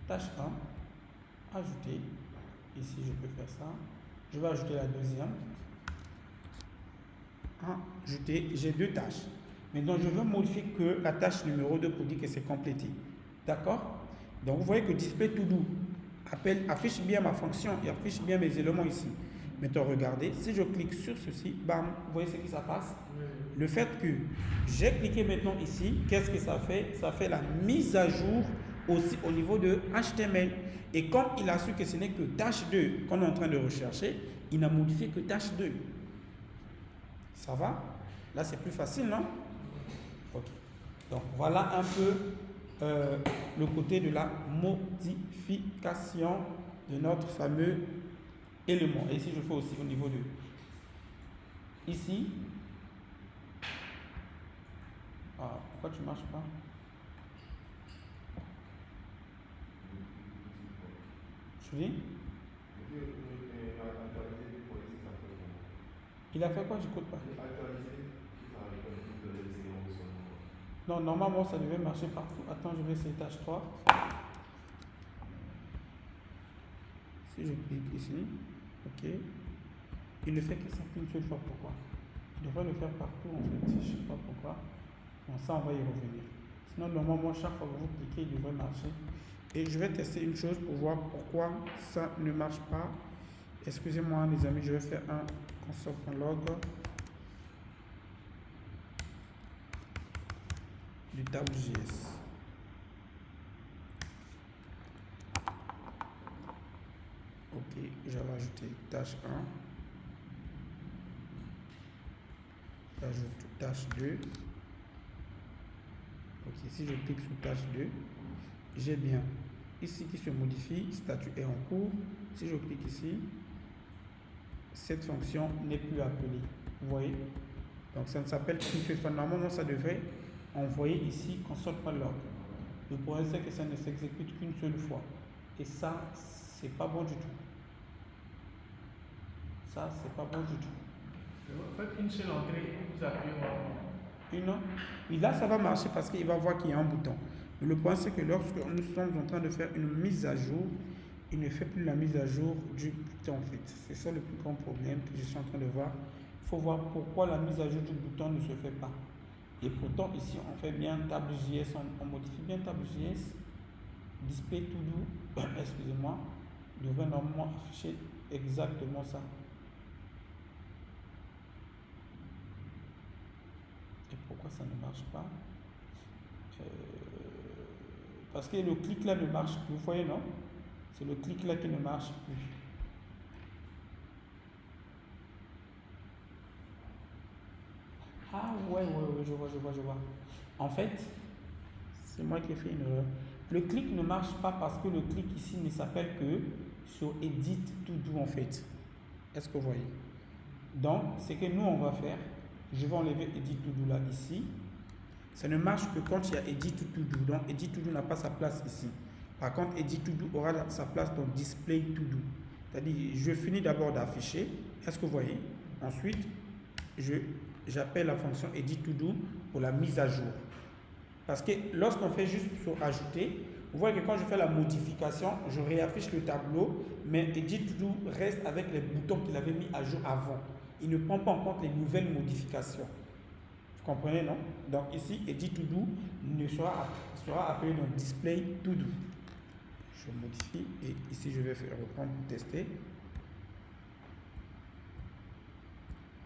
Tâche 1. Ajouter. Ici, je peux faire ça. Je vais ajouter la deuxième. Ajouter. J'ai deux tâches. Maintenant, je veux modifier que la tâche numéro 2 pour dire que c'est complété. D'accord? Donc, vous voyez que display to do affiche bien ma fonction et affiche bien mes éléments ici. Maintenant, regardez, si je clique sur ceci, bam, vous voyez ce qui se passe? Le fait que j'ai cliqué maintenant ici, qu'est-ce que ça fait? Ça fait la mise à jour aussi au niveau de HTML. Et comme il a su que ce n'est que tâche 2 qu'on est en train de rechercher, il n'a modifié que tâche 2. Ça va? Là, c'est plus facile, non? Ok. Donc, voilà un peu le côté de la modification de notre fameux élément. Et ici, je fais aussi au niveau de... Ici. Ah, pourquoi tu ne marches pas? Je dis? Il a fait quoi? Je n'écoute pas. Non, normalement, ça devait marcher partout. Attends, je vais essayer tâche 3. Si je clique ici, ok. Il ne fait que ça qu'une seule fois. Pourquoi? Il devrait le faire partout, en fait. Je ne sais pas pourquoi. Bon, ça, on va y revenir. Sinon, normalement, chaque fois que vous cliquez, il devrait marcher. Et je vais tester une chose pour voir pourquoi ça ne marche pas. Excusez-moi, les amis, je vais faire un console.log du table JS. Ok, je vais ajouter tâche 1. J'ajoute tâche 2. Ok, si je clique sur tâche 2, j'ai bien ici qui se modifie, statut est en cours. Si je clique ici, cette fonction n'est plus appelée. Vous voyez? Donc ça ne s'appelle qu'une seule fois. Normalement, ça devrait envoyer ici console.log. Le problème, c'est que ça ne s'exécute qu'une seule fois. Et ça, c'est pas bon du tout. Ça, c'est pas bon du tout. Faites une seule entrée, vous appuyez Une. Et là, ça va marcher parce qu'il va voir qu'il y a un bouton. Mais le point, c'est que lorsque nous sommes en train de faire une mise à jour, il ne fait plus la mise à jour du bouton en fait. C'est ça le plus grand problème que je suis en train de voir. Il faut voir pourquoi la mise à jour du bouton ne se fait pas. Et pourtant, ici, on fait bien table.js, on modifie bien table.js. Display to do, excusez-moi, devrait normalement afficher exactement ça. Et pourquoi ça ne marche pas? Parce que le clic là ne marche plus, vous voyez, non? C'est le clic là qui ne marche plus. Ah ouais, je vois. En fait, c'est moi qui ai fait une erreur. Le clic ne marche pas parce que le clic ici ne s'appelle que sur Edit to do en fait. Est-ce que vous voyez? Donc, ce que nous on va faire, je vais enlever Edit to do là ici. Ça ne marche que quand il y a Edit to do. Donc, Edit to do n'a pas sa place ici. Par contre, Edit to do aura sa place dans Display to do. C'est-à-dire, je finis d'abord d'afficher. Est-ce que vous voyez? Ensuite, j'appelle la fonction Edit to do pour la mise à jour. Parce que lorsqu'on fait juste sur ajouter, vous voyez que quand je fais la modification, je réaffiche le tableau, mais Edit to do reste avec les boutons qu'il avait mis à jour avant. Il ne prend pas en compte les nouvelles modifications. Vous comprenez, non? Donc ici, Edit to do sera appelé dans Display to do. Je modifie et ici je vais reprendre pour tester.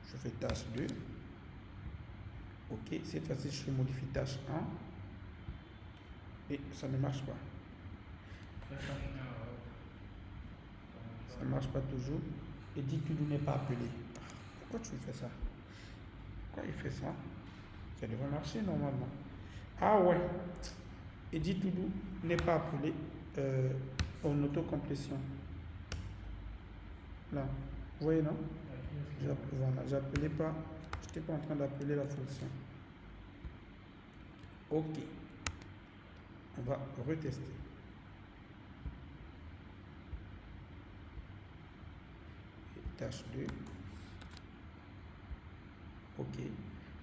Je fais tâche 2. Ok, cette fois-ci je modifie tâche 1 et ça ne marche pas. Ça ne marche pas toujours. Edit to do n'est pas appelé. Pourquoi tu fais ça? Pourquoi il fait ça? Ça devrait marcher normalement. Ah ouais. Edit to do n'est pas appelé en autocomplétion. Là, vous voyez, non? Voilà, j'appelais pas. Je n'étais pas en train d'appeler la fonction. Ok. On va retester. Tâche 2. Ok.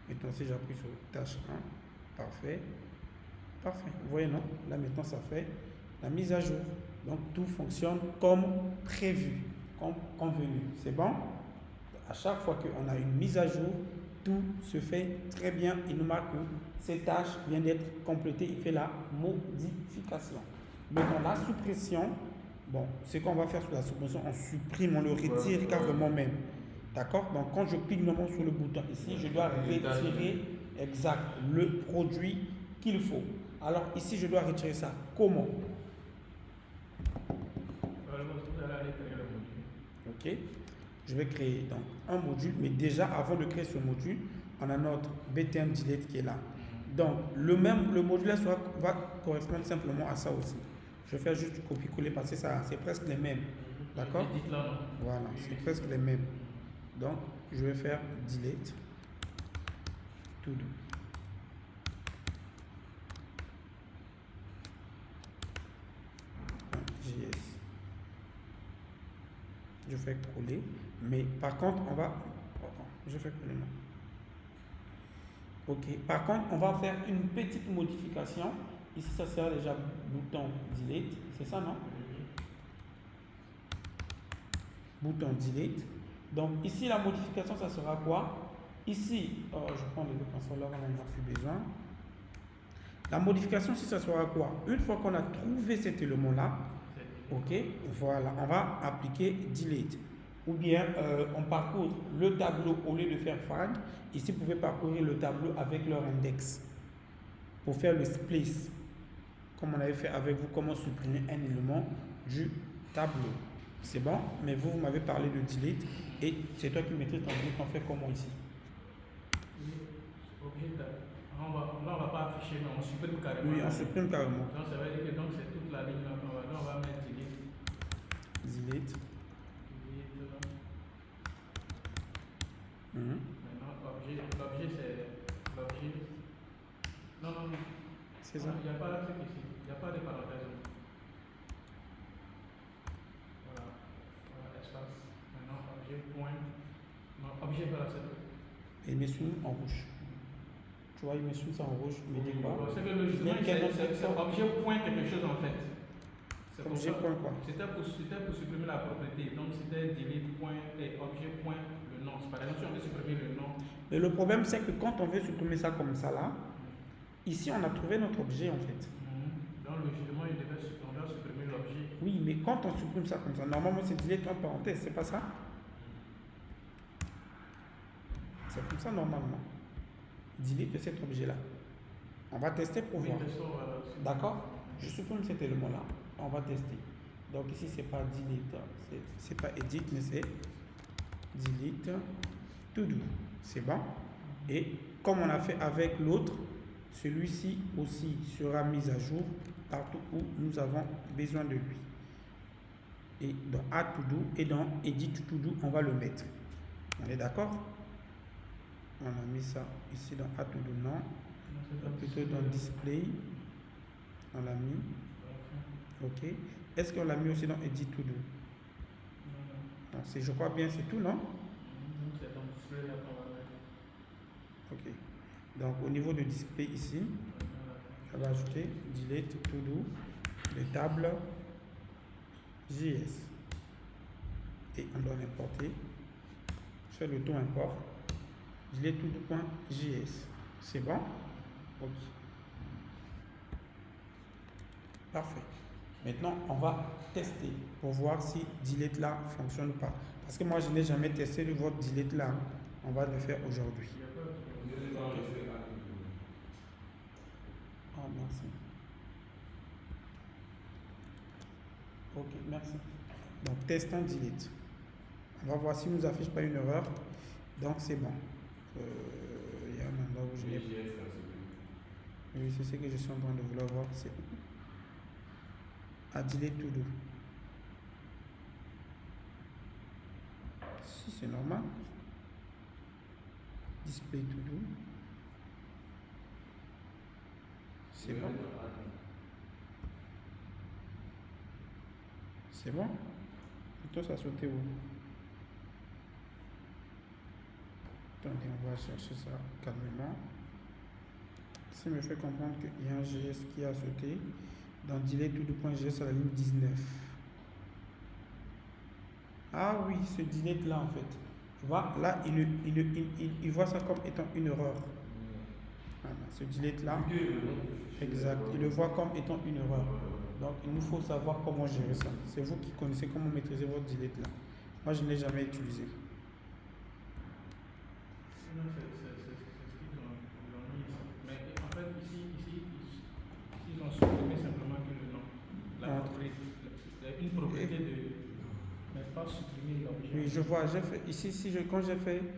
Maintenant, si j'appuie sur tâche 1, parfait. Parfait. Vous voyez, non? Là, maintenant, ça fait la mise à jour. Donc, tout fonctionne comme prévu, comme convenu. C'est bon? À chaque fois qu'on a une mise à jour, tout se fait très bien. Il nous marque que cette tâche vient d'être complétée. Il fait la modification. Maintenant, la suppression, bon, ce qu'on va faire sur la suppression, on supprime, on le retire carrément même. D'accord? Donc, quand je clique normalement sur le bouton ici, je dois retirer exact le produit qu'il faut. Alors, ici, je dois retirer ça. Comment? Ok. Je vais créer donc un module, mais déjà avant de créer ce module, on a notre btm delete qui est là. Donc le module va correspondre simplement à ça aussi. Je vais faire juste du copier-coller parce que c'est presque les mêmes. D'accord? Voilà, c'est presque les mêmes. Donc je vais faire delete to do. JS. Je fais coller, mais par contre, je fais coller, non. Ok, par contre, on va faire une petite modification. Ici, ça sera déjà bouton delete, c'est ça, non? Bouton delete. Donc, ici, la modification, ça sera quoi? Ici, je prends les deux consoles là, on n'en a plus besoin. La modification, ici, ça sera quoi? Une fois qu'on a trouvé cet élément-là, ok, voilà, on va appliquer delete. Ou bien on parcourt le tableau au lieu de faire find. Ici, vous pouvez parcourir le tableau avec leur index pour faire le splice. Comme on avait fait avec vous, comment supprimer un élément du tableau. C'est bon, mais vous m'avez parlé de delete et c'est toi qui maîtrises ton delete. On fait comment ici? Là, on ne va pas afficher, mais on supprime carrément. Oui, on supprime carrément. Donc, ça veut dire que c'est toute la ligne là. Là, on va mettre delete. Delete. Maintenant, l'objet, c'est l'objet. Non. C'est ça. Il n'y a pas de truc ici. Il n'y a pas de parenthèse. Voilà. Voilà, espace. Maintenant, objet, point. Non, objet, voilà, c'est tout. Et il met sous en rouge. Tu vois, il met sous ça en rouge. Il me dit quoi? C'est que logiquement, c'est objet, point, quelque chose en fait. C'est pour Objet, ça. point quoi? C'était pour supprimer la propriété. Donc, c'était delete, point, et objet, point, le nom. Par exemple, si on veut supprimer le nom. Mais le problème, c'est que quand on veut supprimer ça comme ça là, ici on a trouvé notre objet en fait. Donc, logiquement, on doit supprimer l'objet. Oui, mais quand on supprime ça comme ça, normalement c'est delete en parenthèse, c'est pas ça? C'est comme ça normalement. Delete cet objet là. On va tester pour voir. D'accord? Je supprime cet élément là. On va tester. Donc ici c'est pas delete, c'est pas edit, mais c'est delete to do. C'est bon? Et comme on a fait avec l'autre, celui-ci aussi sera mis à jour partout où nous avons besoin de lui. Et dans Add to do et dans Edit to do, on va le mettre. On est d'accord? On a mis ça ici dans Add to do, non. Plutôt dans Display. On l'a mis. Ok. Est-ce qu'on l'a mis aussi dans Edit to do? Non, je crois bien c'est tout, non? C'est dans Display là qu'on va mettre. Ok. Donc au niveau de display ici, on va ajouter delete to do de table JS. Et on doit l'importer. Je fais le tout import. Delete to do.js. C'est bon? Ok. Parfait. Maintenant, on va tester pour voir si delete là fonctionne ou pas. Parce que moi, je n'ai jamais testé le votre delete là. On va le faire aujourd'hui. Ah, merci. Ok, merci. Donc, testons delete. On va voir si nous affiche pas une erreur. Donc, c'est bon. Il y a un endroit où je l'ai. Oui, c'est ce que je suis en train de vouloir voir. C'est à delete to do. Si, c'est normal. Display to do. C'est bon. C'est bon. Plutôt ça a sauté où? Attendez, on va chercher ça calmement. Ça me fait comprendre qu'il y a un JS qui a sauté dans delete to do.js à la ligne 19. Ah oui, ce delete là en fait. Tu vois, là, il voit ça comme étant une erreur. Voilà, ce delete là, exact, il le voit comme étant une erreur. Donc, il nous faut savoir comment gérer ça. C'est vous qui connaissez comment maîtriser votre delete là. Moi, je ne l'ai jamais utilisé. Non, c'est ce qu'ils ont mis ici. Mais en fait, ici, ils ont supprimé simplement que le nom. La propriété, une propriété de. Mais pas supprimer l'objet. Oui, je vois. J'ai fait, ici, quand j'ai fait